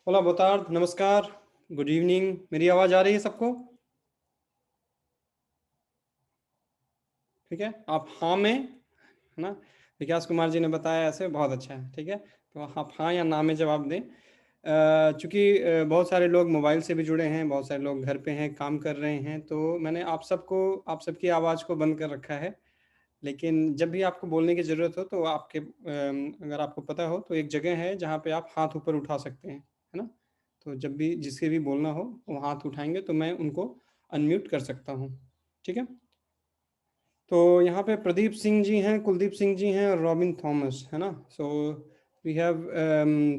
ओला बोतार्द, नमस्कार, good evening. मेरी आवाज़ आ रही है सबको? ठीक है, आप हाँ में, है ना? विकास कुमार जी ने बताया ऐसे, बहुत अच्छा है। ठीक है, तो आप हाँ या ना में जवाब दें। चूँकि बहुत सारे लोग मोबाइल से भी जुड़े हैं, बहुत सारे लोग घर पे हैं, काम कर रहे हैं, तो मैंने आप सबकी आवाज़ को बंद कर रखा है। लेकिन जब भी आपको बोलने की ज़रूरत हो तो अगर आपको पता हो तो एक जगह है जहाँ पे आप हाथ ऊपर उठा सकते हैं, है ना? तो जब भी जिससे भी बोलना हो वो हाथ उठाएँगे तो मैं उनको अनम्यूट कर सकता हूँ। ठीक है? तो यहाँ पे प्रदीप सिंह जी हैं, कुलदीप सिंह जी हैं और रॉबिन थॉमस, है ना? So we have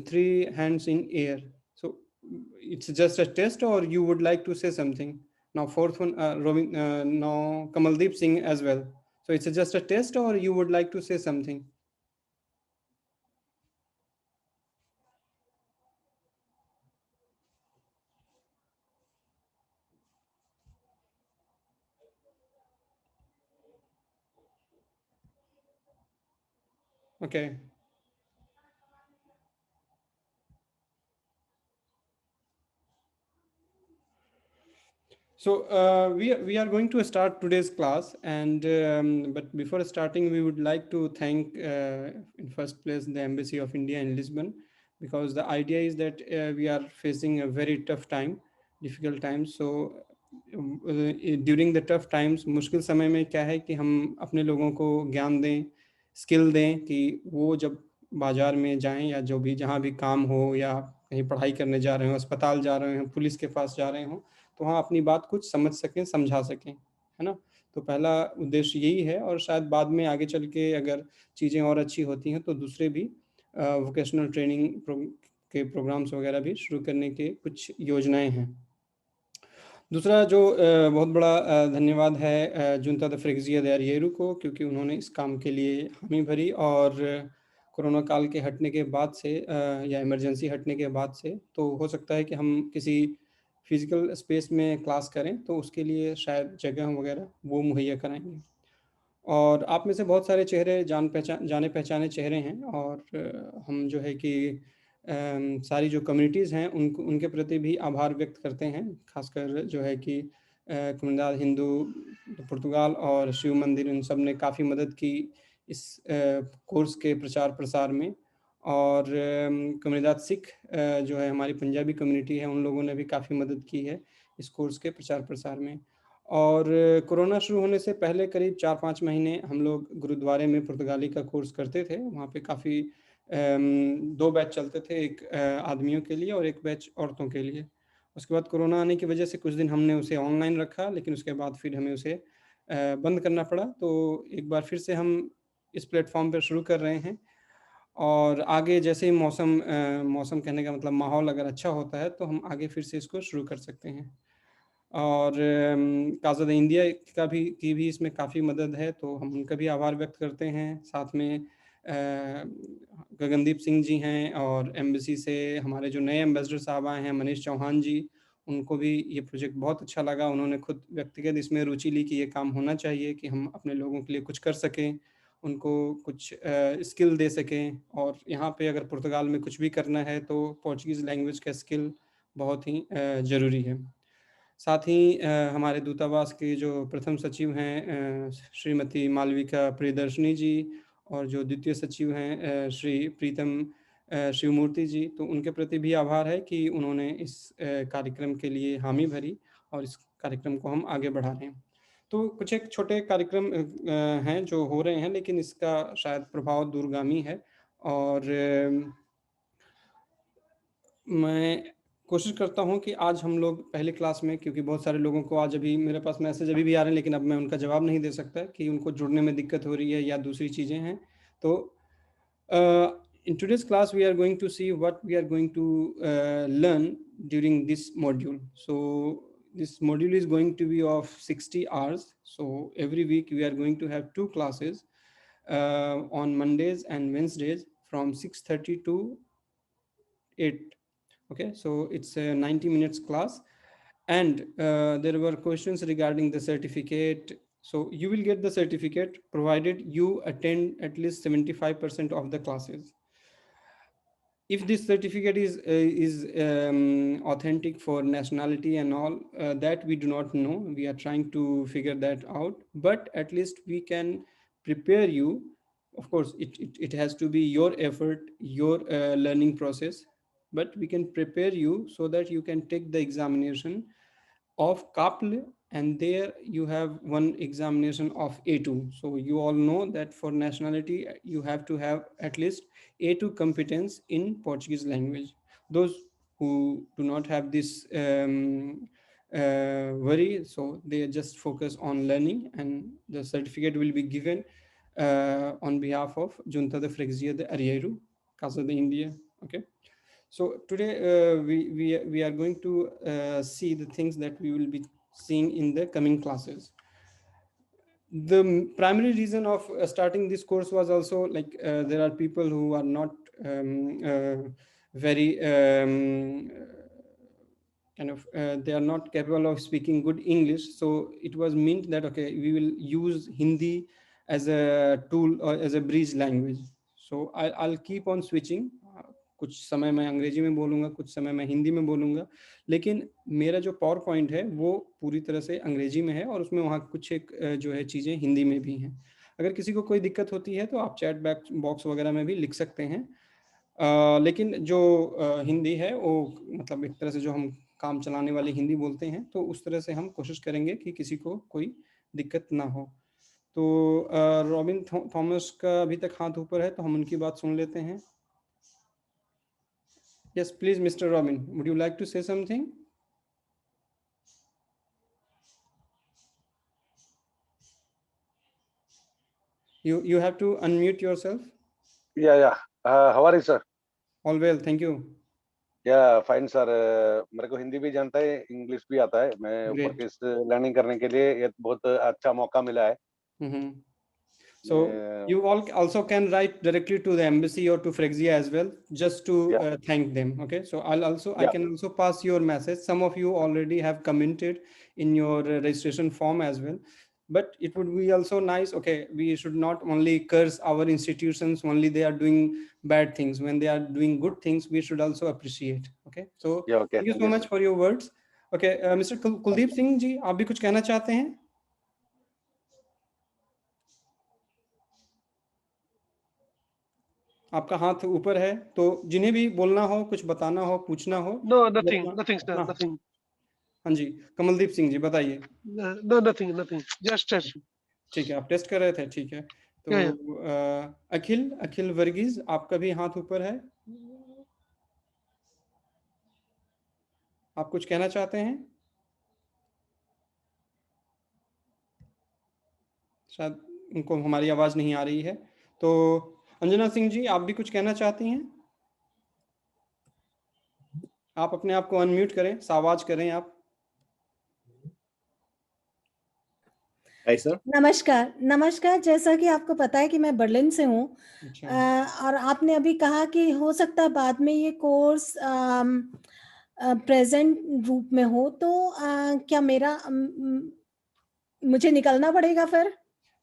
3 hands in air. So it's just a test और you would like to say something? Now fourth one, now Kamaldeep Singh as well. So it's just a test or you would like to say something? Okay. So we are going to start today's class, and but before starting, we would like to thank in first place the Embassy of India in Lisbon, because the idea is that we are facing a very tough time, difficult time. So during the tough times, मुश्किल समय में क्या है कि हम अपने लोगों को ज्ञान दें, स्किल दें कि वो जब बाज़ार में जाएं या जो भी जहाँ भी काम हो या कहीं पढ़ाई करने जा रहे हो, अस्पताल जा रहे हो, पुलिस के पास जा रहे हों, तो वहाँ अपनी बात कुछ समझ सकें, समझा सकें, है ना? तो पहला उद्देश्य यही है, और शायद बाद में आगे चल के अगर चीज़ें और अच्छी होती हैं तो दूसरे भी वोकेशनल ट्रेनिंग के प्रोग्राम्स वगैरह भी शुरू करने के कुछ योजनाएं हैं। दूसरा जो बहुत बड़ा धन्यवाद है जुनता द फ्रिग्जिया दे अरिएरू को, क्योंकि उन्होंने इस काम के लिए हामी भरी, और कोरोना काल के हटने के बाद से या इमरजेंसी हटने के बाद से तो हो सकता है कि हम किसी फिजिकल स्पेस में क्लास करें, तो उसके लिए शायद जगह वगैरह वो मुहैया कराएंगे। और आप में से बहुत सारे चेहरे जाने पहचाने चेहरे हैं, और हम जो है कि सारी जो कम्युनिटीज़ हैं उनके प्रति भी आभार व्यक्त करते हैं, खासकर जो है कि कम्युनिदाद हिंदू, पुर्तगाल और शिव मंदिर, इन सब ने काफ़ी मदद की इस कोर्स के प्रचार प्रसार में। और कम्युनिदाद सिख जो है, हमारी पंजाबी कम्युनिटी है, उन लोगों ने भी काफ़ी मदद की है इस कोर्स के प्रचार प्रसार में। और कोरोना शुरू होने से पहले करीब 4-5 महीने हम लोग गुरुद्वारे में पुर्तगाली का कोर्स करते थे। वहाँ पे काफ़ी 2 बैच चलते थे, एक आदमियों के लिए और एक बैच औरतों के लिए। उसके बाद कोरोना आने की वजह से कुछ दिन हमने उसे ऑनलाइन रखा, लेकिन उसके बाद फिर हमें उसे बंद करना पड़ा। तो एक बार फिर से हम इस प्लेटफ़ॉर्म पे शुरू कर रहे हैं, और आगे जैसे ही मौसम कहने का मतलब माहौल अगर अच्छा होता है, तो हम आगे फिर से इसको शुरू कर सकते हैं। और काज़ा द इंडिया की भी इसमें काफ़ी मदद है, तो हम उनका भी आभार व्यक्त करते हैं। साथ में गगनदीप सिंह जी हैं, और एम्बेसी से हमारे जो नए एम्बेसडर साहब आए हैं, मनीष चौहान जी, उनको भी ये प्रोजेक्ट बहुत अच्छा लगा। उन्होंने खुद व्यक्तिगत इसमें रुचि ली कि ये काम होना चाहिए, कि हम अपने लोगों के लिए कुछ कर सकें, उनको कुछ स्किल दे सकें। और यहाँ पे अगर पुर्तगाल में कुछ भी करना है तो पोर्चुगीज़ लैंग्वेज का स्किल बहुत ही ज़रूरी है। साथ ही हमारे दूतावास के जो प्रथम सचिव हैं श्रीमती मालविका प्रियदर्शनी जी, और जो द्वितीय सचिव हैं श्री प्रीतम शिवमूर्ति जी, तो उनके प्रति भी आभार है कि उन्होंने इस कार्यक्रम के लिए हामी भरी, और इस कार्यक्रम को हम आगे बढ़ा रहे हैं। तो कुछ एक छोटे कार्यक्रम हैं जो हो रहे हैं, लेकिन इसका शायद प्रभाव दूरगामी है। और मैं कोशिश करता हूँ कि आज हम लोग पहली क्लास में, क्योंकि बहुत सारे लोगों को आज अभी मेरे पास मैसेज अभी भी आ रहे हैं, लेकिन अब मैं उनका जवाब नहीं दे सकता कि उनको जुड़ने में दिक्कत हो रही है या दूसरी चीज़ें हैं। तो in today's class we are going to see what we are going to learn during this module. So this module is going to be of 60 hours. So every week we are going to have 2 classes on Mondays and Wednesdays from 6:30 to 8. Okay, so it's a 90 minutes class, and there were questions regarding the certificate. So you will get the certificate provided you attend at least 75% of the classes. if this certificate is authentic for nationality and all, that we do not know. We are trying to figure that out, but at least we can prepare you. Of course, it has to be your effort, your learning process, but we can prepare you so that you can take the examination of CAPL, and there you have one examination of A2. So you all know that for nationality you have to have at least A2 competence in Portuguese language. Those who do not have this worry, so they just focus on learning, and the certificate will be given on behalf of Junta de Freguesia de Arieiro, Casa de India. Okay. So today we are going to see the things that we will be seeing in the coming classes. The primary reason of starting this course was also like there are people who are not very kind of they are not capable of speaking good English. So it was meant that okay, we will use Hindi as a tool or as a bridge language. So I'll keep on switching. कुछ समय मैं अंग्रेजी में बोलूँगा, कुछ समय मैं हिंदी में बोलूँगा, लेकिन मेरा जो पावर पॉइंट है वो पूरी तरह से अंग्रेजी में है और उसमें वहाँ कुछ एक जो है चीज़ें हिंदी में भी हैं. अगर किसी को कोई दिक्कत होती है तो आप चैट बॉक्स वगैरह में भी लिख सकते हैं. लेकिन जो हिंदी है वो मतलब एक तरह से जो हम काम चलाने वाली हिंदी बोलते हैं, तो उस तरह से हम कोशिश करेंगे कि किसी को कोई दिक्कत ना हो. तो रॉबिन थॉमस का अभी तक हाथ ऊपर है, तो हम उनकी बात सुन लेते हैं. Yes, please, Mr. Robin, would you like to say something? You have to unmute yourself. Yeah. How are you, sir? All well, thank you. Yeah, fine, sir. मेरे को हिंदी भी जानता है, इंग्लिश भी आता है. मैं ऊपर Great. के इस लर्निंग करने के लिए ये बहुत अच्छा मौका मिला है. So you all also can write directly to the embassy or to Frexia as well, just to thank them. Okay, so I can also pass your message. Some of you already have commented in your registration form as well, but it would be also nice. Okay, we should not only curse our institutions only they are doing bad things. When they are doing good things, we should also appreciate. Okay, so thank you so much for your words. Okay, Mr. Kuldeep Singh जी, आप भी कुछ कहना चाहते हैं? आपका हाथ ऊपर है, तो जिन्हें भी बोलना हो, कुछ बताना हो, पूछना हो. No, nothing, sir, nothing. हाँ जी, कमलदीप सिंह जी बताइए. No, nothing, just test. ठीक है, आप टेस्ट कर रहे थे. ठीक है, तो अखिल वर्गीज, आपका भी हाथ ऊपर है. आप कुछ कहना चाहते हैं? शायद उनको हमारी आवाज नहीं आ रही है. तो अंजना सिंह जी, आप भी कुछ कहना चाहती हैं? आप अपने आप को अनम्यूट करें, सावाज करें आप. Hi sir. नमस्कार. जैसा कि आपको पता है कि मैं बर्लिन से हूँ. और आपने अभी कहा कि हो सकता है बाद में ये कोर्स प्रेजेंट रूप में हो, तो क्या मुझे निकलना पड़ेगा फिर?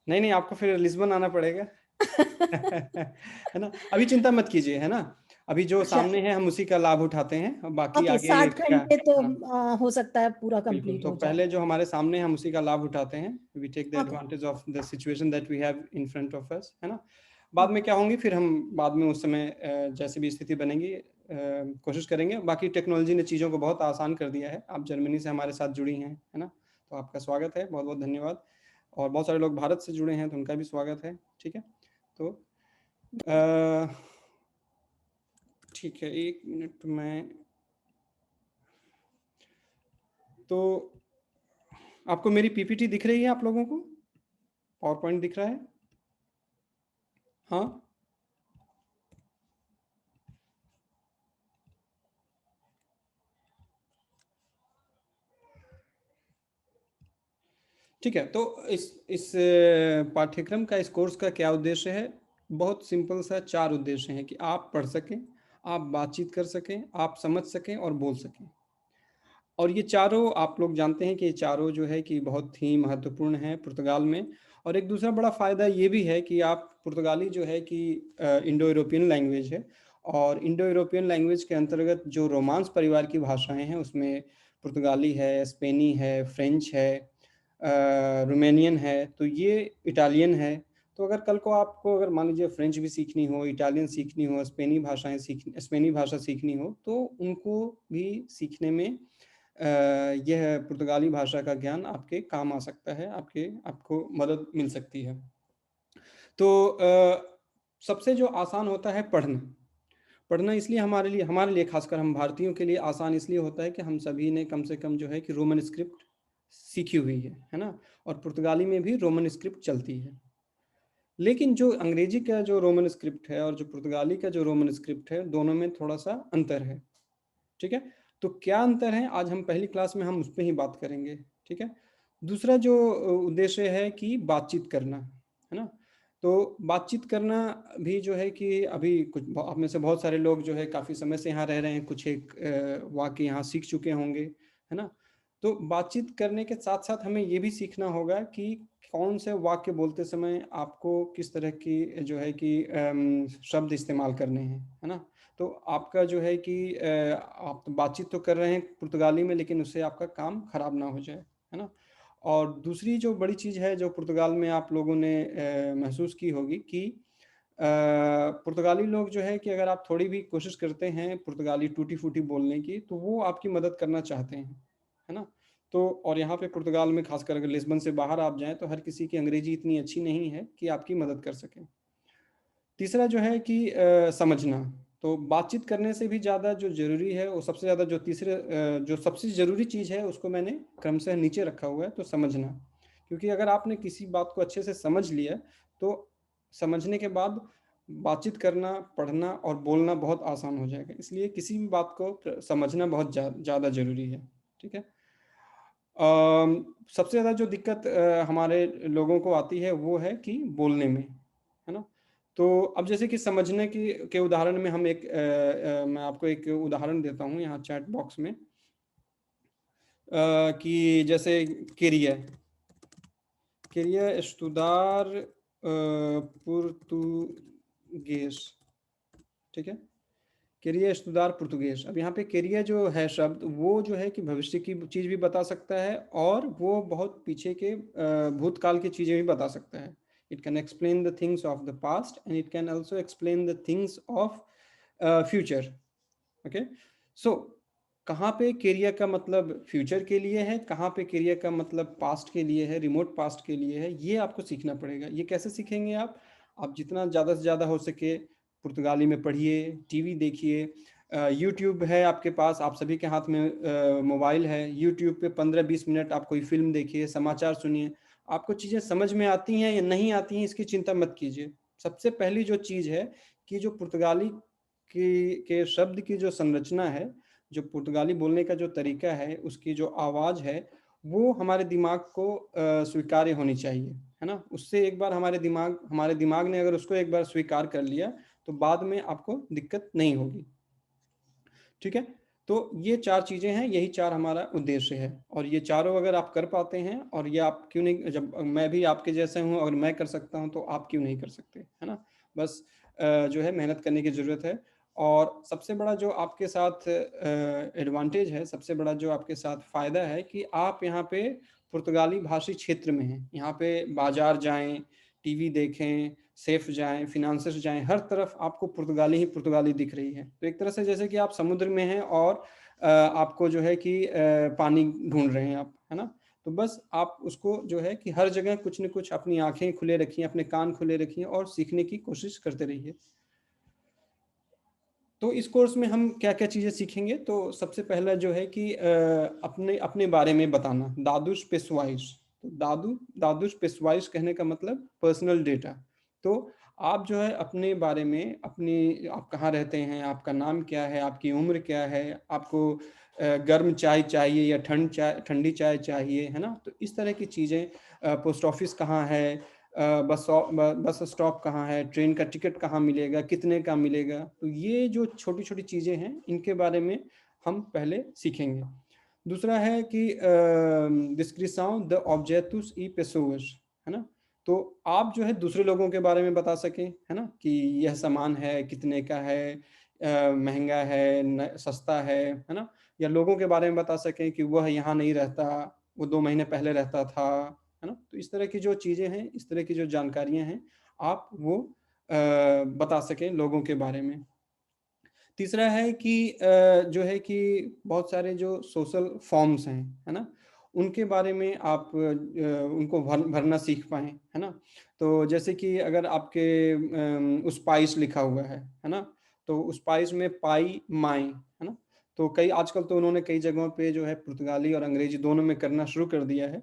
नहीं, आपको फिर लिस्बन आना पड़ेगा. है ना, अभी चिंता मत कीजिए, है ना. अभी जो सामने है हम उसी का लाभ उठाते हैं, बाकी आगे 60 घंटे तो हो सकता है पूरा कंप्लीट हो जाए. तो पहले जो हमारे सामने हम उसी का लाभ उठाते हैं. We take the advantage of the situation that we have in front of us, है ना. बाद में क्या होंगी फिर हम बाद में उस समय जैसे भी स्थिति बनेगी कोशिश करेंगे. बाकी टेक्नोलॉजी ने चीज़ों को बहुत आसान कर दिया है. आप जर्मनी से हमारे साथ जुड़ी हैं, है ना, तो आपका स्वागत है, बहुत बहुत धन्यवाद. और बहुत सारे लोग भारत से जुड़े हैं, तो उनका भी स्वागत है. ठीक है, तो ठीक है, 1 मिनट में. तो आपको मेरी पीपीटी दिख रही है? आप लोगों को पावर पॉइंट दिख रहा है? हाँ, ठीक है. तो इस पाठ्यक्रम का, इस कोर्स का क्या उद्देश्य है? बहुत सिंपल सा 4 उद्देश्य हैं कि आप पढ़ सकें, आप बातचीत कर सकें, आप समझ सकें और बोल सकें. और ये चारों आप लोग जानते हैं कि ये चारों जो है कि बहुत ही महत्वपूर्ण है पुर्तगाल में. और एक दूसरा बड़ा फ़ायदा ये भी है कि आप पुर्तगाली जो है कि इंडो यूरोपियन लैंग्वेज है, और इंडो यूरोपियन लैंग्वेज के अंतर्गत जो रोमांस परिवार की भाषाएं हैं उसमें पुर्तगाली है, स्पेनी है, फ्रेंच है, रोमानियन है, तो ये इटालियन है। तो अगर कल को आपको अगर मान लीजिए फ्रेंच भी सीखनी हो, इटालियन सीखनी हो, स्पेनी भाषा सीखनी हो, तो उनको भी सीखने में यह पुर्तगाली भाषा का ज्ञान आपके काम आ सकता है, आपको मदद मिल सकती है। तो सबसे जो आसान होता है पढ़ना इसलिए हमारे लिए खासकर हम भारतीयों के लिए आसान इसलिए होता है कि हम सभी ने कम से कम जो है कि रोमन स्क्रिप्ट सीखी हुई है ना, और पुर्तगाली में भी रोमन स्क्रिप्ट चलती है। लेकिन जो अंग्रेजी का जो रोमन स्क्रिप्ट है और जो पुर्तगाली का जो रोमन स्क्रिप्ट है, दोनों में थोड़ा सा अंतर है। ठीक है, तो क्या अंतर है आज हम पहली क्लास में हम उस पर ही बात करेंगे। ठीक है, दूसरा जो उद्देश्य है कि बातचीत करना, है ना। तो बातचीत करना भी जो है कि अभी कुछ आप में से बहुत सारे लोग जो है काफ़ी समय से यहाँ रह रहे हैं, कुछ एक वाक्य यहाँ सीख चुके होंगे, है ना। तो बातचीत करने के साथ साथ हमें ये भी सीखना होगा कि कौन से वाक्य बोलते समय आपको किस तरह की जो है कि शब्द इस्तेमाल करने हैं, है ना। तो आपका जो है कि आप तो बातचीत तो कर रहे हैं पुर्तगाली में, लेकिन उससे आपका काम खराब ना हो जाए, है ना। और दूसरी जो बड़ी चीज़ है जो पुर्तगाल में आप लोगों ने महसूस की होगी कि पुर्तगाली लोग जो है कि अगर आप थोड़ी भी कोशिश करते हैं पुर्तगाली टूटी फूटी बोलने की, तो वो आपकी मदद करना चाहते हैं, है ना। तो और यहाँ पे पुर्तगाल में खासकर अगर लिस्बन से बाहर आप जाएं तो हर किसी की अंग्रेजी इतनी अच्छी नहीं है कि आपकी मदद कर सके। तीसरा जो है कि समझना, तो बातचीत करने से भी ज़्यादा जो ज़रूरी है वो सबसे ज़्यादा जो सबसे ज़रूरी चीज़ है उसको मैंने क्रमशः नीचे रखा हुआ है, तो समझना। क्योंकि अगर आपने किसी बात को अच्छे से समझ लिया तो समझने के बाद बातचीत करना, पढ़ना और बोलना बहुत आसान हो जाएगा। इसलिए किसी भी बात को समझना बहुत ज़्यादा ज़रूरी है। ठीक है, सबसे ज़्यादा जो दिक्कत हमारे लोगों को आती है वो है कि बोलने में, है ना। तो अब जैसे कि समझने के उदाहरण में हम मैं आपको एक उदाहरण देता हूँ यहाँ चैट बॉक्स में, कि जैसे queria estudar पुर्तुगेज। ठीक है, queria estudar पुर्तुगेज। अब यहाँ पे queria जो है शब्द वो जो है कि भविष्य की चीज़ भी बता सकता है और वो बहुत पीछे के भूतकाल की चीज़ें भी बता सकता है। It can explain the things of the past and it can also explain the things of future. Okay, so कहाँ पे केरिया का मतलब फ्यूचर के लिए है, कहाँ पे केरिया का मतलब पास्ट के लिए है, रिमोट पास्ट के लिए है, ये आपको सीखना पड़ेगा। ये कैसे सीखेंगे आप जितना ज़्यादा से ज़्यादा हो सके पुर्तगाली में पढ़िए, टीवी देखिए, यूट्यूब है आपके पास, आप सभी के हाथ में मोबाइल है, यूट्यूब पे 15-20 मिनट आप कोई फिल्म देखिए, समाचार सुनिए। आपको चीज़ें समझ में आती हैं या नहीं आती हैं इसकी चिंता मत कीजिए। सबसे पहली जो चीज़ है कि जो पुर्तगाली के शब्द की जो संरचना है, जो पुर्तगाली बोलने का जो तरीका है, उसकी जो आवाज़ है, वो हमारे दिमाग को स्वीकार्य होनी चाहिए, है ना। उससे एक बार हमारे दिमाग ने अगर उसको एक बार स्वीकार कर लिया तो बाद में आपको दिक्कत नहीं होगी। ठीक है, तो ये 4 चीज़ें हैं, यही 4 हमारा उद्देश्य है। और ये चारों अगर आप कर पाते हैं, और ये आप क्यों नहीं, जब मैं भी आपके जैसे हूँ, अगर मैं कर सकता हूँ तो आप क्यों नहीं कर सकते, है ना। बस जो है मेहनत करने की ज़रूरत है। और सबसे बड़ा जो आपके साथ एडवांटेज है, सबसे बड़ा जो आपके साथ फ़ायदा है कि आप यहाँ पे पुर्तगाली भाषी क्षेत्र में हैं। यहाँ पे बाज़ार जाएँ, टीवी देखें, सेफ जाएं, फिनांसर्स जाएं, हर तरफ आपको पुर्तगाली ही पुर्तगाली दिख रही है। तो एक तरह से जैसे कि आप समुद्र में हैं और आपको जो है कि पानी ढूंढ रहे हैं आप, है ना। तो बस आप उसको जो है कि हर जगह कुछ न कुछ अपनी आंखें खुले रखिए, अपने कान खुले रखिए और सीखने की कोशिश करते रहिए। तो इस कोर्स में हम क्या क्या चीज़ें सीखेंगे, तो सबसे पहला जो है कि अपने अपने बारे में बताना, दादुश पेशवाइश। तो दादुश पेशवाइश कहने का मतलब पर्सनल डेटा। तो आप जो है अपने बारे में, आप कहाँ रहते हैं, आपका नाम क्या है, आपकी उम्र क्या है, आपको गर्म चाय चाहिए या ठंडी चाय चाहिए, है ना। तो इस तरह की चीज़ें, पोस्ट ऑफिस कहाँ है, बस स्टॉप कहाँ है, ट्रेन का टिकट कहाँ मिलेगा, कितने का मिलेगा। तो ये जो छोटी छोटी चीज़ें हैं इनके बारे में हम पहले सीखेंगे। दूसरा है कि description the objectives E pesos, है ना। तो आप जो है दूसरे लोगों के बारे में बता सकें, है ना, कि यह सामान है, कितने का है, महंगा है, सस्ता है ना, या लोगों के बारे में बता सकें कि वह यहाँ नहीं रहता, वो 2 महीने पहले रहता था, है ना। तो इस तरह की जो चीज़ें हैं, इस तरह की जो जानकारियाँ हैं, आप वो बता सकें लोगों के बारे में। तीसरा है कि जो है कि बहुत सारे जो सोशल फॉर्म्स हैं, है ना, उनके बारे में आप उनको भरना सीख पाएँ, है ना। तो जैसे कि अगर आपके उस पाइस लिखा हुआ है ना, तो उस पाइस में पाई, माई, है ना। तो कई आजकल तो उन्होंने कई जगहों पे जो है पुर्तगाली और अंग्रेजी दोनों में करना शुरू कर दिया है।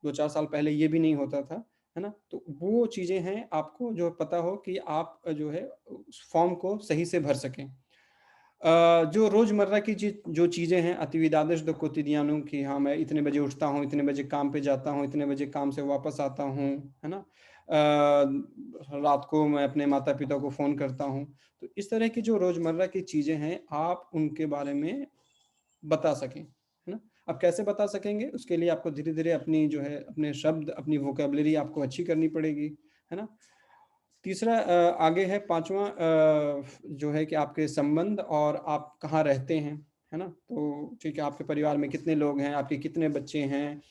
2-4 साल पहले ये भी नहीं होता था, है ना। तो वो चीज़ें हैं, आपको जो पता हो कि आप जो है उस फॉर्म को सही से भर सकें। जो रोज़मर्रा की जो चीज़ें हैं, atividades do cotidiano, कि हाँ मैं इतने बजे उठता हूँ, इतने बजे काम पे जाता हूँ, इतने बजे काम से वापस आता हूँ, है ना। रात को मैं अपने माता पिता को फ़ोन करता हूँ। तो इस तरह की जो रोज़मर्रा की चीज़ें हैं, आप उनके बारे में बता सकें, है ना। अब कैसे बता सकेंगे, उसके लिए आपको धीरे धीरे अपनी जो है अपने शब्द, अपनी वोकेबलरी आपको अच्छी करनी पड़ेगी, है ना। तीसरा आगे है 5वां, जो है कि आपके संबंध और आप कहाँ रहते हैं, है ना। तो ठीक है, आपके परिवार में कितने लोग हैं, आपके कितने बच्चे हैं,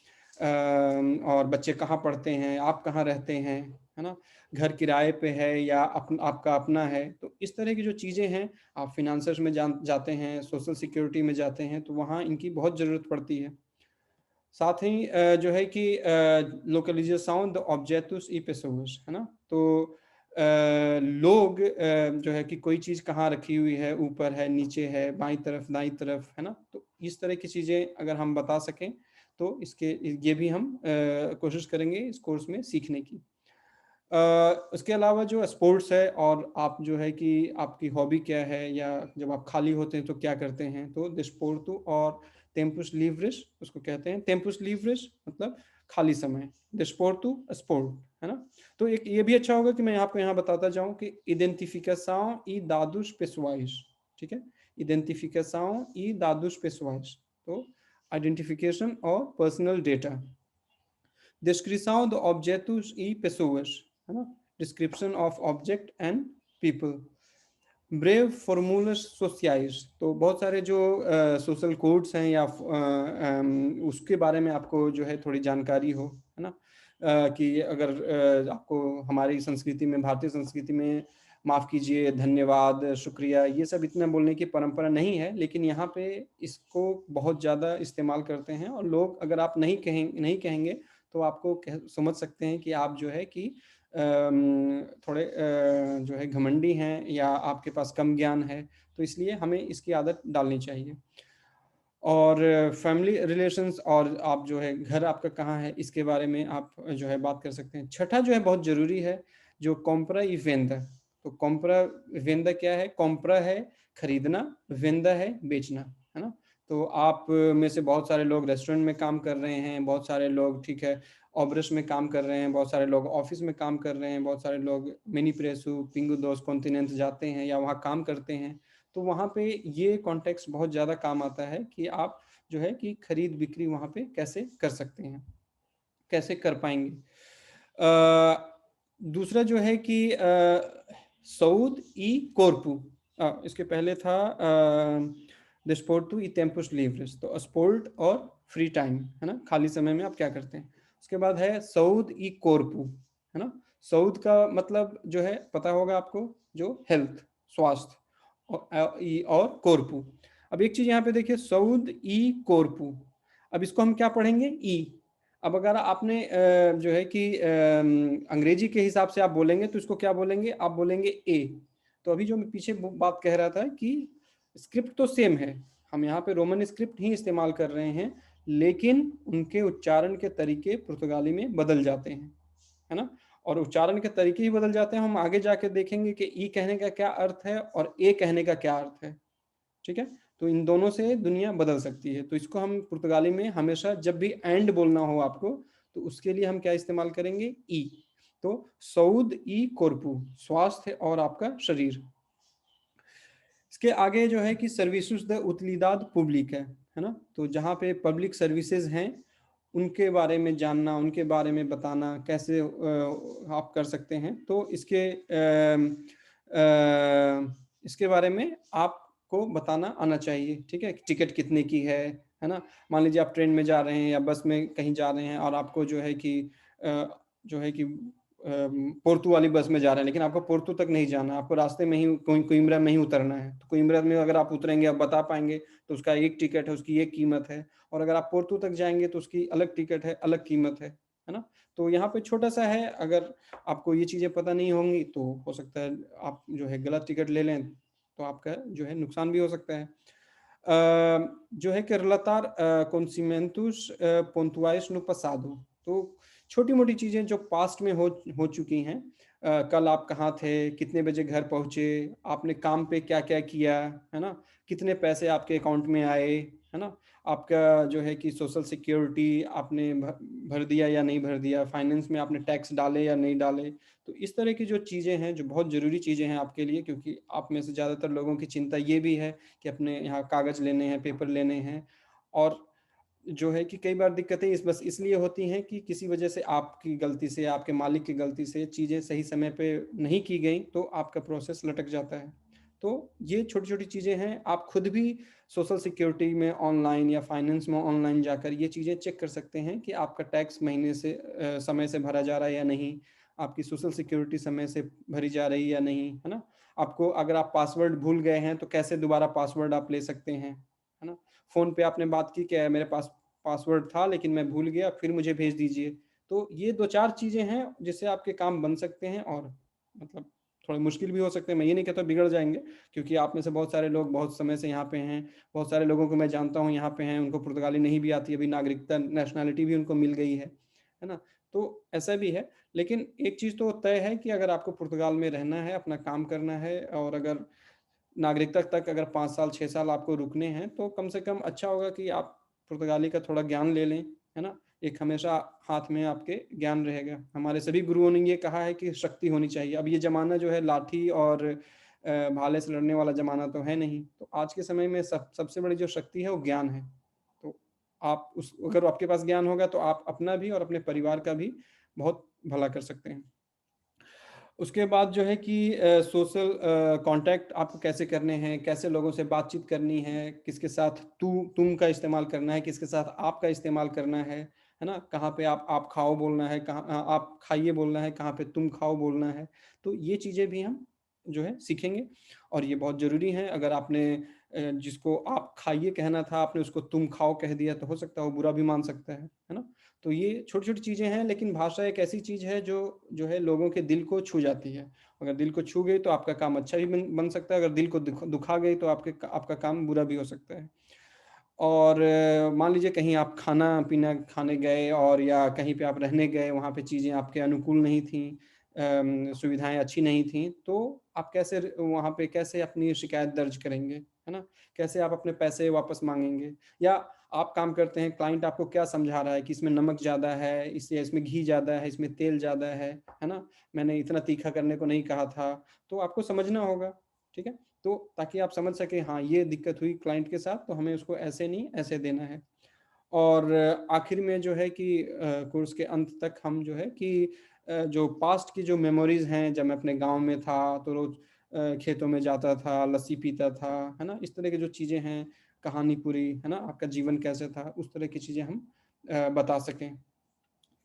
और बच्चे कहाँ पढ़ते हैं, आप कहाँ रहते हैं, है ना। घर किराए पे है या आपका अपना है। तो इस तरह की जो चीज़ें हैं, आप फिनांसर्स में जाते हैं, सोशल सिक्योरिटी में जाते हैं, तो वहाँ इनकी बहुत ज़रूरत पड़ती है। साथ ही जो है कि localização de objetos e pessoas, है ना। तो लोग जो है कि कोई चीज़ कहाँ रखी हुई है, ऊपर है, नीचे है, बाईं तरफ, दाईं तरफ, है ना। तो इस तरह की चीज़ें अगर हम बता सकें, तो ये भी हम कोशिश करेंगे इस कोर्स में सीखने की। उसके अलावा जो स्पोर्ट्स है, और आप जो है कि आपकी हॉबी क्या है, या जब आप खाली होते हैं तो क्या करते हैं, तो डिस्पोर्टू और टेम्पुस लिवरिस उसको कहते हैं। टेम्पुस लिवरिस मतलब खाली समय, डिस्पोर्टू स्पोर्ट, है ना। तो एक ये भी अच्छा होगा कि मैं आपको यहाँ बताता जाऊँ कि identificação e dados pessoais, ठीक है। identificação e dados pessoais, तो आइडेंटिफिकेशन और personal data. Descrição de objetos e pessoas, है ना, description of object and people। Brave formulas सोशियाइज, तो बहुत सारे जो सोशल कोड्स हैं, या उसके बारे में आपको जो है थोड़ी जानकारी हो, है ना। कि अगर आपको हमारी संस्कृति में, भारतीय संस्कृति में, माफ़ कीजिए, धन्यवाद, शुक्रिया, ये सब इतना बोलने की परंपरा नहीं है, लेकिन यहाँ पे इसको बहुत ज़्यादा इस्तेमाल करते हैं। और लोग, अगर आप नहीं कहेंगे तो आपको समझ सकते हैं कि आप जो है कि थोड़े जो है घमंडी हैं, या आपके पास कम ज्ञान है। तो इसलिए हमें इसकी आदत डालनी चाहिए। और फैमिली रिलेशंस, और आप जो है घर आपका कहाँ है, इसके बारे में आप जो है बात कर सकते हैं। छठा जो है बहुत ज़रूरी है, जो कॉम्प्रा ई वेंदा। तो कॉम्प्रा वेंदा क्या है? कॉम्प्रा है खरीदना, वेंदा है बेचना, है ना। तो आप में से बहुत सारे लोग रेस्टोरेंट में काम कर रहे हैं, बहुत सारे लोग, ठीक है, ऑब्रस में काम कर रहे हैं, बहुत सारे लोग ऑफिस में काम कर रहे हैं, बहुत सारे लोग मिनी प्रेसू, पिंगू दोस कॉन्टिनेंट जाते हैं या वहाँ काम करते हैं। तो वहाँ पे ये कॉन्टेक्स्ट बहुत ज़्यादा काम आता है कि आप जो है कि खरीद बिक्री वहाँ पे कैसे कर सकते हैं, कैसे कर पाएंगे। दूसरा जो है कि सऊद ई कोर्पू, इसके पहले था डिस्पोर्टू ई टेम्पुस लिवरेस, तो स्पोर्ट और फ्री टाइम, है ना, खाली समय में आप क्या करते हैं। उसके बाद है सऊद ई कोर्पू, है ना। सऊद का मतलब जो है पता होगा आपको, जो हेल्थ, स्वास्थ्य, और कोर्पू। अब एक चीज यहाँ पे देखिए, सऊद ई कोर्पू, अब इसको हम क्या पढ़ेंगे, ई। अब अगर आपने जो है कि अंग्रेजी के हिसाब से आप बोलेंगे तो इसको क्या बोलेंगे, आप बोलेंगे ए। तो अभी जो मैं पीछे बात कह रहा था कि स्क्रिप्ट तो सेम है, हम यहाँ पे रोमन स्क्रिप्ट ही इस्तेमाल कर रहे हैं, लेकिन उनके उच्चारण के तरीके पुर्तगाली में बदल जाते हैं, है ना। और उच्चारण के तरीके ही बदल जाते हैं। हम आगे जाके देखेंगे कि ई कहने का क्या अर्थ है और ए कहने का क्या अर्थ है, ठीक है। तो इन दोनों से दुनिया बदल सकती है। तो इसको हम पुर्तगाली में हमेशा जब भी एंड बोलना हो आपको, तो उसके लिए हम क्या इस्तेमाल करेंगे, ई। तो सऊद ई कोर्पू, स्वास्थ्य और आपका शरीर। इसके आगे जो है कि सर्विसेज द उतलीदाद पब्लिक है ना। तो जहाँ पे पब्लिक सर्विसेज हैं, उनके बारे में जानना, उनके बारे में बताना, कैसे आप कर सकते हैं। तो इसके बारे में आपको बताना आना चाहिए, ठीक है। टिकट कितने की है ना। मान लीजिए आप ट्रेन में जा रहे हैं या बस में कहीं जा रहे हैं और आपको जो है कि पोर्तू वाली बस में जा रहे हैं, लेकिन आपको पोर्तू तक नहीं जाना, आपको रास्ते में ही कोइम्ब्रा में ही उतरना है। तो कोइम्ब्रा में अगर आप उतरेंगे, आप बता पाएंगे तो उसका एक टिकट है, उसकी एक कीमत है, और अगर आप पोर्तू तक जाएंगे तो उसकी अलग टिकट है, अलग कीमत है ना। तो यहाँ पे छोटा सा है, अगर आपको ये चीज़ें पता नहीं होंगी तो हो सकता है आप जो है गलत टिकट ले लें, तो आपका जो है नुकसान भी हो सकता है। जो है कि relatar conhecimentos pontuais no passado, तो छोटी मोटी चीज़ें जो पास्ट में हो चुकी हैं। कल आप कहाँ थे, कितने बजे घर पहुँचे, आपने काम पे क्या क्या किया, है ना, कितने पैसे आपके अकाउंट में आए, है ना, आपका जो है कि सोशल सिक्योरिटी आपने भर दिया या नहीं भर दिया, फाइनेंस में आपने टैक्स डाले या नहीं डाले। तो इस तरह की जो चीज़ें हैं, जो बहुत ज़रूरी चीज़ें हैं आपके लिए, क्योंकि आप में से ज़्यादातर लोगों की चिंता ये भी है कि अपने यहाँ कागज़ लेने हैं, पेपर लेने हैं, और जो है कि कई बार दिक्कतें बस इसलिए होती हैं कि किसी वजह से, आपकी गलती से, आपके मालिक की गलती से चीज़ें सही समय पे नहीं की गई, तो आपका प्रोसेस लटक जाता है। तो ये छोटी छोटी चीज़ें हैं, आप खुद भी सोशल सिक्योरिटी में ऑनलाइन या फाइनेंस में ऑनलाइन जाकर ये चीज़ें चेक कर सकते हैं कि आपका टैक्स महीने से समय से भरा जा रहा है या नहीं, आपकी सोशल सिक्योरिटी समय से भरी जा रही है या नहीं, है ना। आपको अगर आप पासवर्ड भूल गए हैं तो कैसे दोबारा पासवर्ड आप ले सकते हैं, है ना। फ़ोन पे आपने बात की कि मेरे पास पासवर्ड था लेकिन मैं भूल गया, फिर मुझे भेज दीजिए। तो ये 2-4 चीज़ें हैं जिससे आपके काम बन सकते हैं, और मतलब थोड़े मुश्किल भी हो सकते हैं। मैं ये नहीं कहता बिगड़ जाएँगे, क्योंकि आप में से बहुत सारे लोग बहुत समय से यहाँ पे हैं। बहुत सारे लोगों को मैं जानता हूँ यहाँ पे हैं, उनको पुर्तगाली नहीं भी आती, अभी नागरिकता, नेशनैलिटी भी उनको मिल गई है ना? तो ऐसा भी है। लेकिन एक चीज़ तो तय है कि अगर आपको पुर्तगाल में रहना है, अपना काम करना है, और अगर नागरिकता तक अगर 5 साल 6 साल आपको रुकने हैं, तो कम से कम अच्छा होगा कि आप पुर्तगाली का थोड़ा ज्ञान ले लें, है ना। एक हमेशा हाथ में आपके ज्ञान रहेगा। हमारे सभी गुरुओं ने ये कहा है कि शक्ति होनी चाहिए। अब ये ज़माना जो है लाठी और भाले से लड़ने वाला ज़माना तो है नहीं। तो आज के समय में सबसे बड़ी जो शक्ति है वो ज्ञान है। तो आप अगर आपके पास ज्ञान होगा तो आप अपना भी और अपने परिवार का भी बहुत भला कर सकते हैं। उसके बाद जो है कि सोशल कांटेक्ट आपको कैसे करने हैं, कैसे लोगों से बातचीत करनी है, किसके साथ तुम का इस्तेमाल करना है, किसके साथ आपका इस्तेमाल करना है ना। कहाँ पे आप खाओ बोलना है, कहाँ आप खाइए बोलना है, कहाँ पे तुम खाओ बोलना है। तो ये चीज़ें भी हम जो है सीखेंगे, और ये बहुत ज़रूरी है। अगर आपने जिसको आप खाइए कहना था, आपने उसको तुम खाओ कह दिया, तो हो सकता है वो बुरा भी मान सकता है ना। तो ये छोटी-छोटी चीज़ें हैं, लेकिन भाषा एक ऐसी चीज़ है जो है लोगों के दिल को छू जाती है। अगर दिल को छू गई तो आपका काम अच्छा भी बन सकता है, अगर दिल को दुखा गई तो आपका काम बुरा भी हो सकता है। और मान लीजिए कहीं आप खाना-पीना खाने गए, और या कहीं पे आप रहने गए, वहाँ पे चीज़ें आपके अनुकूल नहीं थीं, सुविधाएँ अच्छी नहीं थीं, तो आप वहाँ पे कैसे अपनी शिकायत दर्ज करेंगे, है ना? कैसे आप अपने पैसे वापस माँगेंगे? या आप काम करते हैं, क्लाइंट आपको क्या समझा रहा है कि इसमें नमक ज़्यादा है, इसमें घी ज़्यादा है, इसमें तेल ज़्यादा है ना? मैंने इतना तीखा करने को नहीं कहा था, तो आपको समझना होगा, ठीक है? तो ताकि आप समझ सकें, हाँ, ये दिक्कत हुई क्लाइंट के साथ, तो हमें उसको ऐसे नहीं, ऐसे देना है। और आखिर में जो है कि कोर्स के अंत तक हम जो है कि जो पास्ट की जो मेमोरीज़ हैं, जब मैं अपने गाँव में था, तो रोज़ खेतों में जाता था, लस्सी पीता था, है ना? इस तरह की जो चीज़ें हैं, कहानी पूरी, है ना? आपका जीवन कैसे था, उस तरह की चीज़ें हम बता सकें।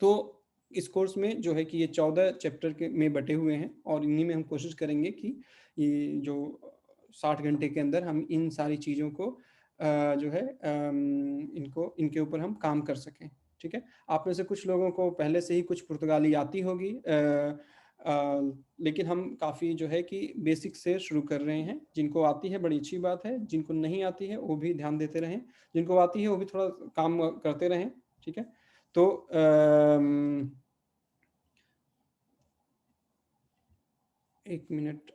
तो इस कोर्स में जो है कि ये 14 चैप्टर में बटे हुए हैं, और इन्हीं में हम कोशिश करेंगे कि ये जो 60 घंटे के अंदर हम इन सारी चीज़ों को जो है इनके ऊपर हम काम कर सकें, ठीक है। आप में से कुछ लोगों को पहले से ही कुछ पुर्तगाली आती होगी, लेकिन हम काफ़ी जो है कि बेसिक से शुरू कर रहे हैं। जिनको आती है बड़ी अच्छी बात है, जिनको नहीं आती है वो भी ध्यान देते रहें, जिनको आती है वो भी थोड़ा काम करते रहें, ठीक है। तो एक मिनट।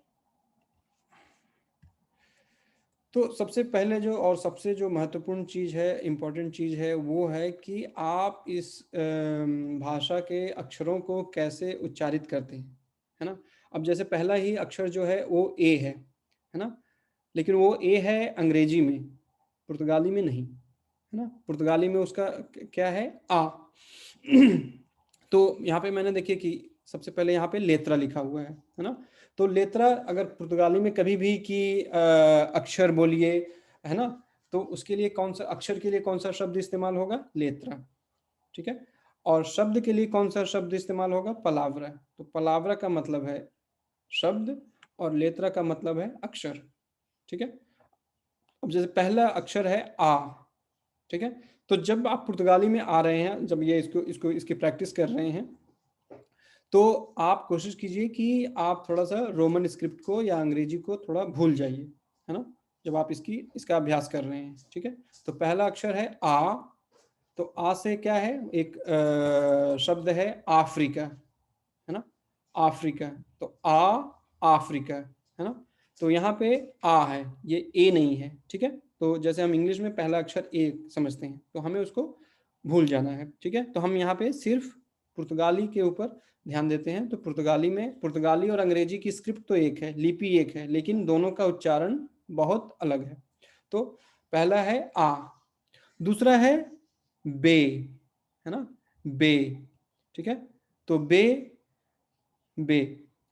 तो सबसे पहले सबसे जो महत्वपूर्ण चीज़ है, इम्पोर्टेंट चीज़ है, वो है कि आप इस भाषा के अक्षरों को कैसे उच्चारित करते हैं, है ना। अब जैसे पहला ही अक्षर जो है वो ए है ना, लेकिन वो ए है अंग्रेजी में, पुर्तगाली में नहीं, है ना। पुर्तगाली में उसका क्या है, आ। तो यहाँ पे मैंने देखिए कि सबसे पहले यहाँ पे लेत्रा लिखा हुआ है ना। तो लेत्रा अगर पुर्तगाली में कभी भी कि अक्षर बोलिए, है ना, तो उसके लिए कौन सा अक्षर के लिए कौन सा शब्द इस्तेमाल होगा? लेत्रा, ठीक है। और शब्द के लिए कौन सा शब्द इस्तेमाल होगा? पलावरा। तो पलावरा का मतलब है शब्द और लेत्रा का मतलब है अक्षर, ठीक है। अब जैसे पहला अक्षर है आ, ठीक है। तो जब आप पुर्तगाली में आ रहे हैं, जब ये इसकी प्रैक्टिस कर रहे हैं, तो आप कोशिश कीजिए कि आप थोड़ा सा रोमन स्क्रिप्ट को या अंग्रेजी को थोड़ा भूल जाइए, है ना, जब आप इसका अभ्यास कर रहे हैं, ठीक है। तो पहला अक्षर है आ, तो आ से क्या है? एक शब्द है अफ्रीका, है ना, अफ्रीका। तो अफ्रीका, है ना। तो यहाँ पे आ है, ये ए नहीं है, ठीक है। तो जैसे हम इंग्लिश में पहला अक्षर ए समझते हैं, तो हमें उसको भूल जाना है, ठीक है। तो हम यहाँ पे सिर्फ पुर्तगाली के ऊपर ध्यान देते हैं। तो पुर्तगाली और अंग्रेजी की स्क्रिप्ट तो एक है, लिपि एक है, लेकिन दोनों का उच्चारण बहुत अलग है। तो पहला है आ, दूसरा है बे, है ना, बे, ठीक है। तो बे,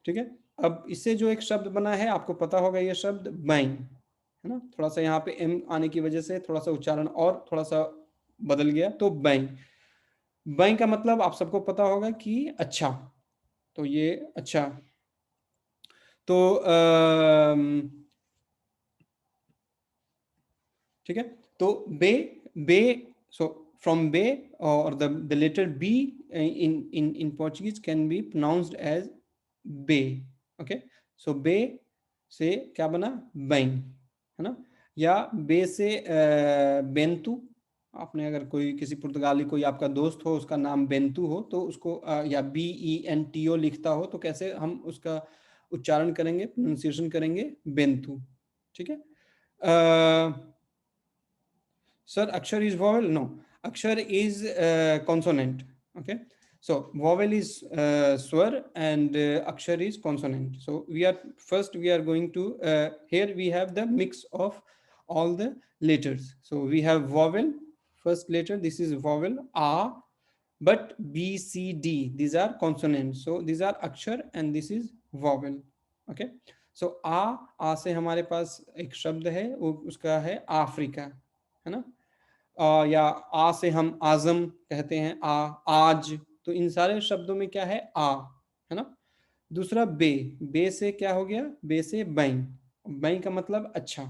ठीक है। अब इससे जो एक शब्द बना है, आपको पता होगा ये शब्द बैं, है ना। थोड़ा सा यहाँ पे एम आने की वजह से थोड़ा सा उच्चारण और थोड़ा सा बदल गया। तो बैं का मतलब आप सबको पता होगा कि अच्छा, तो ये अच्छा। तो ठीक है। तो बे, so from bay or the letter b in Portuguese can be pronounced as bay, okay. so बे से क्या बना? बैं, है ना। या बे से बेंतु, आपने अगर कोई किसी पुर्तगाली कोई आपका दोस्त हो, उसका नाम बेंतु हो, तो उसको या BENTO लिखता हो, तो कैसे हम उसका उच्चारण करेंगे, प्रोनाउंसिएशन करेंगे? बेंतु, ठीक है। Sir, Akshar is vowel? No, Akshar is consonant. Okay, so vowel is swar and Akshar is consonant. So we are going to here we have the mix of all the letters. So we have vowel, first letter, this is vowel A, but B, C, D, these are consonants. So these are Akshar and this is vowel. Okay, so आ से हमारे पास एक शब्द है, वो उसका है Africa, है ना। या आ से हम आजम कहते हैं, आज। तो इन सारे शब्दों में क्या है? आ, है ना। दूसरा बे से क्या हो गया? बे से बैं का मतलब अच्छा,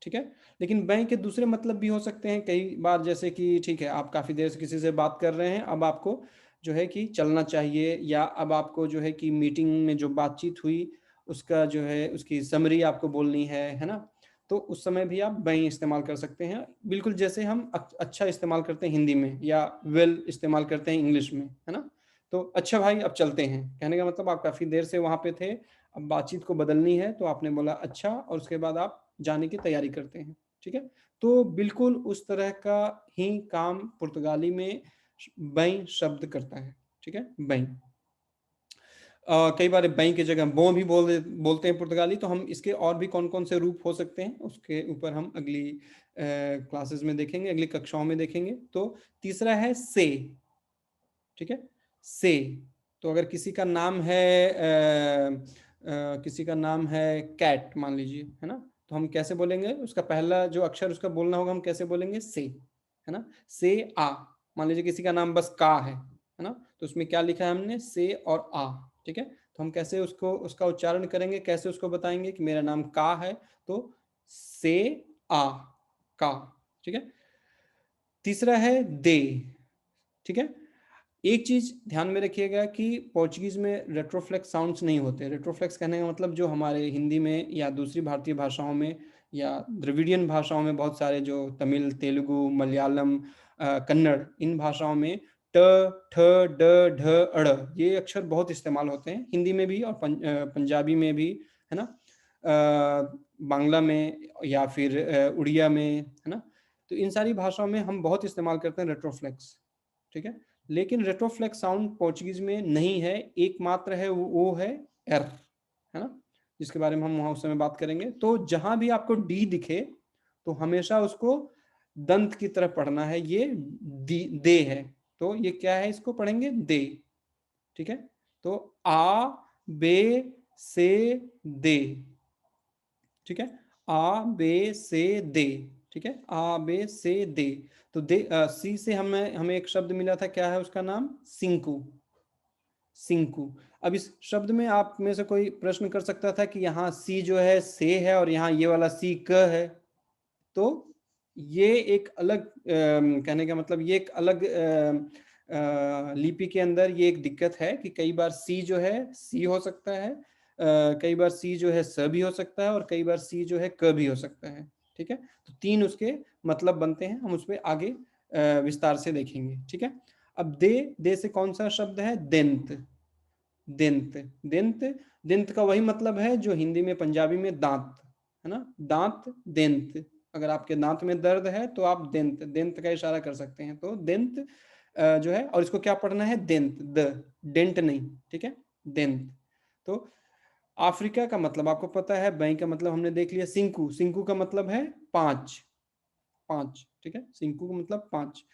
ठीक है। लेकिन बैं के दूसरे मतलब भी हो सकते हैं कई बार, जैसे कि ठीक है, आप काफी देर से किसी से बात कर रहे हैं, अब आपको जो है कि चलना चाहिए, या अब आपको जो है कि मीटिंग में जो बातचीत हुई उसका जो है उसकी समरी आपको बोलनी है ना। तो उस समय भी आप बैं इस्तेमाल कर सकते हैं, बिल्कुल जैसे हम अच्छा इस्तेमाल करते हैं हिंदी में, या वेल इस्तेमाल करते हैं इंग्लिश में, है ना। तो अच्छा भाई अब चलते हैं, कहने का मतलब आप काफी देर से वहां पे थे, अब बातचीत को बदलनी है, तो आपने बोला अच्छा, और उसके बाद आप जाने की तैयारी करते हैं, ठीक है। तो बिल्कुल उस तरह का ही काम पुर्तगाली में बैं शब्द करता है, ठीक है, बैं। कई बार बैं की जगह बो भी बोलते हैं पुर्तगाली। तो हम इसके और भी कौन कौन से रूप हो सकते हैं, उसके ऊपर हम अगली क्लासेस में देखेंगे, अगली कक्षाओं में देखेंगे। तो तीसरा है से, ठीक है, से। तो अगर किसी का नाम है कैट मान लीजिए, है ना, तो हम कैसे बोलेंगे? उसका पहला जो अक्षर उसका बोलना होगा, हम कैसे बोलेंगे? से, है ना, से आ। मान लीजिए किसी का नाम बस का है ना, तो उसमें क्या लिखा है हमने? से और आ, ठीक है। तो हम कैसे उसका उच्चारण करेंगे, कैसे उसको बताएंगे कि मेरा नाम का है? तो से आ, का, ठीक है। तीसरा है दे, ठीक है। एक चीज ध्यान में रखिएगा कि पोर्चुगीज में रेट्रोफ्लेक्स साउंड्स नहीं होते। रेट्रोफ्लेक्स कहने का मतलब जो हमारे हिंदी में या दूसरी भारतीय भाषाओं में या द्रविडियन भाषाओं में, बहुत सारे जो तमिल, तेलुगु, मलयालम, कन्नड़, इन भाषाओं में ट, ठ, ड, ढ, अड़, ये अक्षर बहुत इस्तेमाल होते हैं, हिंदी में भी और पंजाबी में भी, है ना, बांग्ला में या फिर उड़िया में, है ना। तो इन सारी भाषाओं में हम बहुत इस्तेमाल करते हैं रेट्रोफ्लेक्स, ठीक है। लेकिन रेट्रोफ्लेक्स साउंड पोर्चुगीज में नहीं है, एकमात्र है वो है एर, है ना, जिसके बारे में हम वहां उस समय बात करेंगे। तो जहां भी आपको डी दिखे तो हमेशा उसको दंत की तरफ पढ़ना है। ये दे है, तो ये क्या है? इसको पढ़ेंगे दे, ठीक है। तो आ, बे, से दे, ठीक है, आ बे से दे, ठीक है, आ बे से दे। तो दे सी से हमें एक शब्द मिला था, क्या है उसका नाम? सिंकू, सिंकू। अब इस शब्द में आप में से कोई प्रश्न कर सकता था कि यहाँ सी जो है से है और यहाँ ये वाला सी क है, तो ये एक अलग कहने का मतलब ये एक अलग लिपि के अंदर ये एक दिक्कत है कि कई बार सी जो है सी हो सकता है, कई बार सी जो है स भी हो सकता है और कई बार सी जो है क भी हो सकता है, ठीक है। तो 3 उसके मतलब बनते हैं, हम उस पर आगे विस्तार से देखेंगे, ठीक है। अब दे से कौन सा शब्द है? देंत, देंत, देंत, देंत का वही मतलब है जो हिंदी में पंजाबी में दांत है ना, दांत, देंत। अगर आपके दांत में दर्द है तो आप देंत, देंत का इशारा कर सकते हैं। तो देंत जो है, और इसको क्या पढ़ना है? देंत, द, डेंट नहीं, ठीक है, देंत। तो अफ्रीका का मतलब आपको पता है, बाई का मतलब हमने देख लिया, सिंकू, सिंकू का मतलब है 5, 5, ठीक है, सिंकू का मतलब 5।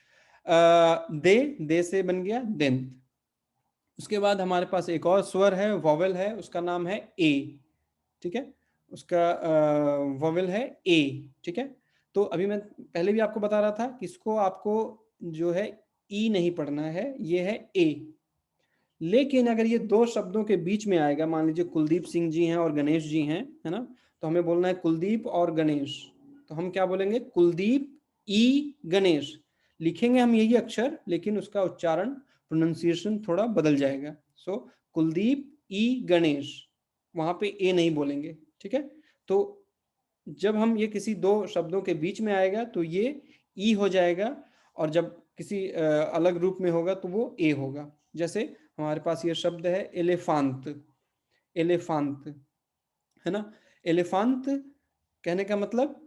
दे से बन गया देंत। उसके बाद हमारे पास एक और स्वर है, वॉवेल है, उसका नाम है ए, ठीक है, उसका वॉवेल है ए, ठीक है। तो अभी मैं पहले भी आपको बता रहा था कि इसको आपको जो है ई नहीं पढ़ना है, ये है ए। लेकिन अगर ये 2 शब्दों के बीच में आएगा, मान लीजिए कुलदीप सिंह जी हैं और गणेश जी हैं, है ना, तो हमें बोलना है कुलदीप और गणेश, तो हम क्या बोलेंगे? कुलदीप ई गणेश। लिखेंगे हम यही अक्षर, लेकिन उसका उच्चारण, प्रोनाउंसिएशन थोड़ा बदल जाएगा। सो कुलदीप ई गणेश, वहां पे ए नहीं बोलेंगे, ठीक है। तो जब हम ये किसी 2 शब्दों के बीच में आएगा तो ये ई हो जाएगा, और जब किसी अलग रूप में होगा तो वो ए होगा। जैसे हमारे पास ये शब्द है एलिफांत, एलिफांत, है ना। एलिफांत कहने का मतलब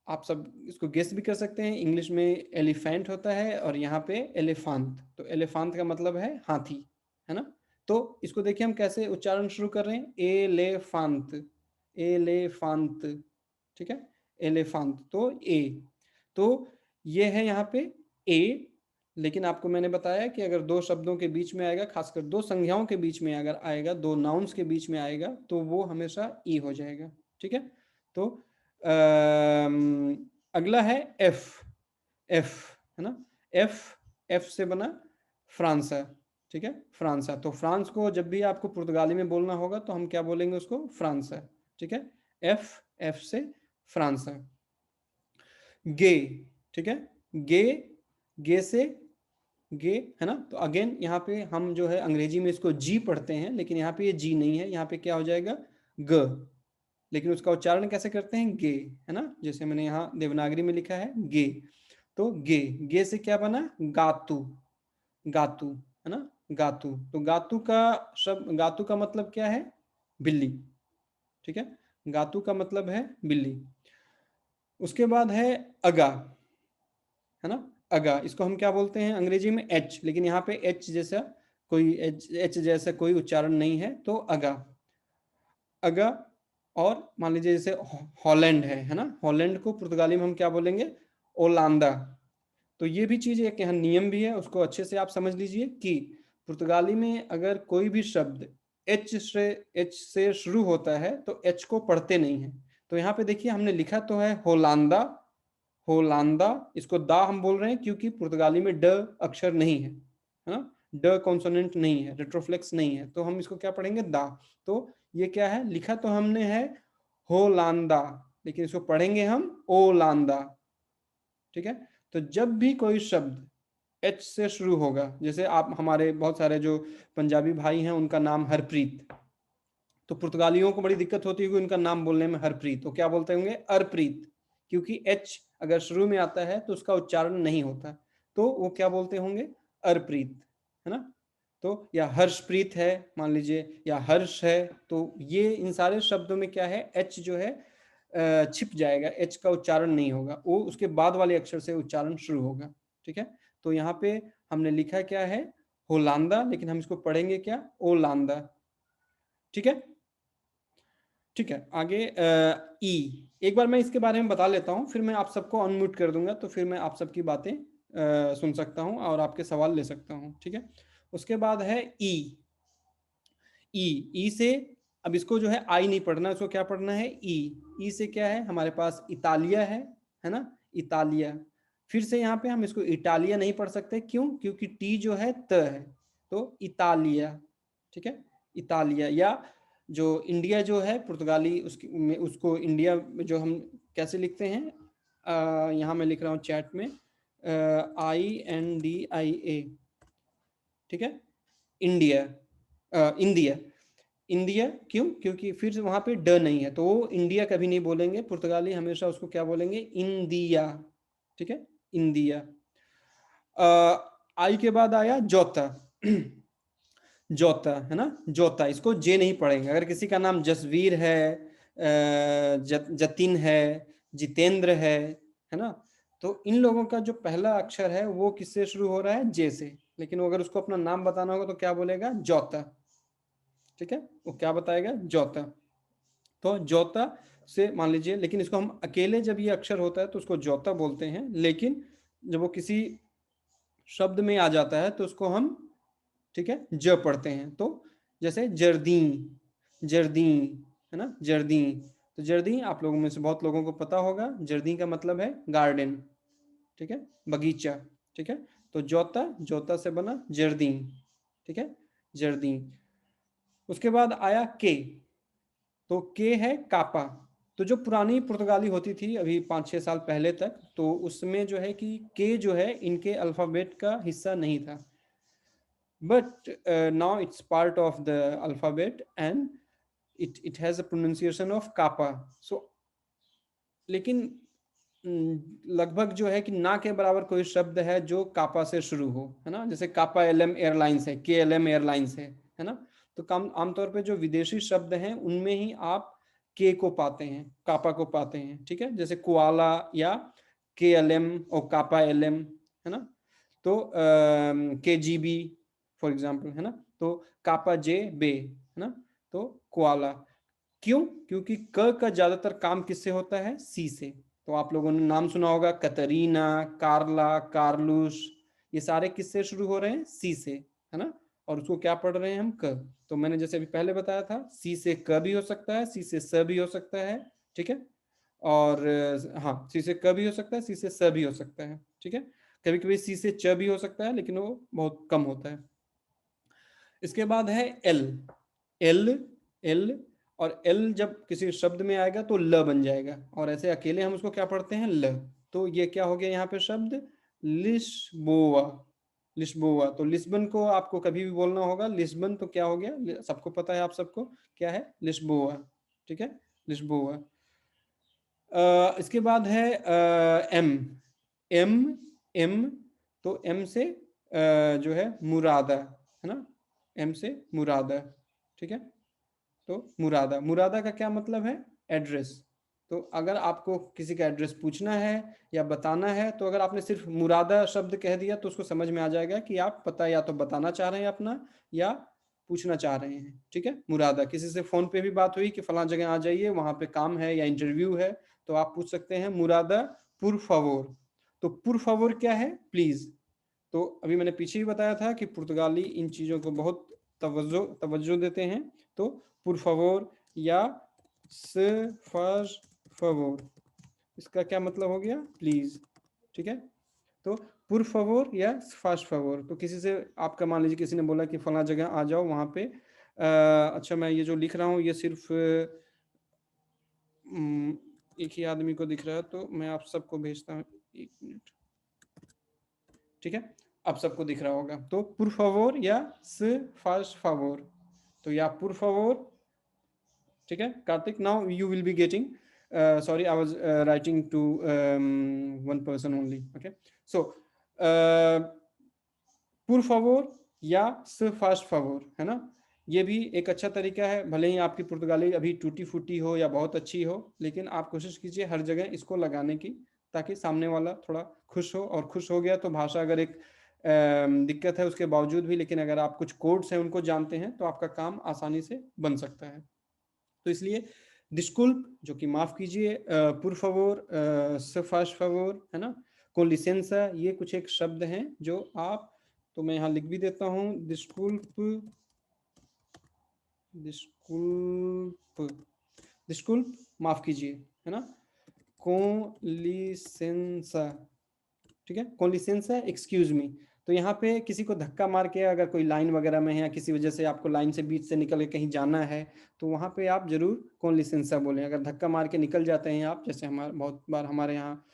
आप सब इसको गेस भी कर सकते हैं, इंग्लिश में एलिफेंट होता है और यहाँ पे एलिफांत, तो एलिफांत का मतलब है हाथी, है ना। तो इसको देखिए हम कैसे उच्चारण शुरू कर रहे हैं, एलेफांत, एलेफांत, ठीक है, एलिफांत, तो ए। तो ये है यहाँ पे ए। लेकिन आपको मैंने बताया कि अगर 2 शब्दों के बीच में आएगा, खासकर 2 संज्ञाओं के बीच में अगर आएगा, 2 नाउन्स के बीच में आएगा, तो वो हमेशा ई हो जाएगा, ठीक है। तो अगला है एफ, एफ, है ना, एफ, एफ से बना फ्रांसा, ठीक है, फ्रांसा। तो फ्रांस को जब भी आपको पुर्तगाली में बोलना होगा तो हम क्या बोलेंगे उसको? फ्रांसा, ठीक है, एफ, एफ से फ्रांसा। गे, ठीक है, गे, गे से गे, है ना। तो अगेन यहाँ पे हम जो है अंग्रेजी में इसको जी पढ़ते हैं, लेकिन यहाँ पे ये जी नहीं है, यहाँ पे क्या हो जाएगा? ग। लेकिन उसका उच्चारण कैसे करते हैं? गे, है ना, जैसे मैंने यहाँ देवनागरी में लिखा है गे। तो गे, गे से क्या बना? गातु, गातु, है ना, गातु। तो गातु का शब्द, गातु का मतलब क्या है? बिल्ली, ठीक है, गातु का मतलब है बिल्ली। उसके बाद है अगा, है ना, अगा। इसको हम क्या बोलते हैं अंग्रेजी में? एच, लेकिन यहाँ पे एच जैसा कोई एच जैसा कोई उच्चारण नहीं है, तो अगा, अगा। और मान लीजिए जैसे हॉलैंड है ना, हॉलैंड को पुर्तगाली में हम क्या बोलेंगे? ओलांदा। तो ये भी चीज एक यहाँ नियम भी है, उसको अच्छे से आप समझ लीजिए कि पुर्तगाली में अगर कोई भी शब्द एच से शुरू होता है तो एच को पढ़ते नहीं है। तो यहाँ पे देखिए हमने लिखा तो है होलांदा, होलांदा, इसको दा हम बोल रहे हैं क्योंकि पुर्तगाली में ड अक्षर नहीं है ना, ड कॉन्सोनेंट नहीं है, रेट्रोफ्लेक्स नहीं है, तो हम इसको क्या पढ़ेंगे? दा। तो ये क्या है? लिखा तो हमने है होलांदा, लेकिन इसको पढ़ेंगे हम ओलांदा, ठीक है। तो जब भी कोई शब्द एच से शुरू होगा, जैसे आप हमारे बहुत सारे जो पंजाबी भाई हैं उनका नाम हरप्रीत, तो पुर्तगालियों को बड़ी दिक्कत होती है कि उनका नाम बोलने में हरप्रीत, तो क्या बोलते होंगे? अरप्रीत, क्योंकि एच अगर शुरू में आता है तो उसका उच्चारण नहीं होता, तो वो क्या बोलते होंगे? अरप्रीत, है ना। तो या हर्षप्रीत है मान लीजिए, या हर्ष है, तो ये इन सारे शब्दों में क्या है? एच जो है छिप जाएगा, एच का उच्चारण नहीं होगा, वो उसके बाद वाले अक्षर से उच्चारण शुरू होगा, ठीक है। तो यहाँ पे हमने लिखा क्या है? होलांदा, लेकिन हम इसको पढ़ेंगे क्या? ओलांदा, ठीक है, ठीक है। आगे ई, एक बार मैं इसके बारे में बता लेता हूँ, फिर मैं आप सबको अनम्यूट कर दूंगा, तो फिर मैं आप सबकी बातें सुन सकता हूँ और आपके सवाल ले सकता हूँ, ठीक है। उसके बाद है ई, ई, ई से अब इसको जो है आई नहीं पढ़ना, इसको क्या पढ़ना है, ई से क्या है हमारे पास इतालिया है ना, इतालिया। फिर से यहाँ पे हम इसको इटालिया नहीं पढ़ सकते, क्यों, क्योंकि टी जो है त है, तो इतालिया, ठीक है, इतालिया। या जो इंडिया जो है पुर्तगाली, उसको इंडिया जो हम कैसे लिखते हैं, यहाँ मैं लिख रहा हूँ चैट में, INDIA, ठीक है, इंडिया, इंडिया, इंडिया। क्यों, क्योंकि फिर वहां पे ड नहीं है, तो वो इंडिया कभी नहीं बोलेंगे, पुर्तगाली हमेशा उसको क्या बोलेंगे, इंडिया, ठीक है, इंडिया। आई के बाद आया जोता, जोता है ना, जोता, इसको जे नहीं पढ़ेंगे। अगर किसी का नाम जसवीर है, जतिन है, जितेंद्र है ना, तो इन लोगों का जो पहला अक्षर है वो किससे शुरू हो रहा है, जे से। लेकिन अगर उसको अपना नाम बताना होगा तो क्या बोलेगा, जोता, ठीक है, वो क्या बताएगा, जोता। तो जोता से मान लीजिए, लेकिन इसको हम अकेले जब ये अक्षर होता है तो उसको जोता बोलते हैं, लेकिन जब वो किसी शब्द में आ जाता है तो उसको हम, ठीक है, ज पढ़ते हैं। तो जैसे जर्दीन, जर्दीन है ना, जर्दीन। तो जर्दीन आप लोगों में से बहुत लोगों को पता होगा, जर्दीन का मतलब है गार्डन, ठीक है, बगीचा, ठीक है। तो जोता, जोता से बना जर्दीन, ठीक है, जर्दीन। उसके बाद आया के, तो के है कापा। तो जो पुरानी पुर्तगाली होती थी अभी 5-6 साल पहले तक, तो उसमें जो है कि के जो है इनके अल्फाबेट का हिस्सा नहीं था, but now it's part of the alphabet and it has a pronunciation of kappa. So लेकिन लगभग जो है कि ना के बराबर कोई शब्द है जो कापा से शुरू हो, है ना, जैसे कापा LM एयरलाइंस है, KLM एयरलाइंस है ना। तो कम आमतौर पे जो विदेशी शब्द हैं उनमें ही आप के को पाते हैं, कापा को पाते हैं, ठीक है, जैसे कोआला या KLM और कापा LM, है ना। तो KGB फॉर एग्जाम्पल, है ना। तो कापा जे बे, है ना, तो कोआला। क्यों, क्योंकि क का ज्यादातर काम किससे होता है, सी से। तो आप लोगों ने नाम सुना होगा, कतरीना, कार्ला, कार्लुस, ये सारे किससे शुरू हो रहे हैं, सी से, है ना। और उसको क्या पढ़ रहे हैं हम, क। तो मैंने जैसे अभी पहले बताया था, सी से क भी हो सकता है, सी से स भी हो सकता है, ठीक है। और हाँ, सी से क भी हो सकता है, सी से स भी हो सकता है, ठीक है। कभी कभी सी से च भी हो सकता है, लेकिन वो बहुत कम होता है। इसके बाद है एल, एल, एल। और एल जब किसी शब्द में आएगा तो ल बन जाएगा, और ऐसे अकेले हम उसको क्या पढ़ते हैं, ल। तो ये क्या हो गया यहाँ पे शब्द, लिस्बोआ, लिस्बोआ। तो लिस्बन को आपको कभी भी बोलना होगा, लिस्बन, तो क्या हो गया, सबको पता है, आप सबको क्या है, लिस्बोआ, ठीक है, लिस्बोआ। इसके बाद है एम, एम, एम। तो एम से जो है मुरादा, है ना, एम से मुरादा, ठीक है। तो मुरादा, मुरादा का क्या मतलब है, एड्रेस। तो अगर आपको किसी का एड्रेस पूछना है या बताना है, तो अगर आपने सिर्फ मुरादा शब्द कह दिया तो उसको समझ में आ जाएगा कि आप पता या तो बताना चाह रहे हैं अपना, या पूछना चाह रहे हैं, ठीक है। मुरादा, किसी से फोन पे भी बात हुई कि फलां जगह आ जाइए, वहां पे काम है या इंटरव्यू है, तो आप पूछ सकते हैं मुरादा पुर फावोर। तो पुर फावोर क्या है, प्लीज। तो अभी मैंने पीछे ही बताया था कि पुर्तगाली इन चीज़ों को बहुत तवज्जो देते हैं। तो पुर फावोर या से फाज फावोर, इसका क्या मतलब हो गया, प्लीज, ठीक है। तो पुर फावोर या फास्ट फावोर। तो किसी से आपका, मान लीजिए किसी ने बोला कि फला जगह आ जाओ वहाँ पे, अच्छा मैं ये जो लिख रहा हूँ ये सिर्फ एक ही आदमी को दिख रहा है, तो मैं आप सबको भेजता हूँ, 1 मिनट, ठीक है, आप सबको दिख रहा होगा। तो पुर फावोर या से फास्ट फावोर, तो या पुर फावोर, ठीक है। Kartik, now you will be getting, sorry, I was writing to one person only, okay. So पुर फावोर या से फास्ट फावोर, है ना, ये भी एक अच्छा तरीका है। भले ही आपकी पुर्तगाली अभी टूटी फूटी हो या बहुत अच्छी हो, लेकिन आप कोशिश कीजिए हर जगह इसको लगाने की, ताकि सामने वाला थोड़ा खुश हो। और खुश हो गया तो भाषा अगर एक दिक्कत है उसके बावजूद भी, लेकिन अगर आप कुछ कोड्स हैं उनको जानते हैं तो आपका काम आसानी से बन सकता है। तो इसलिए डिस्कुल्प, जो कि माफ कीजिए, पुर फावोर, से फास्ट फावोर, है ना, को लिसेंसा, ये कुछ एक शब्द हैं जो आप, तो मैं यहाँ लिख भी देता हूँ, डिस्कुल्प, डिस्कुल्प, डिस्कुल्प माफ कीजिए, है ना, कोलिसेंसा, ठीक है, कोलिसेंसा एक्सक्यूज मी। तो यहाँ पे किसी को धक्का मार के अगर कोई लाइन वगैरह में है या किसी वजह से आपको लाइन से बीच से निकल के कहीं जाना है तो वहाँ पे आप जरूर कोलिसेंसा बोलें। अगर धक्का मार के निकल जाते हैं आप, जैसे हमारे बहुत बार हमारे यहाँ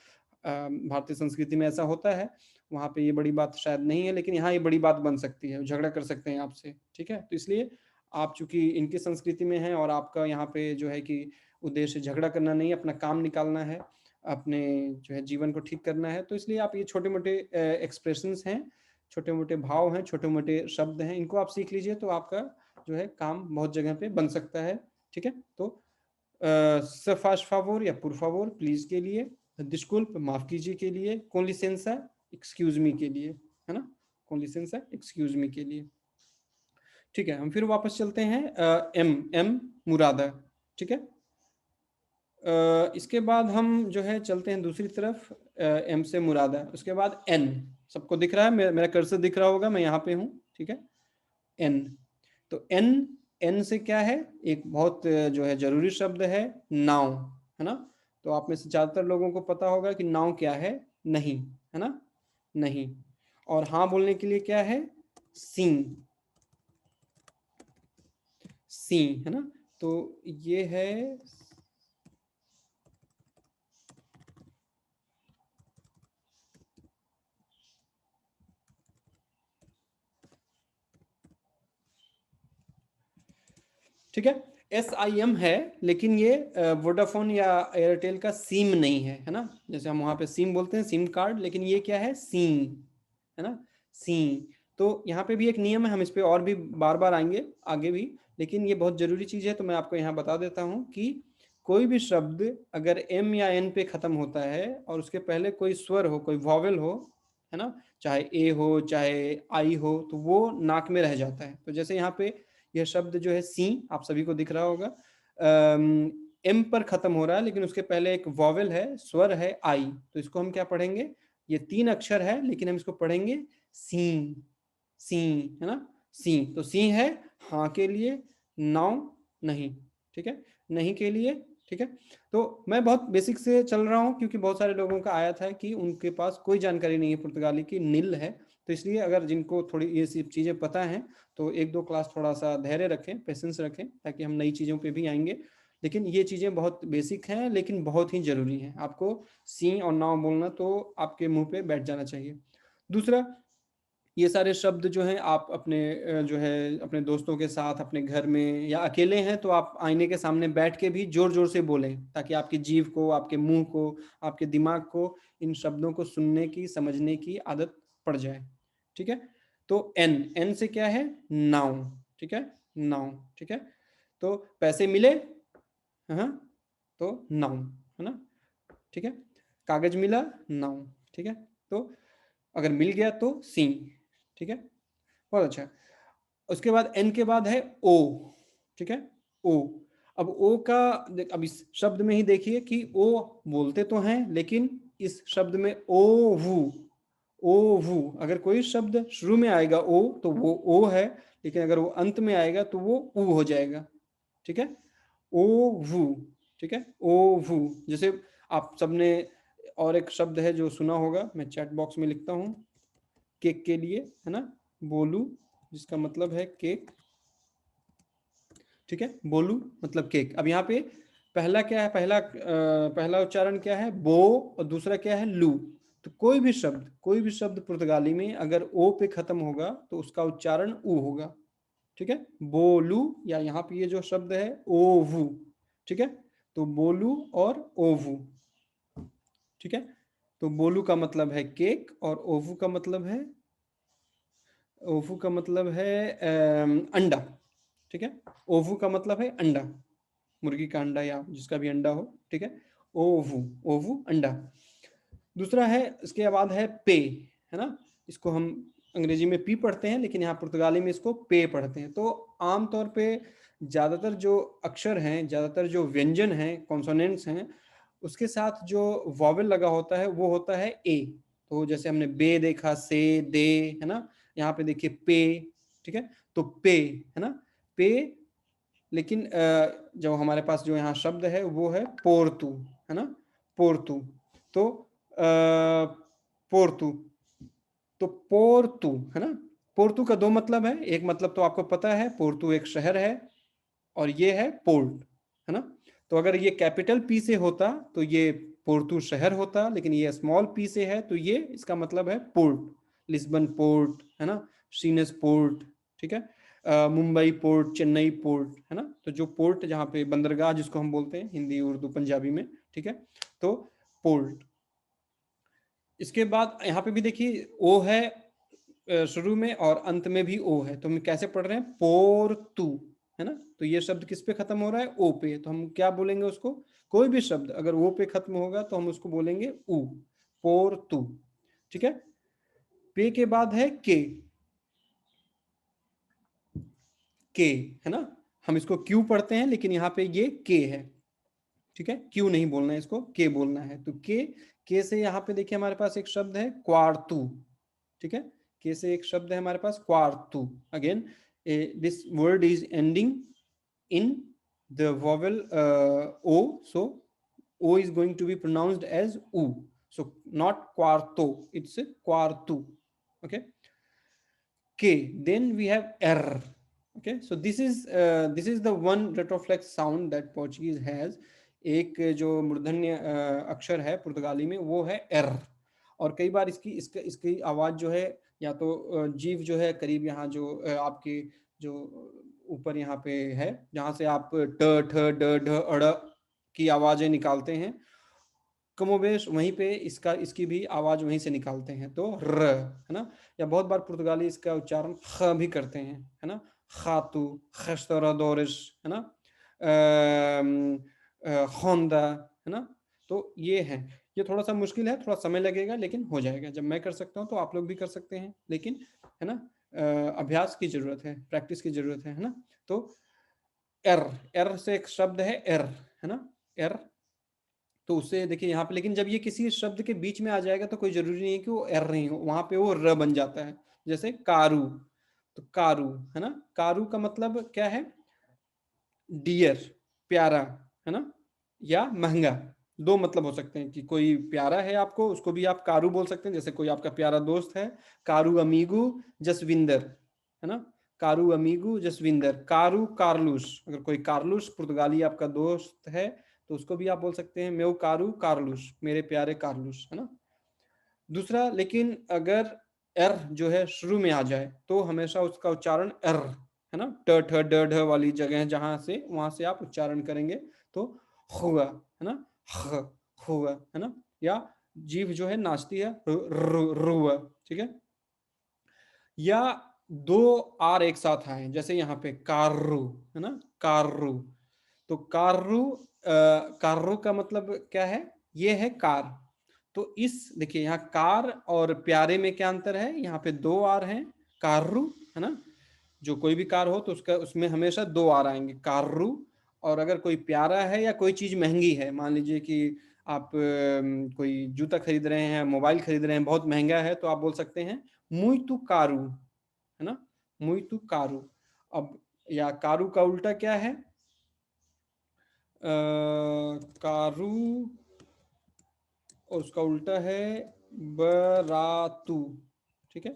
भारतीय संस्कृति में ऐसा होता है, वहाँ पे ये बड़ी बात शायद नहीं है, लेकिन यहाँ ये बड़ी बात बन सकती है, झगड़ा कर सकते हैं आपसे, ठीक है। तो इसलिए आप चूंकि इनकी संस्कृति में हैं और आपका यहाँ पे जो है कि उद्देश्य झगड़ा करना नहीं है, अपना काम निकालना है, अपने जो है जीवन को ठीक करना है, तो इसलिए आप ये छोटे मोटे एक्सप्रेशंस हैं, छोटे मोटे भाव हैं, छोटे मोटे शब्द हैं, इनको आप सीख लीजिए तो आपका जो है काम बहुत जगह पे बन सकता है, ठीक है। तो se faz favor या por favor प्लीज के लिए, disculpe माफ कीजिए के लिए, con licença excuse me के लिए, है ना, con licença excuse me के लिए, ठीक है। हम फिर वापस चलते हैं एम मुरादा, ठीक है। इसके बाद हम जो है चलते हैं दूसरी तरफ, एम से मुरादा, उसके बाद एन, सबको दिख रहा है, मेरा कर्सर दिख रहा होगा, मैं यहाँ पे हूँ, ठीक है। एन, तो एन से क्या है, एक बहुत जो है जरूरी शब्द है, नाव, है ना। तो आप में से ज्यादातर लोगों को पता होगा कि नाव क्या है, नहीं, है ना, नहीं। और हाँ बोलने के लिए क्या है, सी, सी, है ना। तो ये है ठीक है, SIM है, लेकिन ये वोडाफोन या एयरटेल का सिम नहीं है ना। जैसे हम वहाँ पे सिम बोलते हैं, सिम कार्ड, लेकिन ये क्या है, सिम, है ना, सिम। तो यहाँ पे भी एक नियम है, हम इस पे और भी बार बार आएंगे आगे भी, लेकिन ये बहुत जरूरी चीज है, तो मैं आपको यहाँ बता देता हूँ कि कोई भी शब्द अगर M या N पे खत्म होता है और उसके पहले कोई स्वर हो, कोई वॉवेल हो, है ना, चाहे ए हो चाहे आई हो, तो वो नाक में रह जाता है। तो जैसे यहाँ पे यह शब्द जो है सी, आप सभी को दिख रहा होगा, एम पर खत्म हो रहा है, लेकिन उसके पहले एक वॉवेल है, स्वर है आई, तो इसको हम क्या पढ़ेंगे, ये 3 अक्षर है लेकिन हम इसको पढ़ेंगे सी, सी, है ना, सी। तो सी है हाँ के लिए, नाउ नहीं, ठीक है, नहीं के लिए, ठीक है। तो मैं बहुत बेसिक से चल रहा हूँ क्योंकि बहुत सारे लोगों का आया था कि उनके पास कोई जानकारी नहीं है पुर्तगाली की, नील है, तो इसलिए अगर जिनको थोड़ी ये सब चीज़ें पता हैं तो 1-2 क्लास थोड़ा सा धैर्य रखें, पेशेंस रखें, ताकि हम नई चीज़ों पे भी आएंगे। लेकिन ये चीज़ें बहुत बेसिक हैं लेकिन बहुत ही ज़रूरी हैं। आपको सी और नाव बोलना तो आपके मुंह पे बैठ जाना चाहिए। दूसरा, ये सारे शब्द जो हैं आप अपने जो है अपने दोस्तों के साथ, अपने घर में या अकेले हैं तो आप आईने के सामने बैठ के भी जोर जोर से बोलें, ताकि आपकी जीभ को, आपके मुंह को, आपके दिमाग को इन शब्दों को सुनने की, समझने की आदत पड़ जाए, ठीक है। तो एन से क्या है, नाउ, ठीक है, नाउ, ठीक है। तो पैसे मिले, हाँ, तो नाउ, है ना, ठीक है। कागज मिला, नाउ, ठीक है। तो अगर मिल गया तो सी, ठीक है, बहुत अच्छा। उसके बाद एन के बाद है ओ, ठीक है, ओ। अब ओ का अब इस शब्द में ही देखिए कि ओ बोलते तो हैं, लेकिन इस शब्द में ओ वू, अगर कोई शब्द शुरू में आएगा ओ तो वो ओ है, लेकिन अगर वो अंत में आएगा तो वो ऊ हो जाएगा, ठीक है, ओ वू, ठीक है, ओ वू। जैसे आप सबने और एक शब्द है जो सुना होगा, मैं चैट बॉक्स में लिखता हूँ, केक के लिए, है ना, बोलू, जिसका मतलब है केक, ठीक है, बोलू मतलब केक। अब यहाँ पे पहला क्या है, पहला उच्चारण क्या है, बो, और दूसरा क्या है, लू। तो कोई भी शब्द पुर्तगाली में अगर ओ पे खत्म होगा तो उसका उच्चारण ऊ होगा, ठीक है, बोलू, या यहाँ पे ये जो शब्द है ओवू, ठीक है, तो बोलू और ओवू, ठीक है। तो बोलू का मतलब है केक और ओवू का मतलब है, ओवू का मतलब है अंडा, ठीक है, ओवू का मतलब है अंडा, मुर्गी का अंडा या जिसका भी अंडा हो, ठीक है, ओवू, ओवू अंडा। दूसरा है, इसके बाद है पे, है ना, इसको हम अंग्रेजी में पी पढ़ते हैं, लेकिन यहाँ पुर्तगाली में इसको पे पढ़ते हैं। तो आमतौर पे ज़्यादातर जो अक्षर हैं, ज़्यादातर जो व्यंजन हैं, कॉन्सोनेंट्स हैं, उसके साथ जो वॉवेल लगा होता है वो होता है ए। तो जैसे हमने बे देखा, से, दे, है ना, यहाँ पे देखिए पे, ठीक है, तो पे, है ना, पे लेकिन जो हमारे पास जो यहाँ शब्द है वो है पोर्तु, है ना, पोर्तु। तो पोर्तु, तो पोर्तु, है ना, पोर्तु का दो मतलब है। एक मतलब तो आपको पता है, पोर्तु एक शहर है और ये है पोर्ट, है ना। तो अगर ये कैपिटल पी से होता तो ये पोर्तु शहर होता, लेकिन ये स्मॉल पी से है तो ये इसका मतलब है पोर्ट। लिस्बन पोर्ट, है ना, सीनस पोर्ट, ठीक है, मुंबई पोर्ट, चेन्नई पोर्ट, है ना। तो जो पोर्ट जहाँ पे बंदरगाह जिसको हम बोलते हैं हिंदी उर्दू पंजाबी में, ठीक है, तो पोर्ट। इसके बाद यहाँ पे भी देखिए ओ है शुरू में और अंत में भी ओ है, तो हम कैसे पढ़ रहे हैं, पोर्तु, है ना। तो ये शब्द किस पे खत्म हो रहा है, ओ पे, तो हम क्या बोलेंगे उसको, कोई भी शब्द अगर ओ पे खत्म होगा तो हम उसको बोलेंगे उ, पोर्तु, ठीक है। पे के बाद है के, है ना, हम इसको क्यू पढ़ते हैं लेकिन यहाँ पे ये के है, ठीक है, क्यू नहीं बोलना है, इसको के बोलना है। तो के से यहाँ पे देखिए हमारे पास एक शब्द है क्वार्तु, ठीक है, के से एक शब्द है हमारे पास क्वार्तु। Again this word is ending in the vowel O, so O is going to be pronounced as U, so not quarto, it's quartu, okay. K, then we have r, okay, so this is the one retroflex sound that Portuguese has. एक जो मूर्धन्य अक्षर है पुर्तगाली में वो है एर, और कई बार इसकी आवाज जो है या तो जीव जो है करीब यहाँ जो आपके जो ऊपर यहाँ पे है जहाँ से आप ट ठ ड ढ अड़ की आवाजें निकालते हैं, कमोबेश वहीं पे इसकी भी आवाज वहीं से निकालते हैं, तो र, है ना। या बहुत बार पुर्तगाली इसका उच्चारण ख भी करते हैं, है ना, खातु, खस्तरादोरिस, है ना, खोंदा, है ना। तो ये है, ये थोड़ा सा मुश्किल है, थोड़ा समय लगेगा लेकिन हो जाएगा। जब मैं कर सकता हूँ तो आप लोग भी कर सकते हैं, लेकिन है ना अभ्यास की जरूरत है, प्रैक्टिस की जरूरत है ना। तो एर से एक शब्द है एर, है ना, एर, तो उससे देखिए यहाँ पे, लेकिन जब ये किसी शब्द के बीच में आ जाएगा तो कोई जरूरी नहीं है कि वो एर नहीं हो, वहां पे वो र बन जाता है। जैसे कारू, तो कारू, है ना, कारू का मतलब क्या है, डियर, प्यारा, है ना, या महंगा। दो मतलब हो सकते हैं कि कोई प्यारा है आपको, उसको भी आप कारू बोल सकते हैं। जैसे कोई आपका प्यारा दोस्त है, कारू अमीगू जसविंदर, है ना, कारू अमीगू जसविंदर। कारू कार्लूस, अगर कोई कार्लूस पुर्तगाली आपका दोस्त है तो उसको भी आप बोल सकते हैं मेउ कारू कार्लूस, मेरे प्यारे कार्लूस, है ना। दूसरा, लेकिन अगर एर जो है शुरू में आ जाए तो हमेशा उसका उच्चारण एर, है ना, ट ठ ड ढ वाली जगह जहां से वहां से आप उच्चारण करेंगे तो हुआ, है ना, हुआ, है ना, या जीभ जो है नाचती है रुआ, ठीक है। या दो आर एक साथ आए, जैसे यहाँ पे कार्रू, है ना, कार्रू, तो कार्रू कार्रू का मतलब क्या है, ये है कार। तो इस देखिए यहाँ कार और प्यारे में क्या अंतर है, यहाँ पे दो आर हैं, कार्रू, है ना, जो कोई भी कार हो तो उसका उसमें हमेशा दो आर आएंगे, कार्रू। और अगर कोई प्यारा है या कोई चीज महंगी है, मान लीजिए कि आप कोई जूता खरीद रहे हैं, मोबाइल खरीद रहे हैं, बहुत महंगा है, तो आप बोल सकते हैं मुइतु कारू, है ना, मुइतु कारू। अब या कारू का उल्टा क्या है, कारू और उसका उल्टा है बरातू, ठीक है,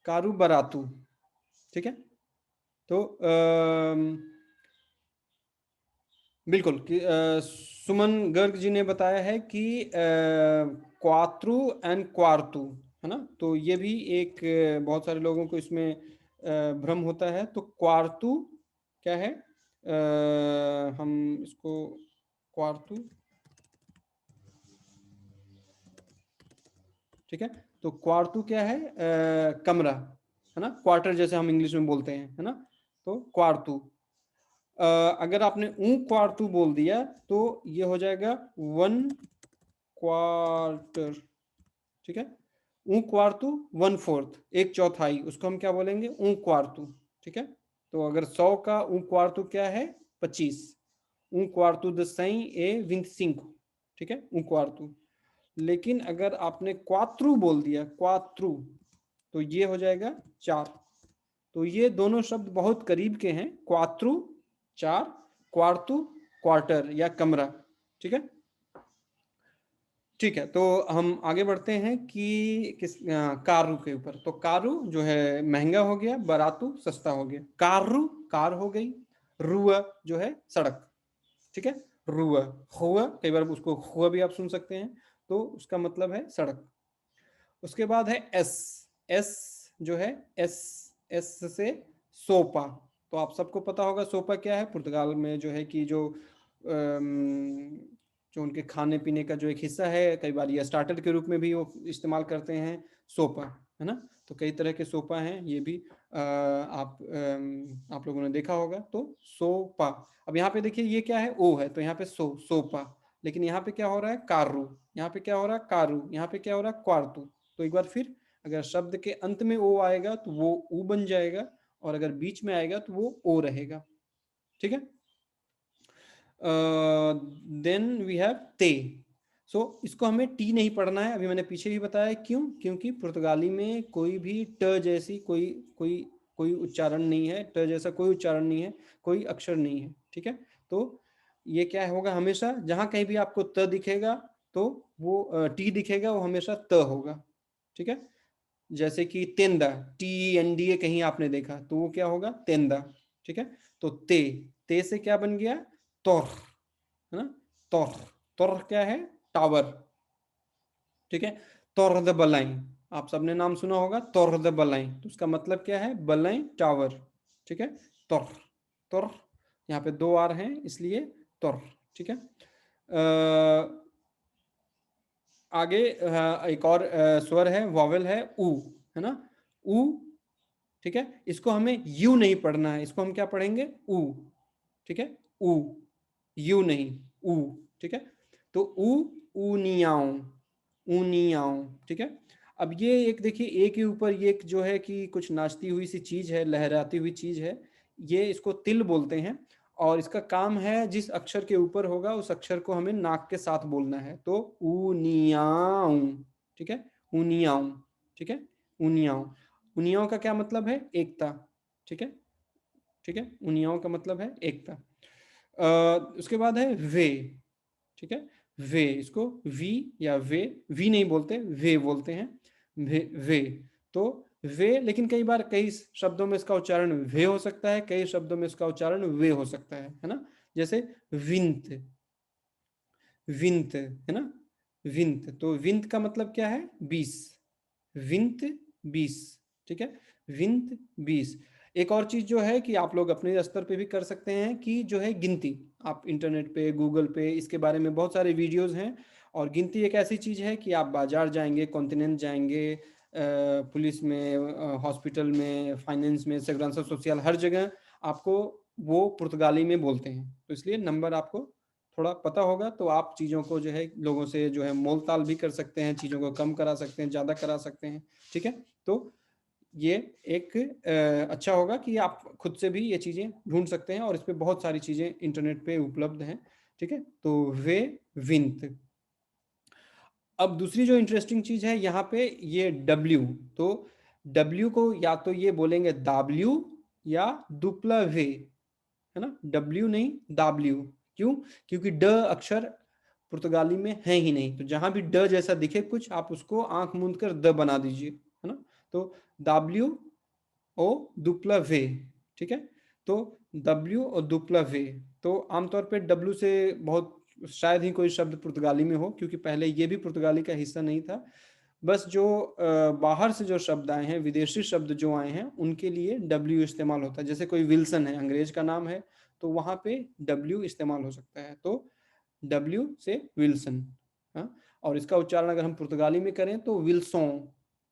कारू बरातू, ठीक है। तो बिल्कुल कि सुमन गर्ग जी ने बताया है कि क्वात्रु एंड क्वार्तु, है ना। तो ये भी एक बहुत सारे लोगों को इसमें भ्रम होता है। तो क्वार्तु क्या है, हम इसको क्वार्तु, ठीक है, तो क्वार्तु क्या है, कमरा, है ना, क्वार्टर जैसे हम इंग्लिश में बोलते हैं, है ना। तो क्वार्तु, अगर आपने क्वार्तु बोल दिया तो ये हो जाएगा 1 क्वार्टर, ठीक है। क्वार्तु 1/4, एक चौथाई, उसको हम क्या बोलेंगे, क्वार्तु, ठीक है। तो अगर 100 का क्वार्तु क्या है, 25, क्वार्तु द सही ए 25, ठीक है, क्वार्तु। लेकिन अगर आपने क्वात्रु बोल दिया, क्वात्रु, तो ये हो जाएगा 4। तो ये दोनों शब्द बहुत करीब के हैं, क्वात्रु 4, क्वार्तु क्वार्टर या कमरा, ठीक है। ठीक है, तो हम आगे बढ़ते हैं कि कारू के ऊपर। तो कारू जो है महंगा हो गया, बरातू सस्ता हो गया। कारू कार हो गई, रुआ जो है सड़क, ठीक है। रुआ, हुआ, कई बार उसको हुआ भी आप सुन सकते हैं, तो उसका मतलब है सड़क। उसके बाद है एस, एस जो है एस, एस से सोपा। तो आप सबको पता होगा सोपा क्या है। पुर्तगाल में जो है कि जो उनके खाने पीने का जो एक हिस्सा है, कई बार ये स्टार्टर के रूप में भी वो इस्तेमाल करते हैं, सोपा, है ना। तो कई तरह के सोपा हैं, ये भी आप लोगों ने देखा होगा। तो सोपा, अब यहाँ पे देखिए ये क्या है, ओ है, तो यहाँ पे सोपा, लेकिन यहाँ पे क्या हो रहा है, कारू, यहाँ पे क्या हो रहा है, कारू, यहाँ पे क्या हो रहा है, क्वार्तु। तो एक बार फिर, अगर शब्द के अंत में ओ आएगा तो वो ऊ बन जाएगा, और अगर बीच में आएगा तो वो ओ रहेगा, ठीक है। देन वी हैव ते। सो इसको हमें टी नहीं पढ़ना है, अभी मैंने पीछे भी बताया क्यों, क्योंकि पुर्तगाली में कोई भी ट जैसी कोई कोई कोई उच्चारण नहीं है, ट जैसा कोई उच्चारण नहीं है, कोई अक्षर नहीं है, ठीक है। तो ये क्या होगा, हमेशा जहां कहीं भी आपको त दिखेगा तो वो टी दिखेगा, वो हमेशा त होगा, ठीक है। जैसे कि तेंदा, TENDA कहीं आपने देखा तो वो क्या होगा, तेंदा, ठीक है। तो ते से क्या बन गया, तोर, है ना। तोर, तोर क्या है, टावर, ठीक है। तोर द बलाई, आप सबने नाम सुना होगा, तोर द बलाई, तो उसका मतलब क्या है, बलाई टावर, ठीक है। तोर, तोर, यहाँ पे 2 आर हैं इसलिए तोर, ठीक है। आगे एक और स्वर है, वॉवेल है, ऊ, है ना, ऊ, ठीक है। इसको हमें यू नहीं पढ़ना है, इसको हम क्या पढ़ेंगे, ऊ, ठीक है। ऊ, यू नहीं, ऊ, ठीक है। तो ऊ, ऊनियाओ, ऊनियाओ, ठीक है। अब ये एक देखिए, एक के ऊपर ये एक जो है कि कुछ नाचती हुई सी चीज है, लहराती हुई चीज है, ये इसको तिल बोलते हैं, और इसका काम है जिस अक्षर के ऊपर होगा उस अक्षर को हमें नाक के साथ बोलना है। तो ऊनियाओ, ठीक है, ऊनियाओ, ठीक है, ऊनियाओ। ऊनियाओ का क्या मतलब है, एकता, ठीक है, ठीक है। ऊनियाओ का मतलब है एकता। उसके बाद है वे, ठीक है। वे, इसको वी या वी नहीं बोलते, वे बोलते हैं, वे। तो वे, लेकिन कई बार कई शब्दों में इसका उच्चारण वे हो सकता है, कई शब्दों में इसका उच्चारण वे हो सकता है ना। जैसे विंत, विंत, है ना, विंत। तो विंत का मतलब क्या है, 20, विंत 20, ठीक है, विंत 20। एक और चीज जो है कि आप लोग अपने स्तर पे भी कर सकते हैं कि जो है गिनती, आप इंटरनेट पे, गूगल पे इसके बारे में बहुत सारे वीडियोस हैं। और गिनती एक ऐसी चीज है कि आप बाजार जाएंगे, कॉन्टिनेंट जाएंगे, पुलिस में, हॉस्पिटल में, फाइनेंस में, सेग्रांसा सोशल, हर जगह आपको वो पुर्तगाली में बोलते हैं। तो इसलिए नंबर आपको थोड़ा पता होगा तो आप चीज़ों को जो है लोगों से जो है मोल ताल भी कर सकते हैं, चीज़ों को कम करा सकते हैं, ज़्यादा करा सकते हैं, ठीक है। तो ये एक अच्छा होगा कि आप खुद से भी ये चीज़ें ढूंढ सकते हैं, और इस पे बहुत सारी चीज़ें इंटरनेट पे उपलब्ध हैं, ठीक है। तो वे, विंत। अब दूसरी जो इंटरेस्टिंग चीज़ है यहाँ पे, ये डब्ल्यू। तो डब्ल्यू को या तो ये बोलेंगे दाब्ल्यू या दुप्ला वे, है ना, डब्ल्यू नहीं दाब्ल्यू। क्यों, क्योंकि ड अक्षर पुर्तगाली में है ही नहीं, तो जहां भी ड जैसा दिखे कुछ, आप उसको आंख मूंद कर द बना दीजिए, है ना। तो दाब्ल्यू ओ दुप्ला वे, ठीक है। तो डब्ल्यू और दुप्ला वे। तो आमतौर पे डब्ल्यू से बहुत शायद ही कोई शब्द पुर्तगाली में हो, क्योंकि पहले ये भी पुर्तगाली का हिस्सा नहीं था। बस जो बाहर से जो शब्द आए हैं, विदेशी शब्द जो आए हैं, उनके लिए डब्ल्यू इस्तेमाल होता है। जैसे कोई विल्सन है, अंग्रेज का नाम है, तो वहां पे डब्ल्यू इस्तेमाल हो सकता है। तो डब्ल्यू से विल्सन, हाँ। और इसका उच्चारण अगर हम पुर्तगाली में करें तो विल्सों,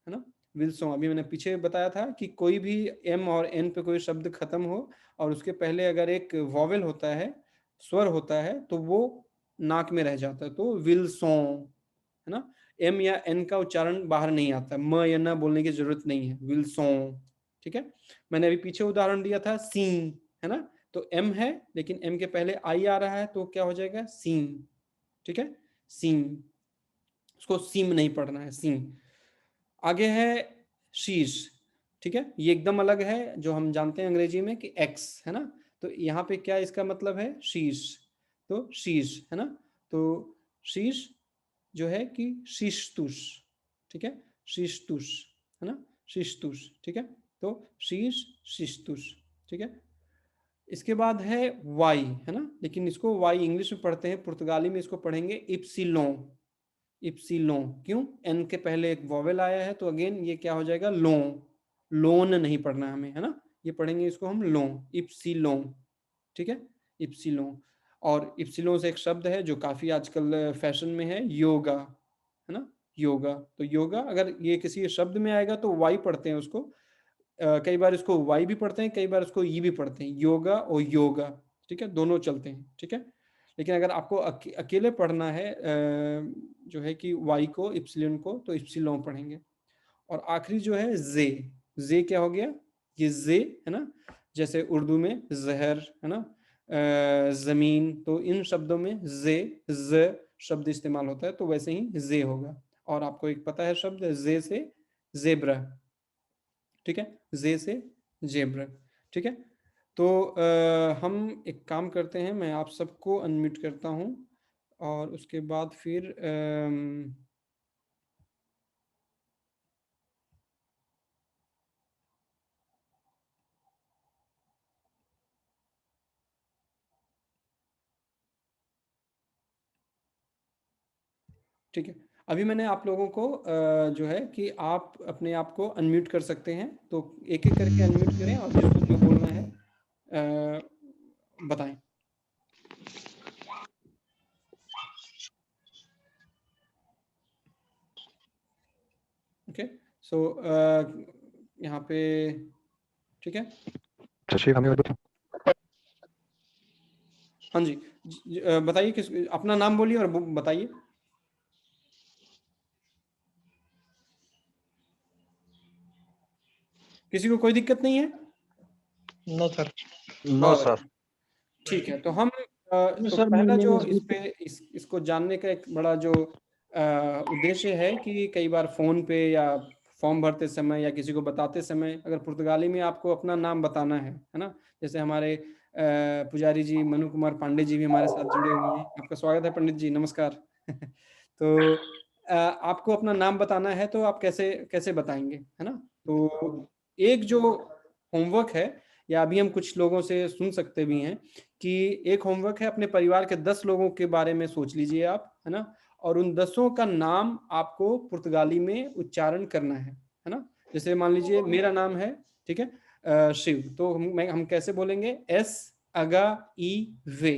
है ना, विल्सों। अभी मैंने पीछे बताया था कि कोई भी एम और एन पे कोई शब्द खत्म हो और उसके पहले अगर एक वॉवेल होता है, स्वर होता है, तो वो नाक में रह जाता है, तो विल्सों, है ना। एम या एन का उच्चारण बाहर नहीं आता, म या न बोलने की जरूरत नहीं है, विल्सों, ठीक है। मैंने अभी पीछे उदाहरण दिया था सी, है ना। तो एम है लेकिन एम के पहले आई आ रहा है, तो क्या हो जाएगा, सीम, ठीक है, सीम। उसको सीम नहीं पढ़ना है, सीम। आगे है शीर्ष, ठीक है। ये एकदम अलग है, जो हम जानते हैं अंग्रेजी में कि एक्स, है ना। तो यहाँ पे क्या इसका मतलब है, शीश, तो शीश है ना, तो शीश जो है कि शीशतुष, ठीक है, शीशतुष है ना, शीशतुष, ठीक है, तो शीश शीशतुष, ठीक है। इसके बाद है वाई, है ना, लेकिन इसको वाई इंग्लिश में पढ़ते हैं, पुर्तगाली में इसको पढ़ेंगे इप्सिलों, इप्सिलों, क्यों, एन के पहले एक वॉवेल आया है, तो अगेन ये क्या हो जाएगा, लों, लोन नहीं पढ़ना है हमें, है ना, ये पढ़ेंगे इसको हम लों, इप्सिलों, ठीक है, इप्सिलों। और इप्सिलों से एक शब्द है जो काफी आजकल फैशन में है, योगा, है ना, योगा, तो योगा अगर ये किसी शब्द में आएगा तो वाई पढ़ते हैं उसको, कई बार इसको वाई भी पढ़ते हैं, कई बार इसको ई भी पढ़ते हैं, योगा और योगा, ठीक है, दोनों चलते हैं, ठीक है। लेकिन अगर आपको अकेले पढ़ना है जो है कि वाई को, इप्सिलोन को, तो इप्सिलोन पढ़ेंगे। और आखिरी जो है जे, जे क्या हो गया, ये जे है ना, जैसे उर्दू में जहर है ना, जमीन, तो इन शब्दों में जे, ज शब्द इस्तेमाल होता है, तो वैसे ही जे होगा। और आपको एक पता है शब्द जे से जेब्रा, ठीक है, जे से जेब्रा, ठीक है। तो हम एक काम करते हैं, मैं आप सबको अनम्यूट करता हूं और उसके बाद फिर ठीक है, अभी मैंने आप लोगों को जो है कि आप अपने आप को अनम्यूट कर सकते हैं, तो एक एक करके अनम्यूट करें और जिसको जो बोलना है बताएं। ओके, सो यहाँ पे ठीक है, हाँ जी, बताइए किस, अपना नाम बोलिए और बताइए। किसी को कोई दिक्कत नहीं है? No, sir. No sir. ठीक है, तो हम तो sir, my पहला name जो is इस पे इसको जानने का एक बड़ा जो उद्देश्य है कि कई बार फोन पे या फॉर्म भरते समय या किसी को बताते समय अगर पुर्तगाली में आपको अपना नाम बताना है ना, जैसे हमारे पुजारी जी मनु कुमार पांडे जी भी हमारे साथ जुड़े हुए हैं, आपका स्वागत है पंडित जी, नमस्कार। तो आपको अपना नाम बताना है तो आप कैसे कैसे बताएंगे, है ना, तो एक जो होमवर्क है, या अभी हम कुछ लोगों से सुन सकते भी हैं कि एक होमवर्क है, अपने परिवार के 10 लोगों के बारे में सोच लीजिए आप, है ना, और उन 10 का नाम आपको पुर्तगाली में उच्चारण करना है ना। जैसे मान लीजिए मेरा नाम है, ठीक है, शिव, तो हम कैसे बोलेंगे, एस अगा ई वे,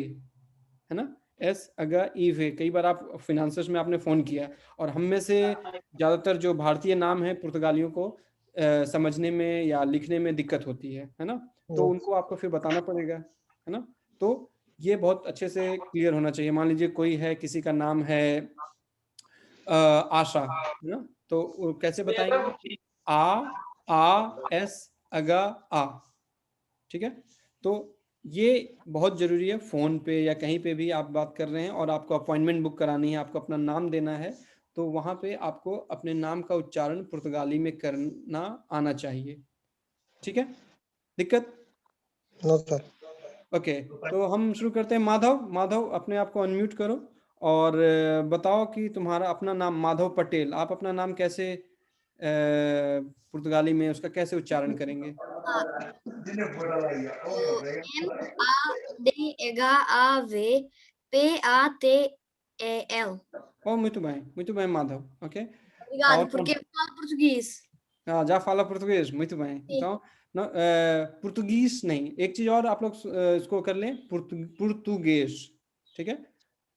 है ना, एस अगा ई वे। कई बार आप फिनांसर्स में आपने फोन किया और हम में से ज्यादातर जो भारतीय नाम है पुर्तगालियों को समझने में या लिखने में दिक्कत होती है ना, तो उनको आपको फिर बताना पड़ेगा, है ना। तो ये बहुत अच्छे से क्लियर होना चाहिए। मान लीजिए कोई है, किसी का नाम है आशा, है ना, तो वो कैसे बताएंगे, आ एस अगा आ, ठीक है। तो ये बहुत जरूरी है, फोन पे या कहीं पे भी आप बात कर रहे हैं और आपको अपॉइंटमेंट बुक करानी है, आपको अपना नाम देना है, तो वहां पे आपको अपने नाम का उच्चारण पुर्तगाली में करना आना चाहिए, ठीक है। दिक्कत? No, sir. ओके, तो हम शुरू करते हैं। माधव, माधव अपने आप को अनम्यूट करो और बताओ कि तुम्हारा अपना नाम माधव पटेल, आप अपना नाम कैसे पुर्तगाली में उसका कैसे उच्चारण करेंगे? N-A-D-H-A-V-P-A-T-E-L. Oh, muito bem, Madhav, ok? Obrigado, और porque eu falo português. já fala português, muito bem. Então, não, português नहीं, एक चीज और आप लोग इसको कर लें, पुर्तुगेज, ठीक है।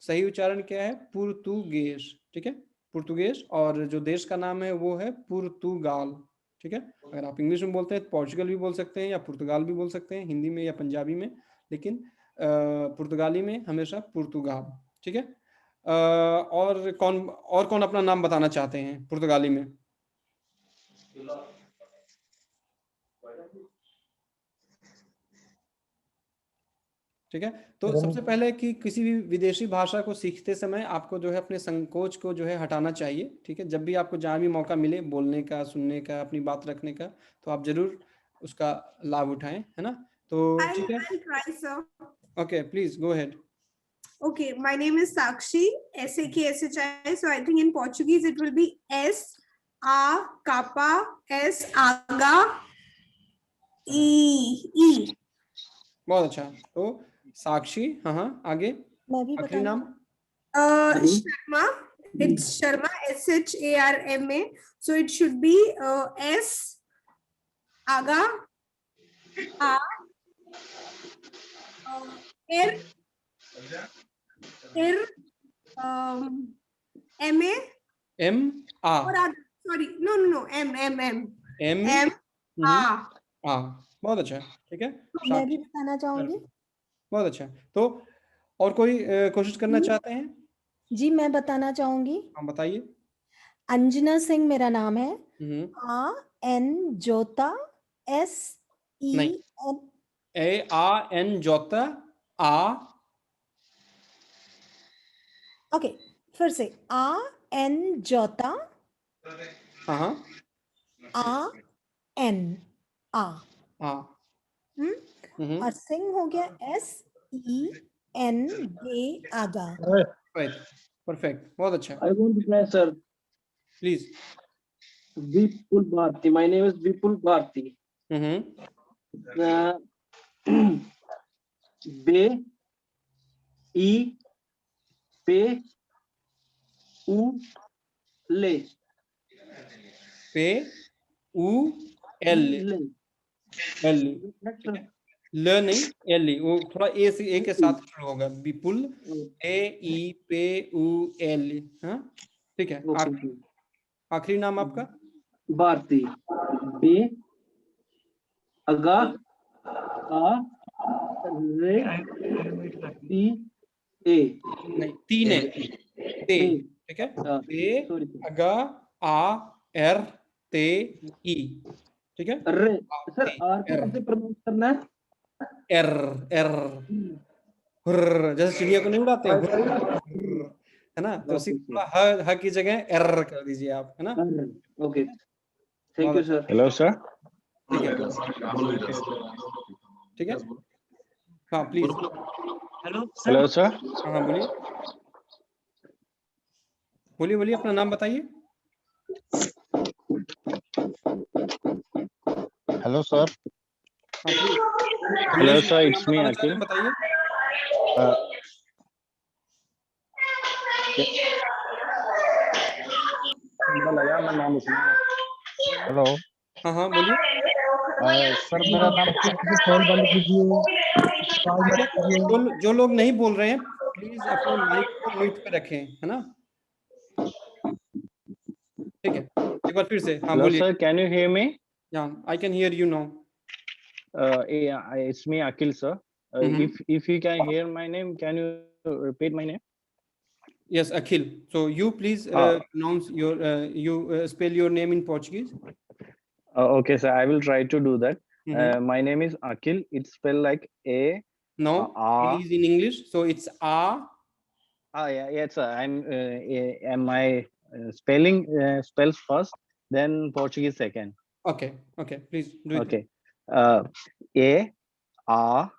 सही उच्चारण क्या है, पुर्तुगेज, ठीक है, पुर्तुगेज। और जो देश का नाम है वो है पुर्तगाल, ठीक है। अगर आप इंग्लिश में बोलते हैं तो पोर्चुगल भी बोल सकते हैं या पुर्तगाल भी बोल सकते हैं, हिंदी में या पंजाबी में, लेकिन पुर्तगाली में हमेशा पुर्तगाल, ठीक है। और कौन अपना नाम बताना चाहते हैं पुर्तगाली में? ठीक है, तो सबसे पहले कि किसी भी विदेशी भाषा को सीखते समय आपको जो है अपने संकोच को जो है हटाना चाहिए, ठीक है। जब भी आपको जहाँ भी मौका मिले बोलने का, सुनने का, अपनी बात रखने का, तो आप जरूर उसका लाभ उठाएं, है ना। तो I'll ठीक है, try, sir. Okay please go ahead. Okay, my name is Sakshi, Sakshi. So I think in Portuguese it will be S A kappa S aga E. बहुत अच्छा. तो साक्षी, हाँ आगे मैं भी आखिरी बताना नाम. Sharma. It's Sharma, SHARMA. So it should be S aga A MA. M A. Sorry, no, M. M A. बहुत अच्छा. ठीक है, मैं भी बताना चाहूंगी. बहुत अच्छा. तो और कोई कोशिश करना चाहते हैं? जी मैं बताना चाहूंगी. हाँ बताइए. अंजना सिंह मेरा नाम है. AN जोता SEN. AN जोता A. ओके फिर से AN जोता हाँ AN A. और सिंह हो गया SEN आगा. परफेक्ट, बहुत अच्छा. I want to try, sir. Please. Vipul Bharti. My name is Vipul Bharti. B E P U L. P U L. ल नहीं, L. वो थोड़ा A के साथ शुरू होगा. विपुल AEPUL. हाँ ठीक है. आखिरी नाम आपका? भारती. B अगा A रे T A. नहीं, तीन है. ठीक है. A अगा A R T E. ठीक है. रे सर R को कैसे प्रोनाउंस करना है? R जैसे चिड़िया को नहीं उड़ाते है ना, तो उसी ह की जगह R कर दीजिए आप, है ना. Okay, thank you sir. Hello sir. ठीक है. हाँ प्लीज. Hello sir. हाँ बोलिए अपना नाम बताइए. Hello sir. Hello sir, it's me Akhil. बताइए. हेलो. हाँ बोलिए. सर मेरा नाम कॉल बंद कीजिए. जो लोग नहीं बोल रहे हैं प्लीज अपने माइक को म्यूट पे रखें, है ना. ठीक है, एक बार फिर से. हाँ बोलिए. Sir, can you hear me? Yeah, I can hear you now. It's me Akhil sir. If you can hear my name, can you repeat my name? Yes, Akhil. So you please pronounce your spell your name in Portuguese. Okay sir, I will try to do that. My name is Akhil. It's spelled like A. No, please in English. So it's A. Yes sir. I'm my spelling spells first, then Portuguese second. Okay, please do it. Okay. A R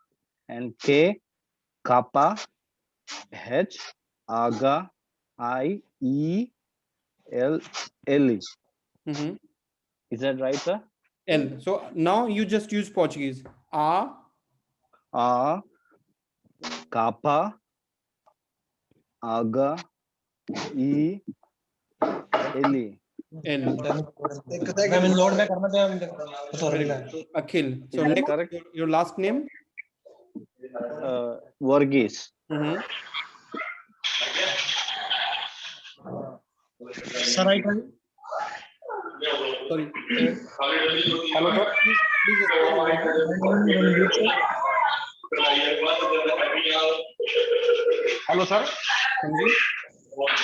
and K kappa H aga I E L L E. Is that right, sir? L. So now you just use Portuguese. A kappa aga E L E. Akhil. So next, correct. Your last name? Varghese. Sir, I can. Sorry. Hello, sir. Hello sir.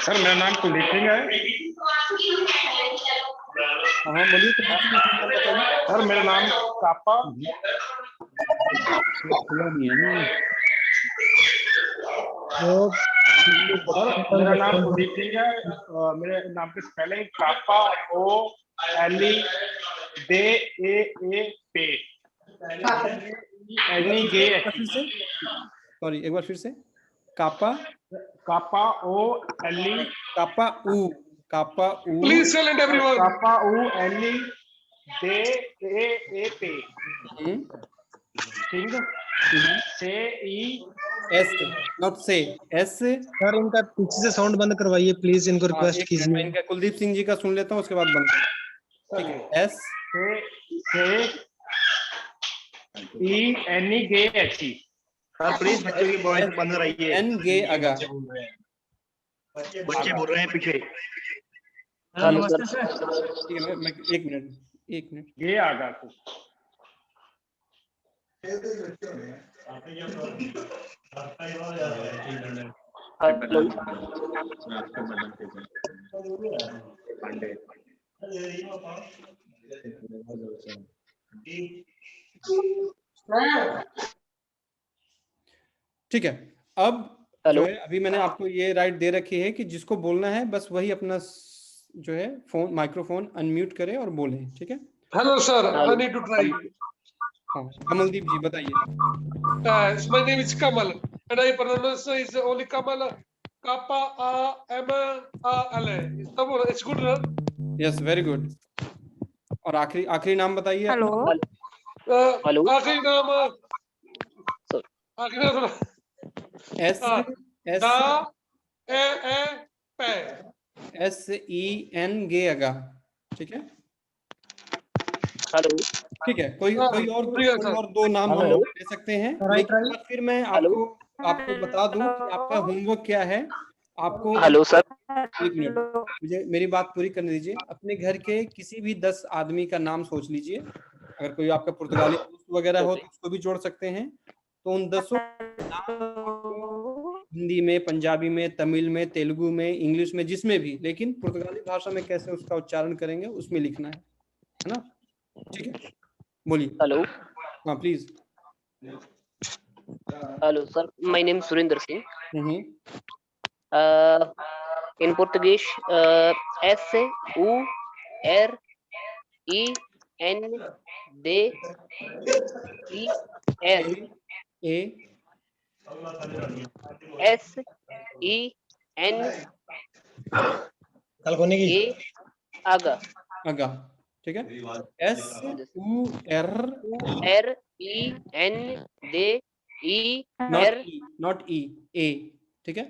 Sir मेरा नाम कुलदीप सिंह है. हाँ बोलिए. Sir मेरा नाम कापा. मेरा नाम कुलदीप सिंह है. मेरे नाम की स्पेलिंग कापा OLE DAA पे. एनी गे फिर से, सॉरी एक बार फिर से, कापा कापा ओ एली कापा ऊ Please silent everyone. कापा ऊ एली दे ए पे सिंग से ई एस, नॉट से, एस। सर इनका पीछे से साउंड बंद करवाइए प्लीज, इनको रिक्वेस्ट एक मिनट, मैं कीजिए। इनका कुलदीप सिंह जी का सुन लेता हूँ, उसके बाद बंद। ठीक है, एस से ई एनी गे एची। सर प्लीज बच्चों की वॉइस बंद रहिए, एन गे अगा। बच्चे बोल रहे हैं पीछे। नमस्ते सर। ठीक है, मैं एक मिनट गे आगा को हेलो ठीक है। अब जो है अभी मैंने आपको ये राइट दे रखी है कि जिसको बोलना है बस वही अपना जो है फोन माइक्रोफोन अनम्यूट करे और बोले। ठीक है। Hello, sir. I need to try. हाँ, कमलदीप जी बताइए। My name is Kamal, and I pronounce is only Kamal. Kamal. It's good, sir. Yes, very good. और आखिरी नाम बताइए। हेलो हेलो आखिरी नाम एस एस पे एस ई एन गे अगा। ठीक है। हेलो ठीक है, कोई और दो नाम हम लोग ले सकते हैं, लेकिन फिर मैं आपको बता दूं कि आपका होमवर्क क्या है। आपको हेलो सर, एक मिनट, मुझे मेरी बात पूरी करने दीजिए। अपने घर के किसी भी 10 आदमी का नाम सोच लीजिए। अगर कोई आपका पुर्तगाली दोस्त वगैरह हो तो उसको भी जोड़ सकते हैं। तो उन 10 हिंदी में, पंजाबी में, तमिल में, तेलुगु में, इंग्लिश में, जिसमें भी, लेकिन पुर्तगाली भाषा में कैसे उसका उच्चारण करेंगे उसमें लिखना है ना। ठीक है, बोलिए। हेलो हाँ please. Hello sir, my name Surendra Singh. In Portuguese, आगा। आगा। ठीक है। Not E, A. ठीक है।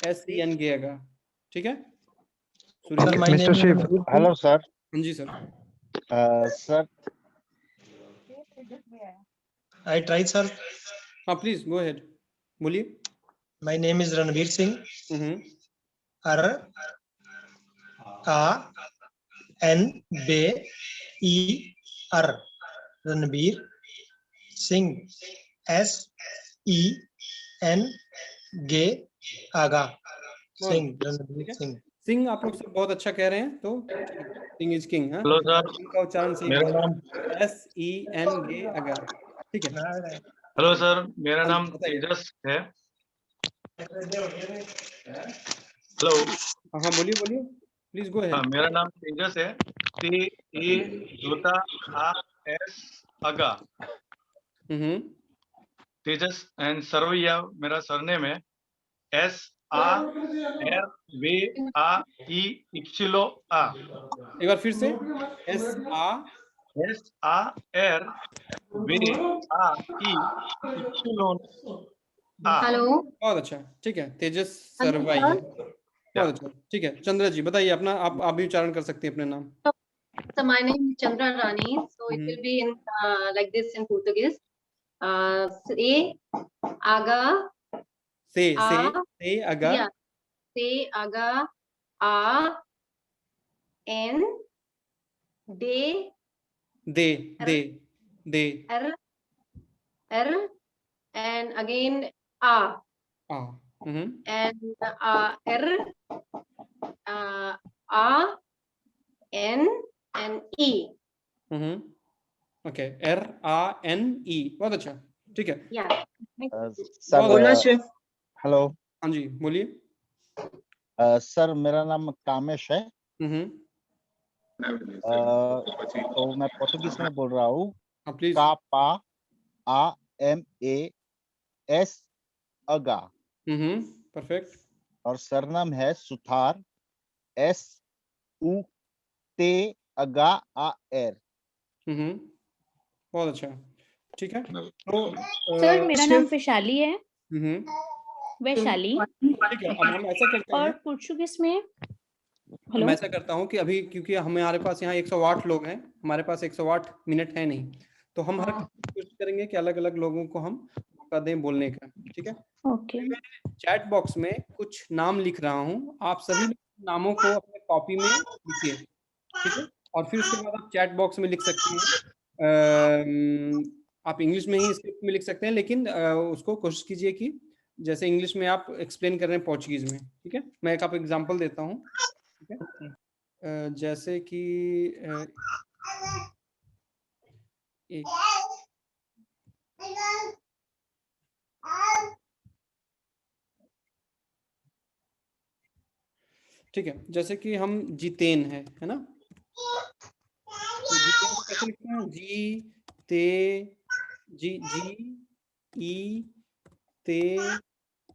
SURENDARSEN गेगा। ठीक है। Mister Shiv, hello sir. हाँ जी sir. Sir I tried, sir. हाँ प्लीज गो अहेड, बोलिए। My name is Ranveer Singh. RANBER, Ranveer Singh, SEN गे आगा। सिंह, रणवीर सिंह। सिंह आप लोग सब बहुत अच्छा कह रहे हैं, तो Singh is king. Hello sir, इनका उच्चारण सही मेरा नाम SEN गे अगा। ठीक है। हेलो सर, मेरा नाम तेजस है। हेलो। हाँ बोलिए प्लीज गो अहेड। मेरा नाम तेजस है। TEJOTA आगा तेजस एंड सरवैया मेरा सरनेम है। SRVAEYA। एक बार फिर से। हेलो। बहुत अच्छा। ठीक है, तेजस सरवैया, बहुत अच्छा। ठीक है, चंद्रा जी बताइए अपना। आप भी उच्चारण कर सकती हैं अपने नाम। So my name is Chandra Rani. So it will be in like this in Portuguese. Se aga. Se aga. Yeah. Se aga. A. N. De. R. And again A. And R. A. N and E. Okay, RANE। बहुत अच्छा। ठीक है। Sir hello. हाँ जी बोलिए। Sir मेरा नाम कामेश है। तो मैं पोर्टुगीज में बोल रहा हूँ। प्लीज। कापा आ M A S H. Perfect. और सरनाम है सुथार एस उ ते अगा आ एर। बहुत अच्छा, ठीक है। तो सर मेरा नाम वैशाली है। वैशाली। ठीक है, अब हम ऐसा करते और हैं, पोर्चुगीज में मैं ऐसा करता हूँ कि अभी क्योंकि हमारे पास यहाँ 108 लोग हैं, हमारे पास 108 मिनट है नहीं, तो हम हर कोशिश करेंगे कि अलग अलग लोगों को हम मौका दें बोलने का, ठीक है। ओके। मैं चैट बॉक्स में कुछ नाम लिख रहा हूँ, आप सभी नामों को अपने कॉपी में लिखिए, ठीक है। और फिर उसके बाद आप चैट बॉक्स में लिख सकते हैं, आप इंग्लिश में ही स्क्रिप्ट में लिख सकते हैं, लेकिन उसको कोशिश कीजिए कि जैसे इंग्लिश में आप एक्सप्लेन कर रहे हैं पोर्चुगीज में, ठीक है। मैं एक आपको एग्जांपल देता हूँ, ठीक है। जैसे कि एक ठीक है, जैसे कि हम जितेन है ना, तो जितेन को कैसे लिखते हैं? जी ते जी ई ते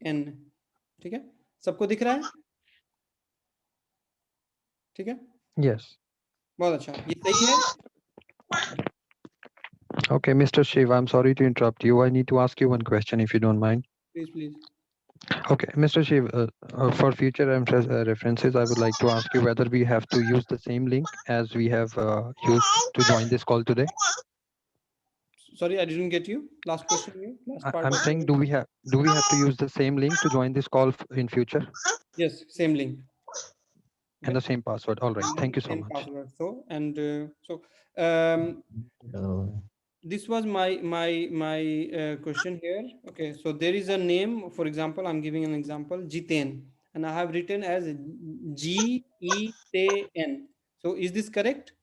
एन, ठीक है। सबको दिख रहा है? ठीक है, Yes. बहुत अच्छा, ये सही है। Okay, Mr. Shiv, I'm sorry to interrupt you. I need to ask you one question if you don't mind. Please. Okay, Mr. Shiv, for future references, I would like to ask you whether we have to use the same link as we have used to join this call today. Sorry, I didn't get you. Last question. Last part. I'm saying, do we have to use the same link to join this call in future? Yes, same link. And the same password. All right. Thank you so Same much. password. This was my question here. Okay, so there is a name. For example, I'm giving an example, Jiten, and I have written as G-E-T-N. So is this correct?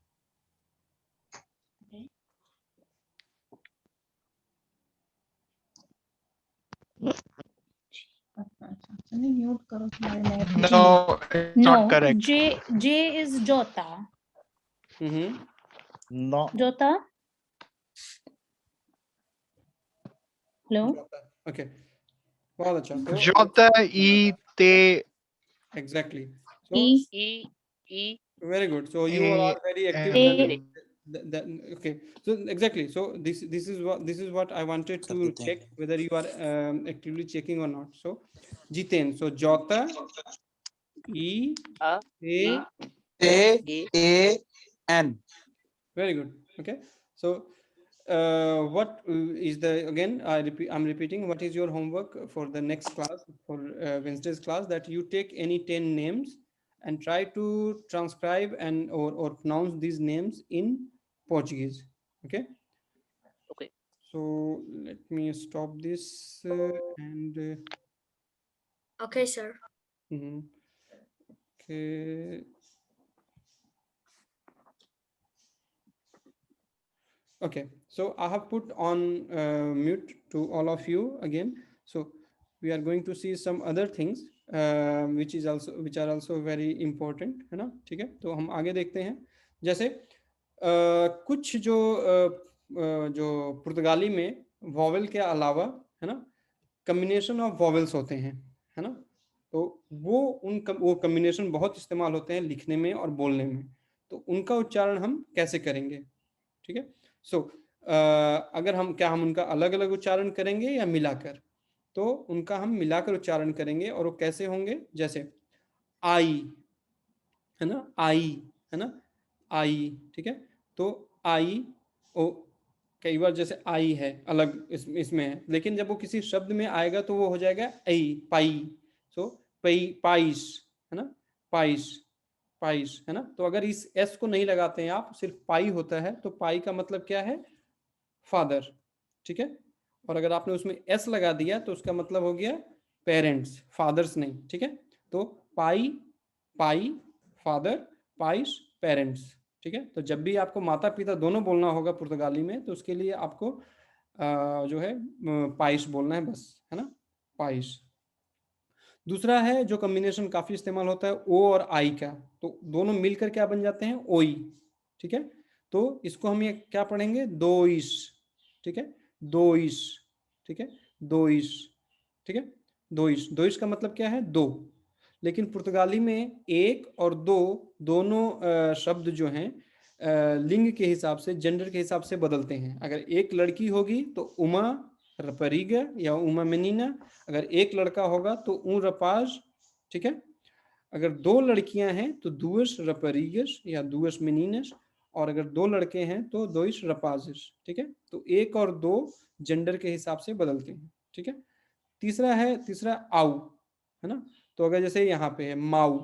No, it's not correct. J is Jota. No. Jota. Hello. Okay. बहुत अच्छा. Jota E te. Exactly. So, E. Very good. So you are all very active. Okay. So exactly. So this is what I wanted to check whether you are actively checking or not. So Jiten. So Jota E A N. Very good. Okay. So what is the, again I'm repeating, what is your homework for the next class, for Wednesday's class, that you take any 10 names and try to transcribe and or pronounce these names in Portuguese. Okay. So let me stop this and okay, sir. Okay. Okay, so I have put on mute to all of you again. So we are going to see some other things which are also very important, है ना, ठीक है। तो हम आगे देखते हैं, जैसे कुछ जो पुर्तगाली में वॉवेल के अलावा, है ना, कम्बिनेशन ऑफ वॉवेल्स होते हैं, है ना, तो वो कम्बिनेशन बहुत इस्तेमाल होते हैं लिखने में और बोलने में, तो उनका उच्चारण हम कैसे करेंगे, ठीक है। सो अगर हम उनका अलग अलग उच्चारण करेंगे या मिलाकर, तो उनका हम मिलाकर उच्चारण करेंगे, और वो कैसे होंगे, जैसे आई, है ना, आई, है ना, आई, ठीक है। तो आई, ओ कई बार जैसे आई है अलग इसमें है, लेकिन जब वो किसी शब्द में आएगा तो वो हो जाएगा आई, पाई। सो पाइस, है ना, पाइस, है ना। तो अगर इस एस को नहीं लगाते हैं आप, सिर्फ पाई होता है, तो पाई का मतलब क्या है, फादर, ठीक है। और अगर आपने उसमें एस लगा दिया तो उसका मतलब हो गया पेरेंट्स, फादर्स नहीं, ठीक है। तो पाई, फादर, पाइस, पेरेंट्स, ठीक है। तो जब भी आपको माता पिता दोनों बोलना होगा पुर्तगाली में, तो उसके लिए आपको जो है पाइस बोलना है बस, है ना, पाइस। दूसरा है जो कॉम्बिनेशन काफी इस्तेमाल होता है ओ और आई का, तो दोनों मिलकर क्या बन जाते हैं, ओई। ठीक है, तो इसको हम ये क्या पढ़ेंगे, दोइश। ठीक है, दोइश। ठीक है, दोइश। ठीक है, दोइश। दोइश का मतलब क्या है, दो। लेकिन पुर्तगाली में एक और दो दोनों शब्द जो हैं लिंग के हिसाब से, जेंडर के हिसाब से बदलते हैं। अगर एक लड़की होगी तो उमा रपरीगा या उमा मेनिना, अगर एक लड़का होगा तो ऊ रपाज। ठीक है, अगर दो लड़कियां हैं तो दुअस रपरीगस या दुअस मेनिनस, और अगर दो लड़के हैं तो दोइस रपाजिस। ठीक है, तो एक और दो जेंडर के हिसाब से बदलते हैं। ठीक है, तीसरा आउ, है ना। तो अगर जैसे यहाँ पे है माऊ,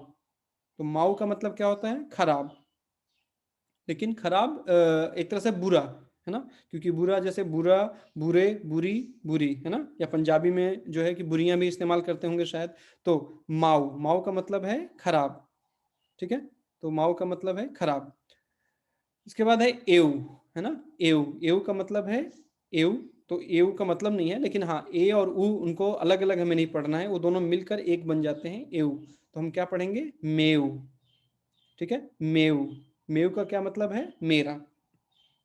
तो माऊ का मतलब क्या होता है, खराब। लेकिन खराब एक तरह से बुरा, है ना, क्योंकि बुरा जैसे बुरा, बुरे, बुरी, बुरी, है ना, या पंजाबी में जो है कि बुरियां भी इस्तेमाल करते होंगे शायद। तो माऊ, माऊ का मतलब है खराब। ठीक है, तो माऊ का मतलब है खराब। इसके बाद है एव, है ना, एव। एव का मतलब है एव, तो एव का मतलब नहीं है, लेकिन हाँ ए और उ उनको अलग अलग हमें नहीं पढ़ना है, वो दोनों मिलकर एक बन जाते हैं एव। तो हम क्या पढ़ेंगे, मेव। ठीक है, मेव। मेव का क्या मतलब है, मेरा।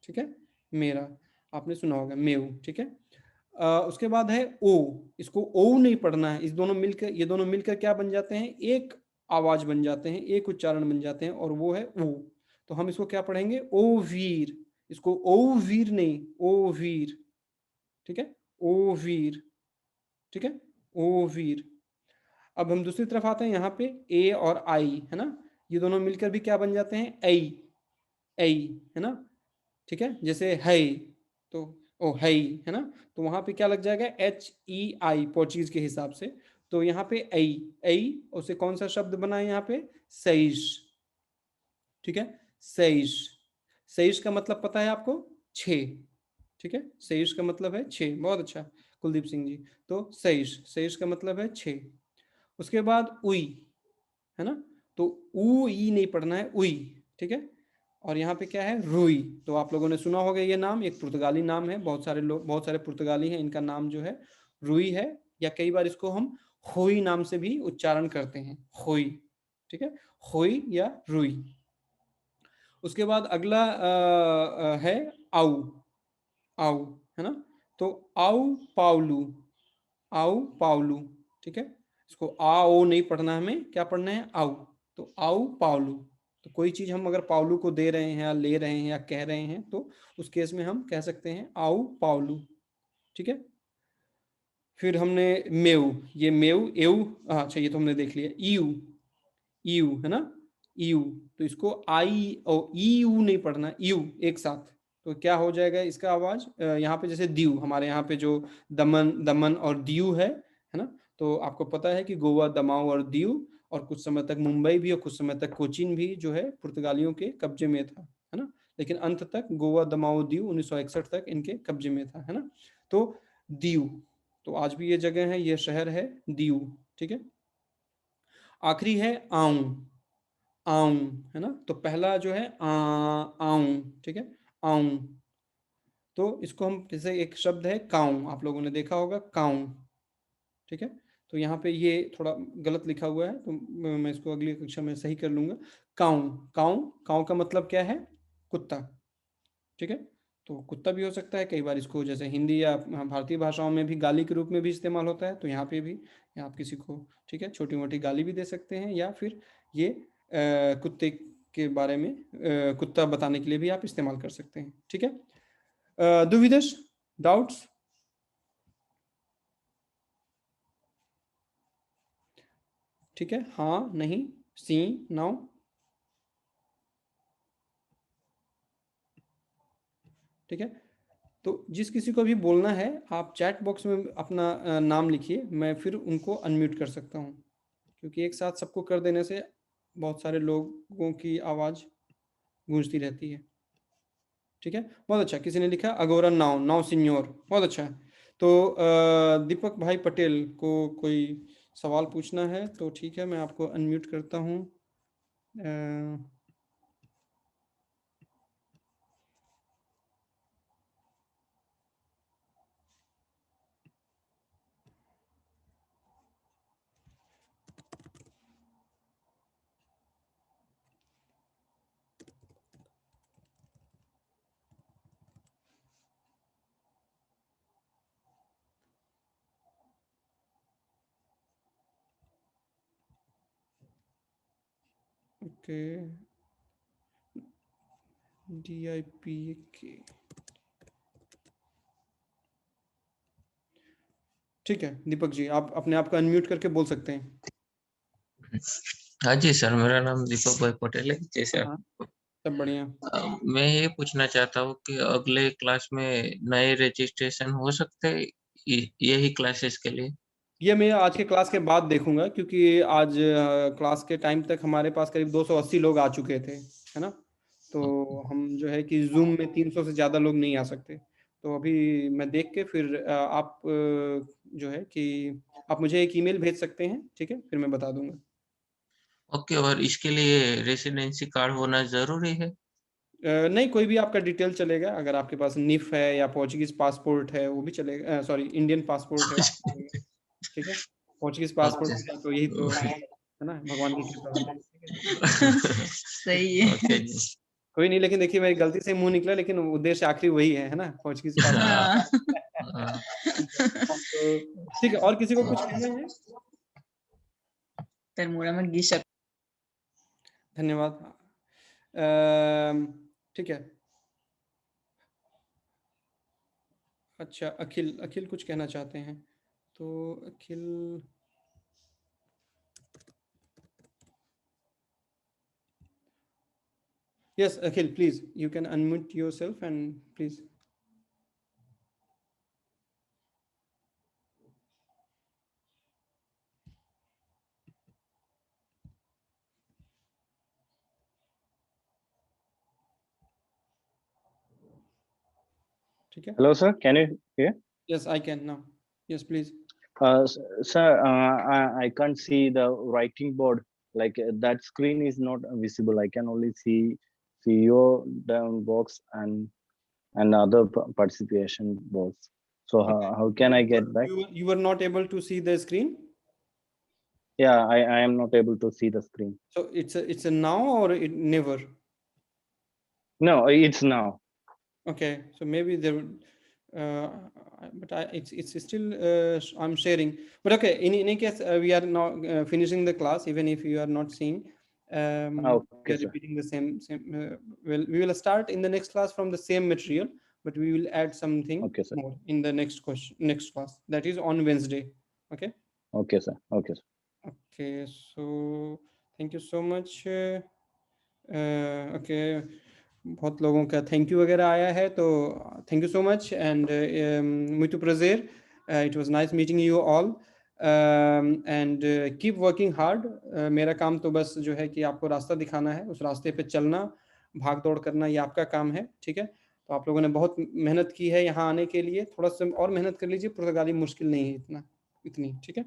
ठीक है, मेरा, आपने सुना होगा मेव। ठीक है, उसके बाद है ओ। इसको ओ नहीं पढ़ना है, इस दोनों मिलकर, ये दोनों मिलकर क्या बन जाते हैं, एक आवाज बन जाते हैं, एक उच्चारण बन जाते हैं, और वो है ओ। तो हम इसको क्या पढ़ेंगे, ओ वीर। इसको ओ वीर नहीं, ओ वीर। ठीक है, ओ वीर। ठीक है, ओ वीर। अब हम दूसरी तरफ आते हैं, यहाँ पे ए और आई, है ना, ये दोनों मिलकर भी क्या बन जाते हैं, ऐ। ऐ, है ना। ठीक है, जैसे है, तो ओ है, है ना, तो वहां पे क्या लग जाएगा, HEI पोर्चुगीज के हिसाब से। तो यहाँ पे ऐ, ऐ, उसे कौन सा शब्द बना है यहाँ पे, सैश। ठीक है, सैश। सैश का मतलब पता है आपको, छः। ठीक है, सैश का मतलब है छः, बहुत अच्छा कुलदीप सिंह जी। तो सैश, सैश का मतलब है छः। उसके बाद उई, है ना, तो ऊ ई नहीं पढ़ना है, उई। ठीक है, और यहाँ पे क्या है, रुई। तो आप लोगों ने सुना होगा ये नाम, एक पुर्तगाली नाम है, बहुत सारे लोग, बहुत सारे पुर्तगाली हैं, इनका नाम जो है रुई है, या कई बार इसको हम होई नाम से भी उच्चारण करते हैं, होई। ठीक है, होई या रुई। उसके बाद अगला है आउ। आउ, है ना, तो आउ पाउलू। आउ पाउलू। ठीक है, इसको आ ओ नहीं पढ़ना, हमें क्या पढ़ना है, आउ। तो आउ पाउलू। तो कोई चीज हम अगर पाउलू को दे रहे हैं या ले रहे हैं या कह रहे हैं, तो उस केस में हम कह सकते हैं आउ पाउलू। ठीक है, फिर हमने मेव, ये मेव एव, अच्छा ये तो हमने देख लिया। ईयू, ईयू, है ना, ईयू। तो इसको आई और ईयू नहीं पढ़ना, ईयू एक साथ। तो क्या हो जाएगा इसका आवाज, यहाँ पे जैसे दीव, हमारे यहाँ पे जो दमन, दमन और दीव है ना, तो आपको पता है कि गोवा, दमाऊ और दीव, और कुछ समय तक मुंबई भी और कुछ समय तक कोचीन भी जो है पुर्तगालियों के कब्जे में था, है ना, लेकिन अंत तक गोवा, दमाऊ, दीव 1961 तक इनके कब्जे में था, है ना। तो दीव, तो आज भी ये जगह है, ये शहर है दीव। ठीक है, आखिरी है आऊं। आऊं, है ना, तो पहला जो है आऊं। ठीक है, आऊं। तो इसको हम, जैसे एक शब्द है काऊ, आप लोगों ने देखा होगा काऊ। ठीक है, तो यहाँ पे ये थोड़ा गलत लिखा हुआ है, तो मैं इसको अगली कक्षा में सही कर लूंगा। काऊ, काऊ, काऊ का मतलब क्या है, कुत्ता। ठीक है, तो कुत्ता भी हो सकता है, कई बार इसको जैसे हिंदी या भारतीय भाषाओं में भी गाली के रूप में भी इस्तेमाल होता है, तो यहाँ पे भी आप किसी को, ठीक है, छोटी मोटी गाली भी दे सकते हैं, या फिर ये कुत्ते के बारे में, कुत्ता बताने के लिए भी आप इस्तेमाल कर सकते हैं। ठीक है, दुविधस, डाउट्स? ठीक है, हाँ, नहीं, सी, नो। ठीक है, तो जिस किसी को भी बोलना है, आप चैट बॉक्स में अपना नाम लिखिए, मैं फिर उनको अनम्यूट कर सकता हूँ, क्योंकि एक साथ सबको कर देने से बहुत सारे लोगों की आवाज़ गूंजती रहती है। ठीक है, बहुत अच्छा, किसी ने लिखा अगोरा नाउ, नाउ सिन्योर, बहुत अच्छा है। तो दीपक भाई पटेल को कोई सवाल पूछना है तो ठीक है, मैं आपको अनम्यूट करता हूँ। ओके, DIPK, ठीक है। दीपक जी, आप अपने आप को अनम्यूट करके बोल सकते हैं। हाँ जी सर, मेरा नाम दीपक भाई पटेल है जी सर। हाँ, सब बढ़िया। मैं ये पूछना चाहता हूँ कि अगले क्लास में नए रजिस्ट्रेशन हो सकते हैं यही क्लासेस के लिए? ये मैं आज के क्लास के बाद देखूंगा, क्योंकि आज क्लास के टाइम तक हमारे पास करीब 280 लोग आ चुके थे, है ना। तो हम जो है कि जूम में 300 से ज़्यादा लोग नहीं आ सकते। तो अभी मैं देख के फिर आप जो है कि आप मुझे एक ईमेल भेज सकते हैं, ठीक है, फिर मैं बता दूंगा। ओके, और इसके लिए रेसिडेंसी कार्ड होना जरूरी है? नहीं, कोई भी आपका डिटेल चलेगा। अगर आपके पास निफ है या पोर्चुगीज पासपोर्ट है वो भी चलेगा, सॉरी इंडियन पासपोर्ट है, ठीक है। पोर्चुगीज पासपोर्ट अच्छा। है तो यही तो है ना, भगवान की कृपा है, ठीक है? सही है। ओके जी। कोई नहीं, लेकिन देखिए मेरी गलती से मुंह निकला, लेकिन उद्देश्य आखिरी वही है ना, पोर्चुगीज पासपोर्ट। तो ठीक है, और किसी को कुछ कहना है? धन्यवाद। ठीक है। अच्छा, अखिल, अखिल कुछ कहना चाहते हैं? तो अखिल, yes, Akhil, please, you can unmute yourself and please. ठीक है? Hello, sir. Can you hear? Yes, I can now. Yes, please. Sir, I can't see the writing board. Like that screen is not visible. I can only see your down box and other participation box. So how can I get back? You were not able to see the screen? Yeah, I am not able to see the screen. So it's a now or it never? No, it's now. Okay, so maybe there, but it's still I'm sharing. But okay, in any case, we are now finishing the class, even if you are not seeing. Okay, we are repeating the same. Well, we will start in the next class from the same material, but we will add something more in the next class. That is on Wednesday. Okay. Okay, sir. Okay, sir. Okay, so thank you so much. Okay, बहुत लोगों का thank you वगैरह आया है, तो thank you so much and muito prazer. It was nice meeting you all and keep working hard. मेरा काम तो बस जो है कि आपको रास्ता दिखाना है, उस रास्ते पे चलना, भाग दौड़ करना, ये आपका काम है, ठीक है। तो आप लोगों ने बहुत मेहनत की है यहाँ आने के लिए, थोड़ा सा और मेहनत कर लीजिए, पुर्तगाली मुश्किल नहीं है इतनी, ठीक है।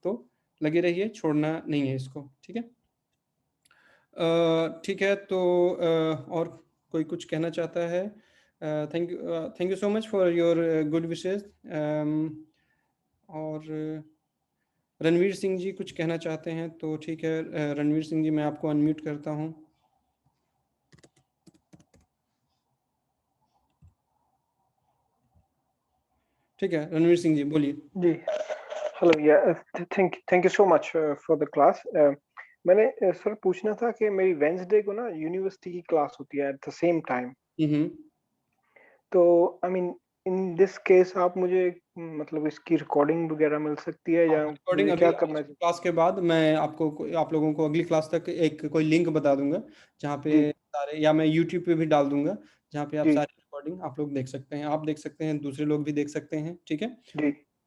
तो लगे रहिए, छोड़ना नहीं है इसको, ठीक है। ठीक है, तो और कोई कुछ कहना चाहता है? Thank you so much for your good wishes. और रणवीर सिंह जी कुछ कहना चाहते हैं तो ठीक है, रणवीर सिंह जी मैं आपको अनम्यूट करता हूँ। ठीक है, रणवीर सिंह जी बोलिए। जी, हेलो, या thank you so much for the class. मैंने सर पूछना था कि मेरी वेंसडे को ना यूनिवर्सिटी की क्लास होती है एट द सेम टाइम। तो I mean in this case आप मुझे मतलब इसकी रिकॉर्डिंग वगैरह मिल सकती है या रिकॉर्डिंग क्या करना है? क्लास के बाद मैं आप लोगों को अगली क्लास तक एक कोई लिंक बता दूंगा, जहाँ पे सारे, या मैं यूट्यूब पे भी डाल दूंगा, जहाँ पे आप सारी रिकॉर्डिंग आप लोग देख सकते हैं, आप देख सकते हैं, दूसरे लोग भी देख सकते हैं, ठीक है।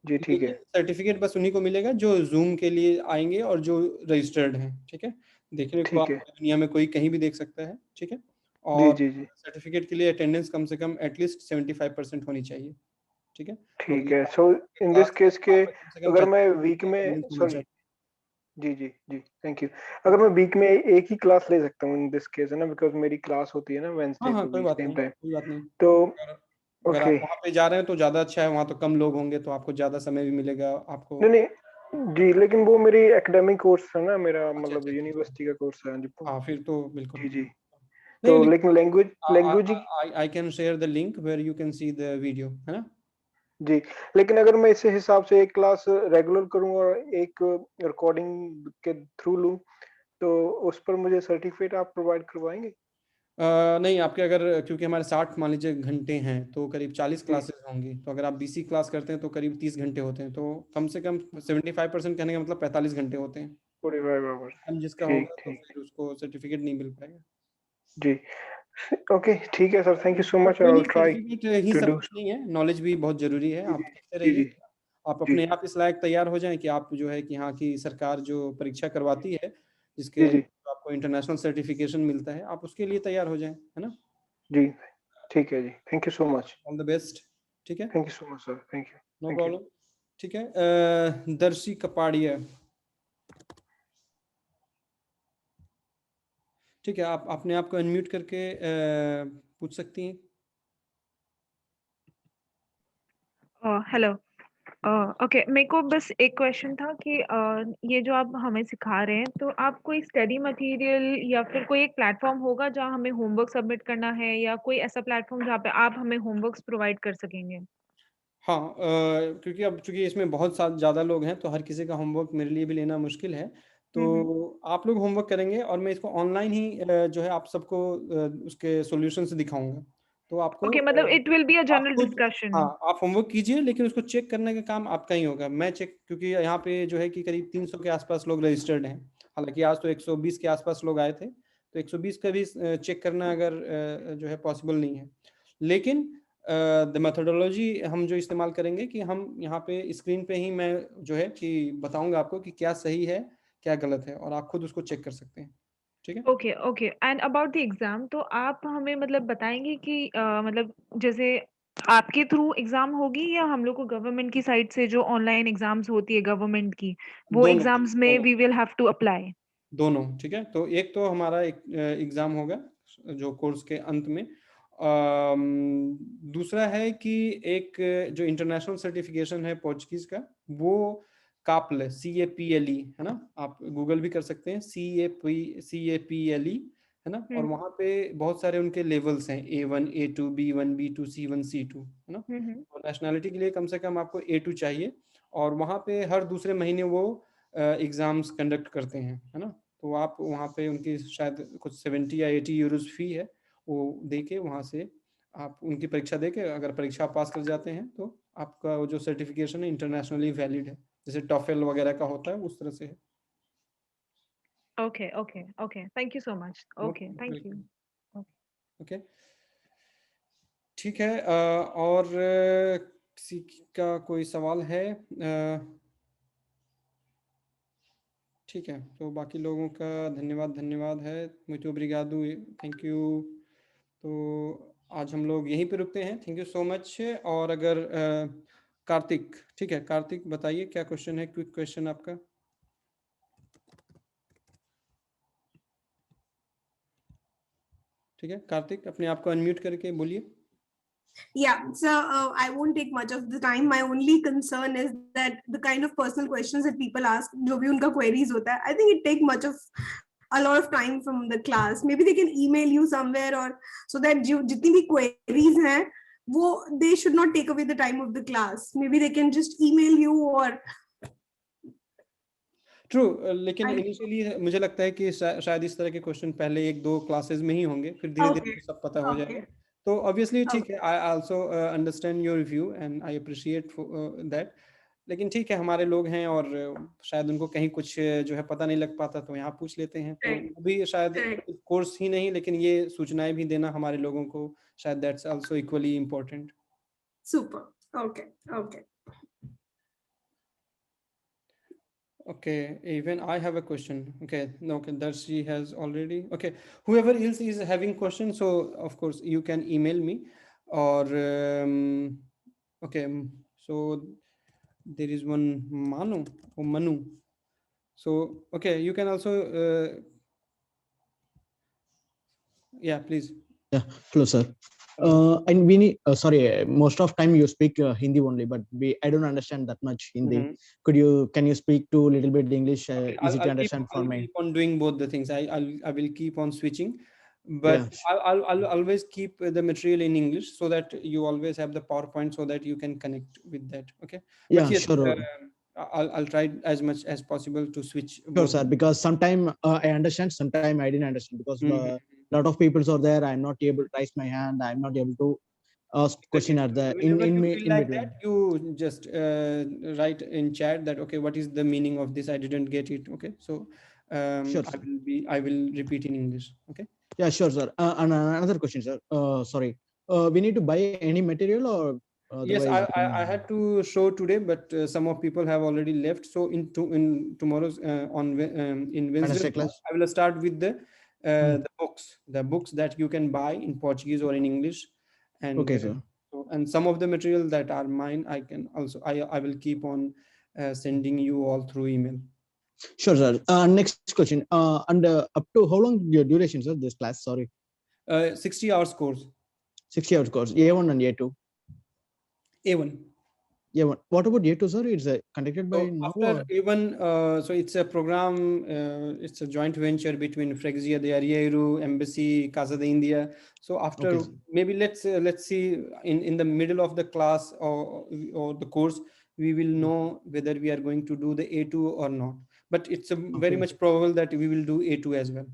जी ठीक है। सर्टिफिकेट बस उन्हीं को मिलेगा जो जूम के लिए आएंगे और जो रजिस्टर्ड हैं, ठीक है। देखने को आप दुनिया में कोई कहीं भी देख सकता है, ठीक है। और सर्टिफिकेट के लिए अटेंडेंस कम से कम एटलीस्ट 75% होनी चाहिए, ठीक है। ठीक है। सो इन दिस केस के अगर मैं वीक में, सॉरी, जी थैंक यू, अगर मैं वीक में एक ही क्लास ले सकता हूँ इन दिस केस, है ना, बिकॉज मेरी क्लास होती है ना वेडनेसडे को भी सेम टाइम। कोई बात नहीं। तो अगर आप वहाँ पे जा रहे हैं तो ज्यादा अच्छा है, वहाँ तो कम लोग होंगे तो आपको ज्यादा समय भी मिलेगा आपको। नहीं जी, लेकिन वो मेरी एकेडमिक कोर्स है ना, मेरा मतलब यूनिवर्सिटी का कोर्स है। हाँ, फिर तो बिल्कुल। जी तो लेकिन language I can share the link where you can see the video, है ना। जी, लेकिन अगर मैं इस हिसाब से एक क्लास रेगुलर करूं और एक रिकॉर्डिंग के थ्रू लूं तो उस पर मुझे सर्टिफिकेट आप प्रोवाइड करवाएंगे? नहीं, आपके अगर, क्योंकि हमारे 60 मान लीजिए घंटे हैं, तो करीब 40 क्लासेस होंगी, तो अगर आप BC क्लास करते हैं तो करीब 30 घंटे होते हैं, तो कम से कम 75% कहने का मतलब 45 घंटे होते हैं। 45 आवर्स। हम जिसका ठीक होगा तो फिर उसको सर्टिफिकेट नहीं मिल पाएगा। जी, ओके, ठीक है sir, thank you so much. I कोई विल नहीं, ट्राई सर्टिफिकेट ही टू सब डू। कुछ नहीं है, नॉलेज भी बहुत जरूरी है। आप सीखते जी रहिए, जी आप जी अपने आप इस लायक तैयार हो जाएं कि आप जो है कि यहाँ की सरकार जो परीक्षा करवाती है, जिसके जी जी आपको इंटरनेशनल सर्टिफिकेशन मिलता है, आप उसके लिए तैयार हो जाएं, है ना। जी, ठीक है जी, thank you so much. All the best. ठीक है, thank you so much sir, thank you. No thank you. Problem. ठीक है, दर्शी कपाड़िया। ठीक है, आप अपने आप को अनम्यूट करके पूछ सकती हैं। हेलो। ओके, मेरे को बस एक क्वेश्चन था कि ये जो आप हमें सिखा रहे हैं, तो आप कोई स्टडी मटेरियल या फिर कोई एक प्लेटफॉर्म होगा जहाँ हमें होमवर्क सबमिट करना है, या कोई ऐसा प्लेटफॉर्म जहाँ पे आप हमें होमवर्क्स प्रोवाइड कर सकेंगे? हाँ, क्योंकि अब चूंकि इसमें बहुत ज़्यादा लोग हैं, तो हर किसी का होमवर्क मेरे लिए भी लेना मुश्किल है। तो आप लोग होमवर्क करेंगे और मैं इसको ऑनलाइन ही जो है आप सबको उसके सॉल्यूशंस दिखाऊंगा। तो आपको ओके, मतलब इट विल बी अ आप जनरल खुद, डिस्कशन। हाँ, आप होमवर्क कीजिए, लेकिन उसको चेक करने का काम आपका ही होगा। मैं चेक, क्योंकि यहाँ पे जो है कि करीब 300 के आसपास लोग रजिस्टर्ड हैं, हालांकि आज तो 120 के आसपास लोग आए थे, तो 120 का भी चेक करना अगर जो है पॉसिबल नहीं है। लेकिन द मेथोडोलॉजी हम जो इस्तेमाल करेंगे कि हम यहाँ पे स्क्रीन पे ही मैं जो है कि बताऊंगा आपको कि क्या सही है क्या गलत है, और आप खुद उसको चेक कर सकते हैं। ठीक है, okay okay. And about the exam, तो आप हमें मतलब बताएंगे कि मतलब जैसे आपके थ्रू एग्जाम होगी, या हम लोग को गवर्नमेंट की साइड से जो ऑनलाइन एग्जाम्स होती है गवर्नमेंट की, वो दोनों एग्जाम्स में दोनों we will have to apply? दोनों। ठीक है, तो एक तो हमारा एक एग्जाम होगा जो कोर्स के अंत में, दूसरा है कि एक जो इंटरनेशनल सर्टिफिकेशन है पोर्चुगीज का, वो कापले, CAPLE, है ना, आप गूगल भी कर सकते हैं, CAPLE, है ना। और वहाँ पे बहुत सारे उनके लेवल्स हैं, A1, A2, B1, B2, C1, C2, है ना। और नेशनैलिटी के लिए कम से कम आपको A2 चाहिए, और वहाँ पे हर दूसरे महीने वो एग्जाम्स कंडक्ट करते हैं, है ना। तो आप वहाँ पे उनकी शायद कुछ 70 या 80 यूरोज फी है, वो दे के वहाँ से आप उनकी परीक्षा दे के अगर परीक्षा पास कर जाते हैं, तो आपका वो जो सर्टिफिकेशन है इंटरनेशनली वैलिड है, जैसे टॉफेल वगैरह का होता है उस तरह से है। Okay okay okay, thank you so much. Okay, thank you. Okay, ठीक है, और किसी का कोई सवाल है? ठीक है, तो बाकी लोगों का धन्यवाद है, muito obrigado, थैंक यू। तो आज हम लोग यहीं पे रुकते हैं, थैंक यू सो मच। और अगर कार्तिक, ठीक है, कार्तिक बताइए क्या क्वेश्चन है, क्विक क्वेश्चन आपका। ठीक है, कार्तिक अपने आप को अनम्यूट करके बोलिए। Yeah, so I won't take much of the time. My only concern is that the kind of personal questions that people ask, जो भी उनका queries होता है, I think it take much of a lot of time from the class. Maybe they can email you somewhere, or so that जो जितनी भी queries हैं, वो they should not take away the time of the class. Maybe they can just email you or true, लेकिन initially मुझे लगता है कि शायद इस तरह के क्वेश्चन पहले 1-2 क्लासेस में ही होंगे, फिर धीरे धीरे सब पता हो जाएगा। तो ऑब्वियसली ठीक है, I also understand your view and I appreciate that. लेकिन ठीक है, हमारे लोग हैं और शायद उनको कहीं कुछ जो है पता नहीं लग पाता, तो यहाँ पूछ लेते हैं। तो अभी शायद कोर्स ही नहीं, लेकिन ये सूचनाएं भी देना हमारे लोगों को शायद that's also equally important. Super. Okay. Okay, even I have a question. Okay, no, okay, Darshi has already. Okay, whoever else is having questions, so of course you can email me, or okay, so there is one Manu. So okay, you can also yeah, please. Yeah, hello sir. And we need sorry, most of time you speak Hindi only, but I don't understand that much Hindi. Can you speak to little bit English? Okay, Easy to understand for me. I'll keep on doing both the things. I will keep on switching, but yeah, I'll always keep the material in English, so that you always have the PowerPoint, so that you can connect with that. Okay. Yeah, but yes, sure. I'll try as much as possible to switch. Sure, sir. Because sometime I understand, sometime I didn't understand, because a lot of people are there. I'm not able to raise my hand. I'm not able to ask question at the Whenever you feel like between. that, you just write in chat that, okay, what is the meaning of this? I didn't get it. Okay, so Sure, I will repeat in English. Okay. Yeah, sure, sir. And another question, sir. Sorry. We need to buy any material, or Yes, otherwise? I had to show today, but some of people have already left. So in tomorrow's in Wednesday class? I will start with the books that you can buy in Portuguese or in English, and Okay, sir. and some of the material that are mine, I can also I will keep on sending you all through email. Sure, sir. Next question. And up to how long your duration, sir? This class, sorry. 60 hours course. 60 hours course. A1 and A2. A1. A1. What about A2, sir? It's conducted by after A1, so it's a program. It's a joint venture between Freguesia de Arrieiro, Embassy, Casa de India. So after maybe let's see in the middle of the class or the course, we will know whether we are going to do the A2 or not. But it's very much probable that we will do A2 as well.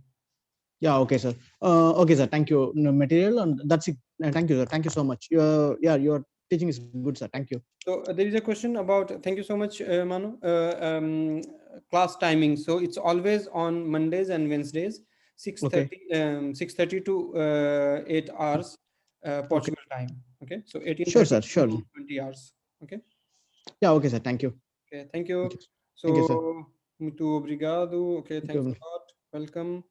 Yeah. Okay, sir. Okay, sir. Thank you. No, material, and that's it. Thank you, sir. Thank you so much. Your teaching is good, sir. Thank you. So there is a question about. Thank you so much, Manu. Class timing. So it's always on Mondays and Wednesdays, 6:30 to 8 hours Portugal time. Okay. So 18:30 Sure, sir. Sure. to 20 hours. Okay. Yeah. Okay, sir. Thank you. Okay. Thank you. So, thank you, sir. Muito obrigado. Okay. Thanks a lot. Welcome.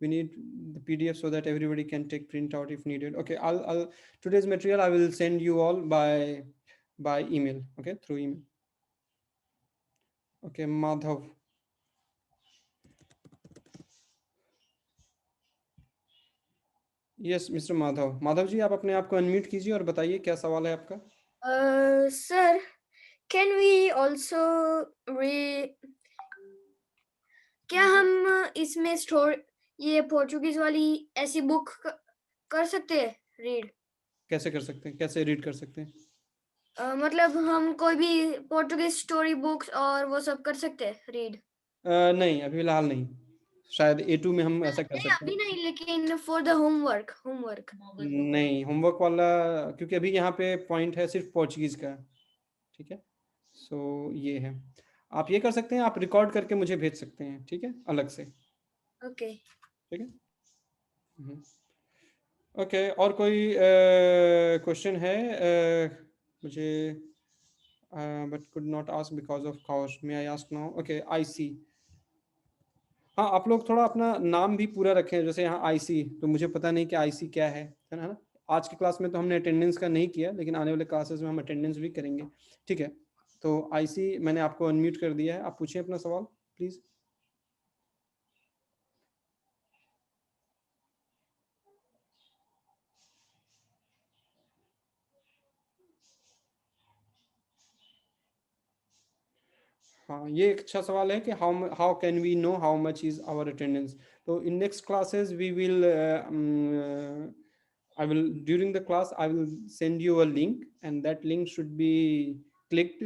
We need the PDF so that everybody can take printout if needed. Okay, I'll today's material I will send you all by email. Okay, through email. Okay, Madhav. Yes, Mr. Madhav. Madhav जी, आप अपने आप को unmute कीजिए और बताइए क्या सवाल है आपका? Sir, can we also क्या हम इसमें स्टोर ये पोर्चुगीज वाली ऐसी बुक कर सकते हैं रीड? कैसे कर सकते हैं? कैसे रीड कर सकते हैं? मतलब हम कोई भी पोर्चुगीज स्टोरी बुक्स और वो सब कर सकते हैं रीड? नहीं, अभी फिलहाल नहीं. शायद A2 में हम ऐसा कर सकते हैं. अभी नहीं, लेकिन फॉर द होमवर्क नहीं, होमवर्क वाला क्योंकि अभी यहाँ पे पॉइंट है सिर्फ पोर्चुगीज का. ठीक है, सो ये है. आप ये कर सकते हैं, आप रिकॉर्ड करके मुझे भेज सकते हैं. ठीक है, अलग से. ओके. ठीक है. ओके, और कोई क्वेश्चन है? मुझे but could not ask because of cost. May I ask now? Okay, IC. हाँ, आप लोग थोड़ा अपना नाम भी पूरा रखें. जैसे यहाँ IC, तो मुझे पता नहीं कि IC क्या है ना. आज की क्लास में तो हमने अटेंडेंस का नहीं किया, लेकिन आने वाले क्लासेस में हम अटेंडेंस भी करेंगे. ठीक है, तो IC मैंने आपको अनम्यूट कर दिया है. आप पूछिए अपना सवाल प्लीज. हाँ, ये एक अच्छा सवाल है कि how can we know how much is our attendance. तो in next classes we will I will during the class I will send you a link, and that link should be clicked,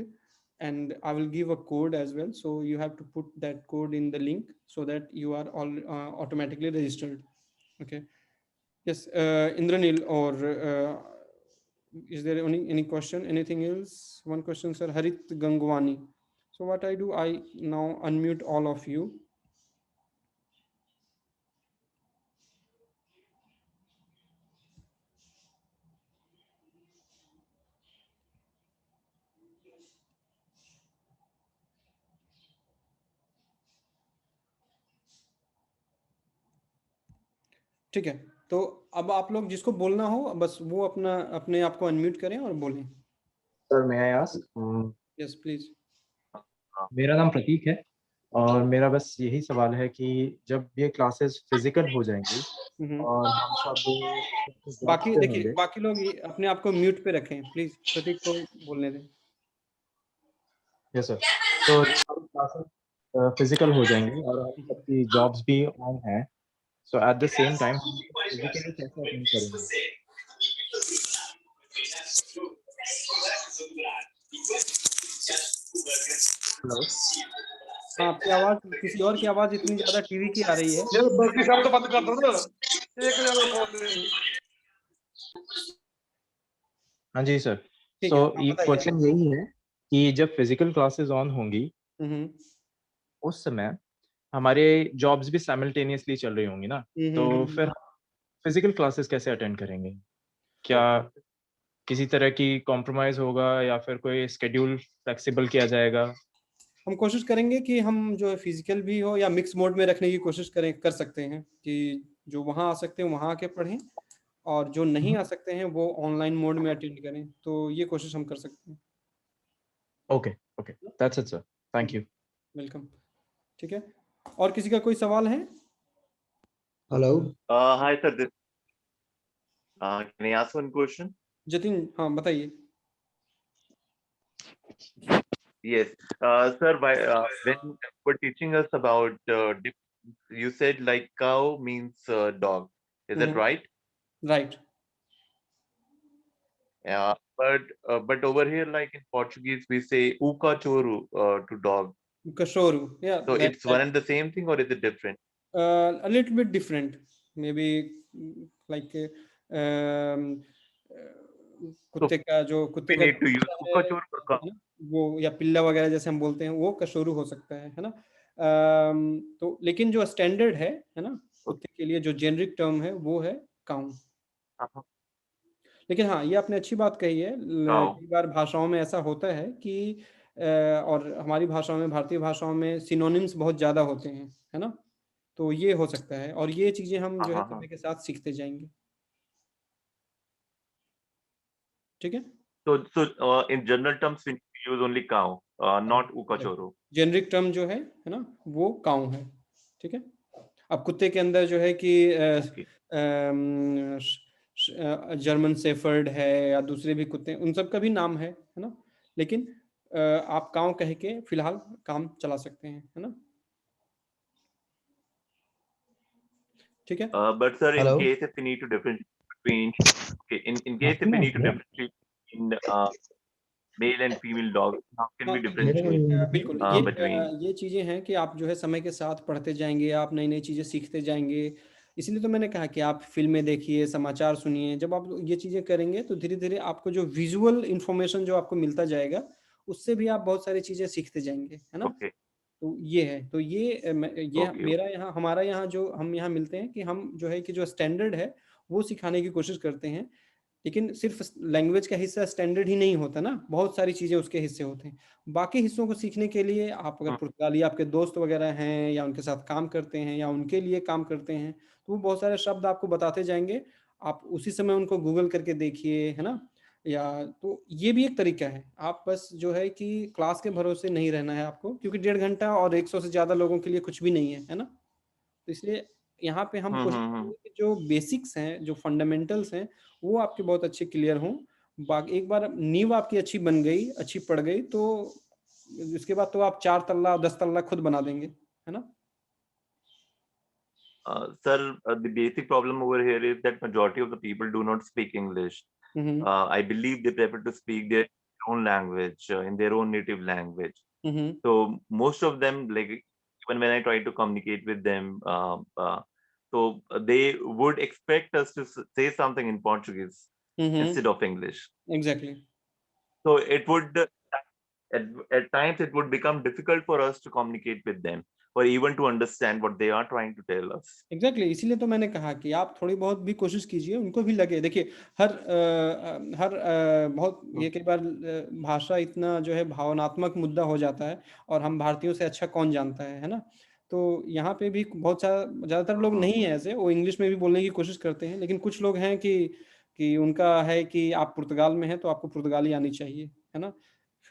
and I will give a code as well. So you have to put that code in the link so that you are all automatically registered. Okay. Yes, Indranil, or is there any question? Anything else? One question, sir. Harit Gangwani. So what I do, I now unmute all of you. ठीक है, तो अब आप लोग जिसको बोलना हो बस वो अपने आप को अनम्यूट करें और बोलें. Sir, may I ask? Yes please. मेरा नाम प्रतीक है और मेरा बस यही सवाल है कि जब ये क्लासेस फिजिकल हो जाएंगी और हम सब बाकी देखिए, बाकी लोग अपने आप को म्यूट पे रखें प्लीज. प्रतीक को बोलने दें. Yes sir. तो क्लासेस फिजिकल हो जाएंगी और हम सबकी जॉब्स भी ऑन है, so at the same time physically कैसे अटेंड करेंगे? हेलो आपकी आवाज, किसी और की आवाज इतनी ज्यादा टीवी की आ रही है। यार बाकी सब तो बंद कर दो ना, एक जगह बोल रहे हैं। हाँ जी सर। ठीक सो है, आप ये बताइए। क्वेश्चन यही है कि जब फिजिकल क्लासेस ऑन होंगी उस समय हमारे जॉब्स भी साइमल्टेनियसली चल रही होंगी ना, तो फिर फिजिकल क्लासेस कैसे अटेंड करेंगे? क्या किसी तरह की कॉम्प्रोमाइज होगा या फिर कोई स्केड्यूल फ्लेक्सिबल किया जाएगा? हम कोशिश करेंगे कि हम जो है फिजिकल भी हो या मिक्स मोड में रखने की कोशिश कर सकते हैं कि जो वहाँ आ सकते हैं वहाँ आके पढ़ें, और जो नहीं आ सकते हैं वो ऑनलाइन मोड में अटेंड करें। तो ये कोशिश हम कर सकते हैं। Okay okay, that's it sir, thank you. Welcome. ठीक है, और किसी का कोई सवाल है? Hello. Hi, sir. Can I ask one question? Jatin, हाँ बताइए। Yes, sir. When you were teaching us about, you said like cow means dog. Is that right? Right. Yeah, but over here, like in Portuguese, we say o cachorro to dog. Cachorro, yeah. So it's one and the same thing, or is it different? A little bit different, maybe like कुत्ते का जो कुत्ते का need to use cachorro or cow? है ना, वो या पिल्ला वगैरह जैसे हम बोलते हैं वो कशोरू हो सकता है ना। तो लेकिन जो स्टैंडर्ड है ना, कुत्ते के लिए जो जेनरिक टर्म है वो है काउ। लेकिन हाँ, ये आपने अच्छी बात कही है। कई बार भाषाओं में ऐसा होता है कि और हमारी भाषाओं में, भारतीय भाषाओं में सिनोनिम्स बहुत ज्यादा होते हैं, है ना। तो ये हो सकता है, और ये चीजें हम जो है समय के साथ सीखते जाएंगे। ठीक है। So in general terms, we use only cow, not ukachoro. Generic term जो है ना, वो काउ है। ठीक है। अब कुत्ते के अंदर जो है कि जर्मन शेफर्ड है या दूसरे भी कुत्ते, उन सब का भी नाम है ना। लेकिन आप काउ कह के फिलहाल काम चला सकते हैं, है ना। ठीक है। But sir, in case if we need to differentiate between, in case if we need to differentiate in male and female dogs, how can we differentiate बिल्कुल, between? ये चीजें हैं कि आप जो है समय के साथ पढ़ते जाएंगे, आप नई नई चीजें सीखते जाएंगे। इसलिए तो मैंने कहा कि आप फिल्में देखिए, समाचार सुनिए। जब आप ये चीजें करेंगे तो धीरे धीरे आपको जो विजुअल इंफॉर्मेशन जो आपको मिलता जाएगा, उससे भी आप बहुत सारी चीजें सीखते जाएंगे, है ना। तो ये है, तो ये मेरा यहाँ, हमारा यहाँ जो हम यहाँ मिलते हैं कि हम जो है कि जो स्टैंडर्ड है वो सिखाने की कोशिश करते हैं। लेकिन सिर्फ लैंग्वेज का हिस्सा स्टैंडर्ड ही नहीं होता ना, बहुत सारी चीजें उसके हिस्से होते हैं। बाकी हिस्सों को सीखने के लिए आप अगर पुर्तगाली आपके दोस्त वगैरह हैं या उनके साथ काम करते हैं या उनके लिए काम करते हैं, तो वो बहुत सारे शब्द आपको बताते जाएंगे। आप उसी समय उनको गूगल करके देखिए, है ना। या तो ये भी एक तरीका है। आप बस जो है कि क्लास के भरोसे नहीं रहना है आपको, क्योंकि 1.5 घंटा और 100 से ज्यादा लोगों के लिए कुछ भी नहीं है ना। तो इसलिए यहाँ पे हम कोशिश करेंगे कि जो बेसिक्स हैं, जो फंडामेंटल्स हैं, वो आपके बहुत अच्छे क्लियर हों। बाकी एक बार नींव आपकी अच्छी बन गई, अच्छी पड़ गई, तो इसके बाद तो आप 4 तल्ला 10 तल्ला खुद बना देंगे, है ना। Sir, the basic problem over here is that majority of the people do not speak English. I believe they prefer to speak their own language, in their own native language. So most of them, like even when I try to communicate with them, so they would expect us to say something in Portuguese instead of English. Exactly. So it would, at times it would become difficult for us to communicate with them, or even to understand what they are trying to tell us. Exactly. इसीलिए तो मैंने कहा कि आप थोड़ी बहुत भी कोशिश कीजिए, उनको भी लगे। देखिए बहुत ये कई बार भाषा इतना जो है भावनात्मक मुद्दा हो जाता है, और हम भारतीयों से अच्छा कौन जानता है ना। तो यहाँ पे भी बहुत ज़्यादातर लोग नहीं है ऐसे, वो इंग्लिश में भी बोलने की कोशिश करते हैं। लेकिन कुछ लोग हैं कि उनका है कि आप पुर्तगाल में हैं तो आपको पुर्तगाली आनी चाहिए, है ना।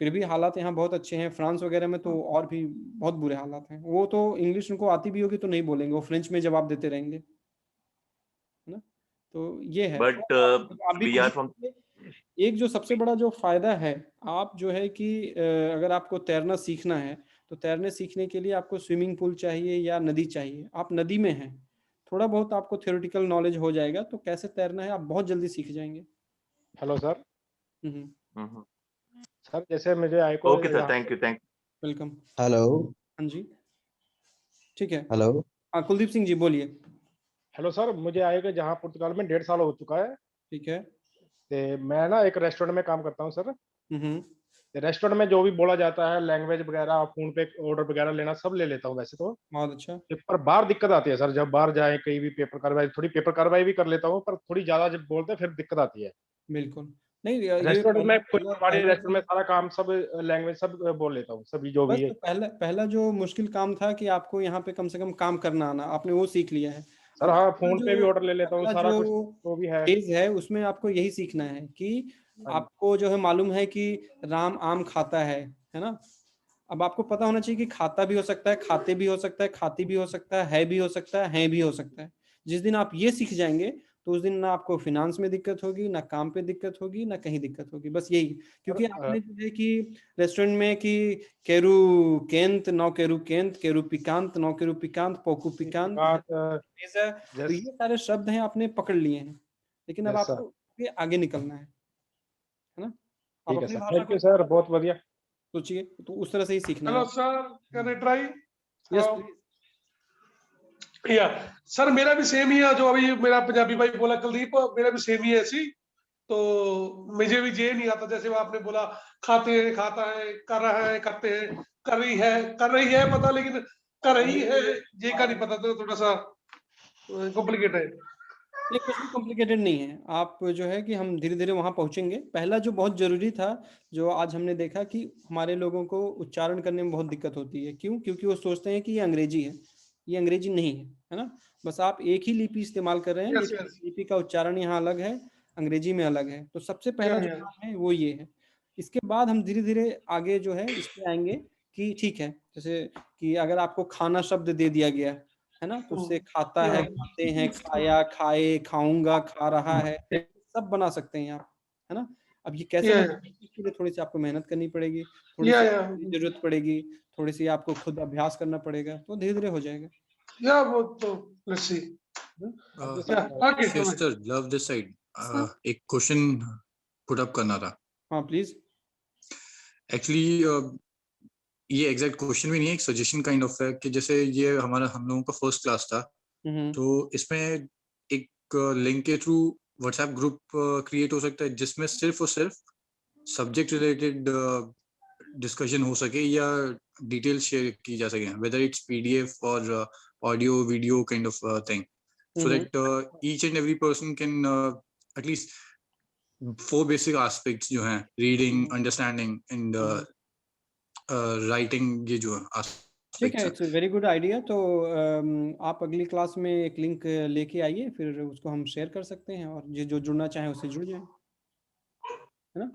फिर भी हालात यहाँ बहुत अच्छे हैं। फ्रांस वगैरह में तो और भी बहुत बुरे हालात हैं। वो तो इंग्लिश उनको आती भी होगी तो नहीं बोलेंगे, वो फ्रेंच में जवाब देते रहेंगे, है ना। तो ये है। But we are from... एक जो सबसे बड़ा जो फायदा है, आप जो है कि अगर आपको तैरना सीखना है तो तैरने सीखने के लिए आपको स्विमिंग पूल चाहिए या नदी चाहिए। आप नदी में हैं, थोड़ा बहुत आपको थ्योरेटिकल नॉलेज हो जाएगा, तो कैसे तैरना है आप बहुत जल्दी सीख जाएंगे। Hello sir. सर जैसे मुझे आई को okay sir, thank you welcome. Hello हाँ जी, ठीक है। हेलो हाँ, कुलदीप सिंह जी बोलिए। हेलो सर, मुझे आई को जहाँ पुर्तगाल में 1.5 साल हो चुका है। ठीक है। ते मैं ना एक रेस्टोरेंट में काम करता हूँ सर। हम्म। रेस्टोरेंट में जो भी बोला जाता है, लैंग्वेज वगैरह, फोन पे ऑर्डर वगैरह लेना, सब ले लेता हूँ वैसे तो। बहुत अच्छा। पर बाहर दिक्कत आती है सर, जब बाहर जाए कहीं भी पेपर कार्रवाई, थोड़ी पेपर कार्रवाई भी कर लेता हूँ, पर थोड़ी ज्यादा जब बोलते हैं फिर दिक्कत आती है। बिल्कुल नहीं, ये रेस्टोरेंट में हमारे पहला रेस्टोरेंट में सारा काम, सब लैंग्वेज सब बोल लेता हूँ, सभी जो बस भी है। तो पहला जो मुश्किल काम था कि आपको यहाँ पे कम से कम काम करना आना, आपने वो सीख लिया है। सर हाँ, फोन पे भी ऑर्डर ले लेता हूँ, अगला सारा जो कुछ वो भी है। फेज है उसमें आपको यही सीखना है कि आपको जो है मालूम है कि राम आम खाता है ना। अब आपको पता होना चाहिए कि खाता भी हो सकता है, खाते भी हो सकता है, खाती भी हो सकता है भी हो सकता है भी हो सकता है। जिस दिन आप ये सीख जाएंगे तो उस दिन ना आपको फिनांस में दिक्कत होगी, ना काम पे दिक्कत होगी, ना कहीं दिक्कत होगी। बस यही, क्योंकि आपने जो है कि रेस्टोरेंट में कि केरू केंत नौ केरू केंत, केरू पिकांत नौ केरू पिकांत, पोकू पिकांत, तो ये सारे शब्द हैं आपने पकड़ लिए हैं, लेकिन अब आपको आगे निकलना है ना। आप ठीक है अपनी सर, भाषा थैंक को यू सर, बहुत बढ़िया। सोचिए, तो उस तरह से ही सीखना हेलो है। Sir, can I try? Yes please. या सर, मेरा भी सेम ही है जो अभी मेरा पंजाबी भाई बोला कुलदीप, मेरा भी सेम ही है ऐसी। तो मुझे भी ये नहीं आता, जैसे वो आपने बोला खाते हैं, खाता है, कर रहा है, करते हैं, कर रही है पता, लेकिन कर रही है ये का नहीं पता, तो थोड़ा सा कॉम्प्लिकेट है। नहीं, कुछ भी कॉम्प्लिकेटेड नहीं है। आप जो है कि हम धीरे धीरे वहां पहुंचेंगे। पहला जो बहुत जरूरी था, जो आज हमने देखा कि हमारे लोगों को उच्चारण करने में बहुत दिक्कत होती है। क्यों? क्योंकि वो सोचते हैं कि ये अंग्रेजी है। ये अंग्रेजी नहीं है ना। बस आप एक ही लिपि इस्तेमाल कर रहे हैं, लेकिन लिपि का उच्चारण यहाँ अलग है, अंग्रेजी में अलग है। तो सबसे पहला जो काम है वो ये है। इसके बाद हम धीरे धीरे आगे जो है इस पे आएंगे कि ठीक है, जैसे कि अगर आपको खाना शब्द दे दिया गया है ना, तो उससे खाता है, खाते हैं, खाया, खाए, खाऊंगा, खा रहा है, सब बना सकते हैं आप, है ना। अब ये कैसे बनाएंगे, इसके लिए थोड़ी सी आपको मेहनत करनी पड़ेगी, थोड़ी सी जरूरत पड़ेगी, थोड़ी सी आपको खुद अभ्यास करना पड़ेगा, तो धीरे धीरे हो जाएगा। या वो तो let's see. Sister love this side, एक क्वेश्चन पुट अप करना था। हाँ प्लीज। एक्चुअली ये एग्जैक्ट क्वेश्चन भी नहीं है, एक सजेशन काइंड ऑफ है कि जैसे ये हम लोगों का फर्स्ट क्लास था, तो इसमें एक लिंक के थ्रू व्हाट्सएप ग्रुप क्रिएट हो सकता है जिसमें सिर्फ और सिर्फ सब्जेक्ट रिलेटेड डिस्कशन हो सके या डिटेल्स शेयर की जा सके, वेदर इट्स पीडीएफ और audio video kind of thing, so that each and every person can at least 4 basic aspects जो हैं, reading, understanding and writing, ये जो ठीक है, इट्स वेरी गुड आइडिया। तो आप अगली क्लास में एक लिंक लेके आइए, फिर उसको हम शेयर कर सकते हैं और जो जुड़ना चाहे उससे जुड़ जाए, है ना।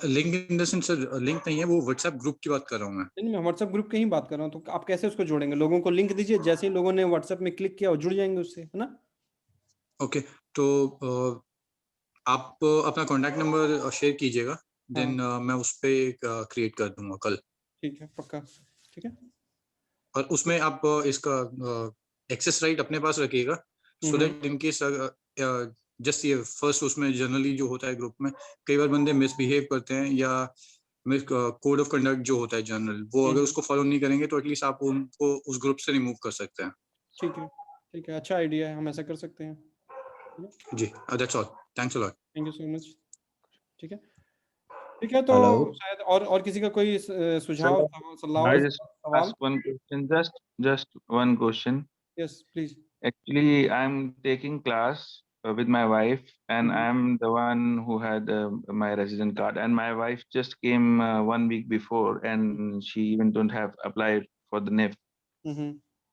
Link in the sense sir, link नहीं है, वो व्हाट्सएप ग्रुप की बात कर रहा हूँ मैं। नहीं, मैं व्हाट्सएप ग्रुप की ही बात कर रहा हूँ। तो आप कैसे उसको जोड़ेंगे? लोगों को लिंक दीजिए, जैसे ही लोगों ने व्हाट्सएप में क्लिक किया वो जुड़ जाएंगे उससे, है ना। ओके, तो आप अपना कॉन्टैक्ट नंबर शेयर कीजिएगा, देन मैं उस पे क्रिएट कर दूंगा कल। ठीक है, पक्का। ठीक है, और उसमें आप इसका एक्सेस राइट अपने पास रखिएगा, so that in case just ये फर्स्ट, उसमें जनरली जो होता है ग्रुप में कई बार बंदे मिसबिहेव करते हैं, या कोड ऑफ कंडक्ट जो होता है जनरल, वो अगर उसको फॉलो नहीं करेंगे तो एटलीस्ट आप उनको उस ग्रुप से रिमूव कर सकते हैं। ठीक है, ठीक है, अच्छा आइडिया है, हम ऐसा कर सकते हैं जी। That's all, thanks a lot. Thank you so much. ठीक है, ठीक है, तो शायद और किसी का कोई सुझाव, I just ask one question, just one question. Yes, please. Actually, I'm taking class with my wife, and I'm the one who had my resident card, and my wife just came 1 week before, and she even don't have applied for the NIF.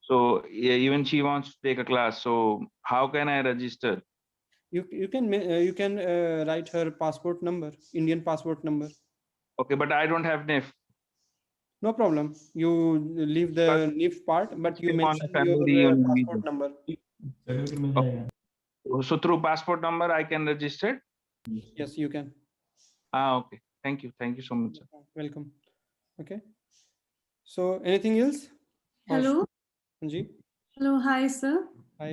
So yeah, even she wants to take a class. So how can I register? You can write her passport number, Indian passport number. Okay, but I don't have NIF. No problem. You leave the NIF part, but you mention your passport number. Okay. So through passport number I can register? Yes, you can. Okay. Thank you so much, sir. Welcome. Okay. So anything else? Hello. Ji. Hello, hi sir. Hi.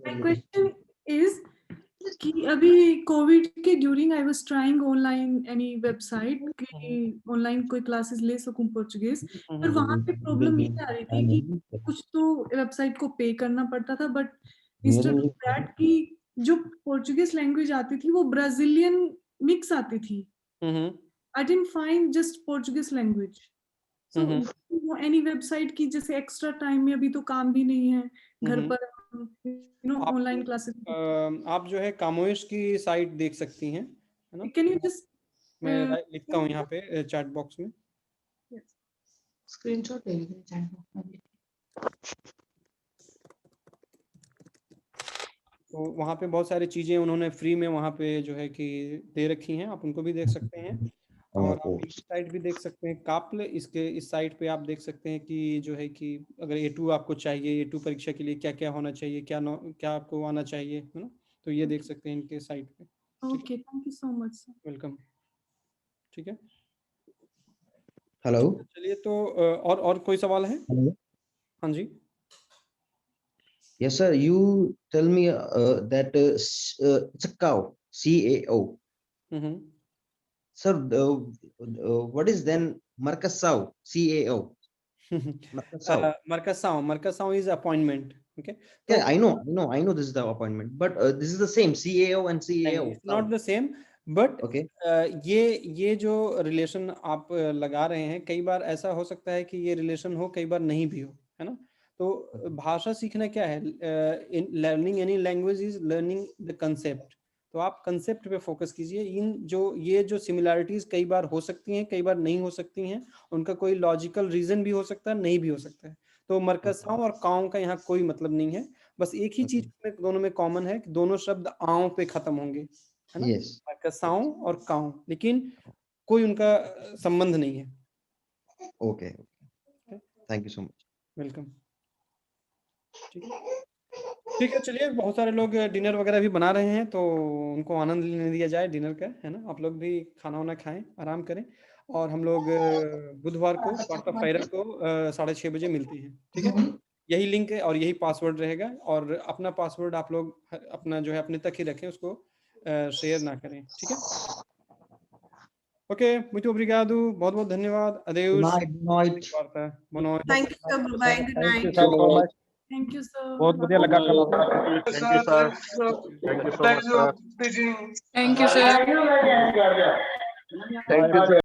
My question is, कि अभी Covid के during I was trying online any website कि online कोई classes ले सकूं Portuguese, पर वहां पे प्रॉब्लम ये आ रही थी कि कुछ तो वेबसाइट को पे करना पड़ता था, बट इंस्टेड ऑफ दैट कि जो पोर्चुगीज लैंग्वेज आती थी वो ब्राजीलियन मिक्स आती थी। I didn't find just Portuguese language. So वो एनी वेबसाइट की जैसे एक्स्ट्रा टाइम में, अभी तो काम भी नहीं है घर पर, ऑनलाइन क्लासेस। आप जो है कामोइश की साइट देख सकती हैं, है ना? कैन यू जस्ट, मैं लिखता हूँ यहाँ पे चैट बॉक्स में। स्क्रीनशॉट ले लीजिए चैट बॉक्स में। तो वहाँ पे बहुत सारी चीजें उन्होंने फ्री में वहाँ पे जो है कि दे रखी हैं, आप उनको भी देख सकते हैं। और आप इस साइट भी देख सकते हैं काप्ल, इसके इस साइट पे आप देख सकते हैं कि जो है कि अगर A2 आपको चाहिए, A2 परीक्षा के लिए क्या क्या होना चाहिए, क्या आपको आना चाहिए, है ना? तो ये देख सकते हैं इनके साइट पे। Okay, thank you so much sir. Welcome. ठीक है, हेलो। चलिए तो और कोई सवाल है? हाँ जी। Yes sir, you tell me that it's a cow, CAO. Sir, what is then Marcação, CAO? Marcação is appointment. Okay. Yeah, I know this is the appointment, but this is the same CAO and CAO. It's not the same, but okay. ये जो relation आप लगा रहे हैं, कई बार ऐसा हो सकता है कि ये रिलेशन हो, कई बार नहीं भी हो, है ना? तो भाषा सीखना क्या है? Learning any language is learning the concept. तो आप कंसेप्ट पे फोकस कीजिए। ये जो सिमिलैरिटीज कई बार हो सकती हैं, कई बार नहीं हो सकती हैं, उनका कोई लॉजिकल रीजन भी हो सकता है, नहीं भी हो सकता है। तो मरकसाओं और काओं का यहाँ कोई मतलब नहीं है। बस एक ही चीज में दोनों में कॉमन है कि दोनों शब्द आओ पे खत्म होंगे, है ना? मरकसाओं और काओं, लेकिन कोई उनका संबंध नहीं है। Okay, thank you so much. Welcome. ठीक है, चलिए। बहुत सारे लोग डिनर वगैरह भी बना रहे हैं, तो उनको आनंद लेने दिया जाए डिनर का, है ना? आप लोग भी खाना वाना खाएं, आराम करें, और हम लोग बुधवार को को 6:30 बजे मिलते हैं। ठीक है, यही लिंक है और यही पासवर्ड रहेगा, और अपना पासवर्ड आप लोग अपना जो है अपने तक ही रखें, उसको शेयर ना करें। ठीक है, ओके, muito obrigado, बहुत बहुत धन्यवाद। अदेउस। Thank you sir. बहुत बढ़िया लगा। Thank you sir. Thank you sir. Thank you sir.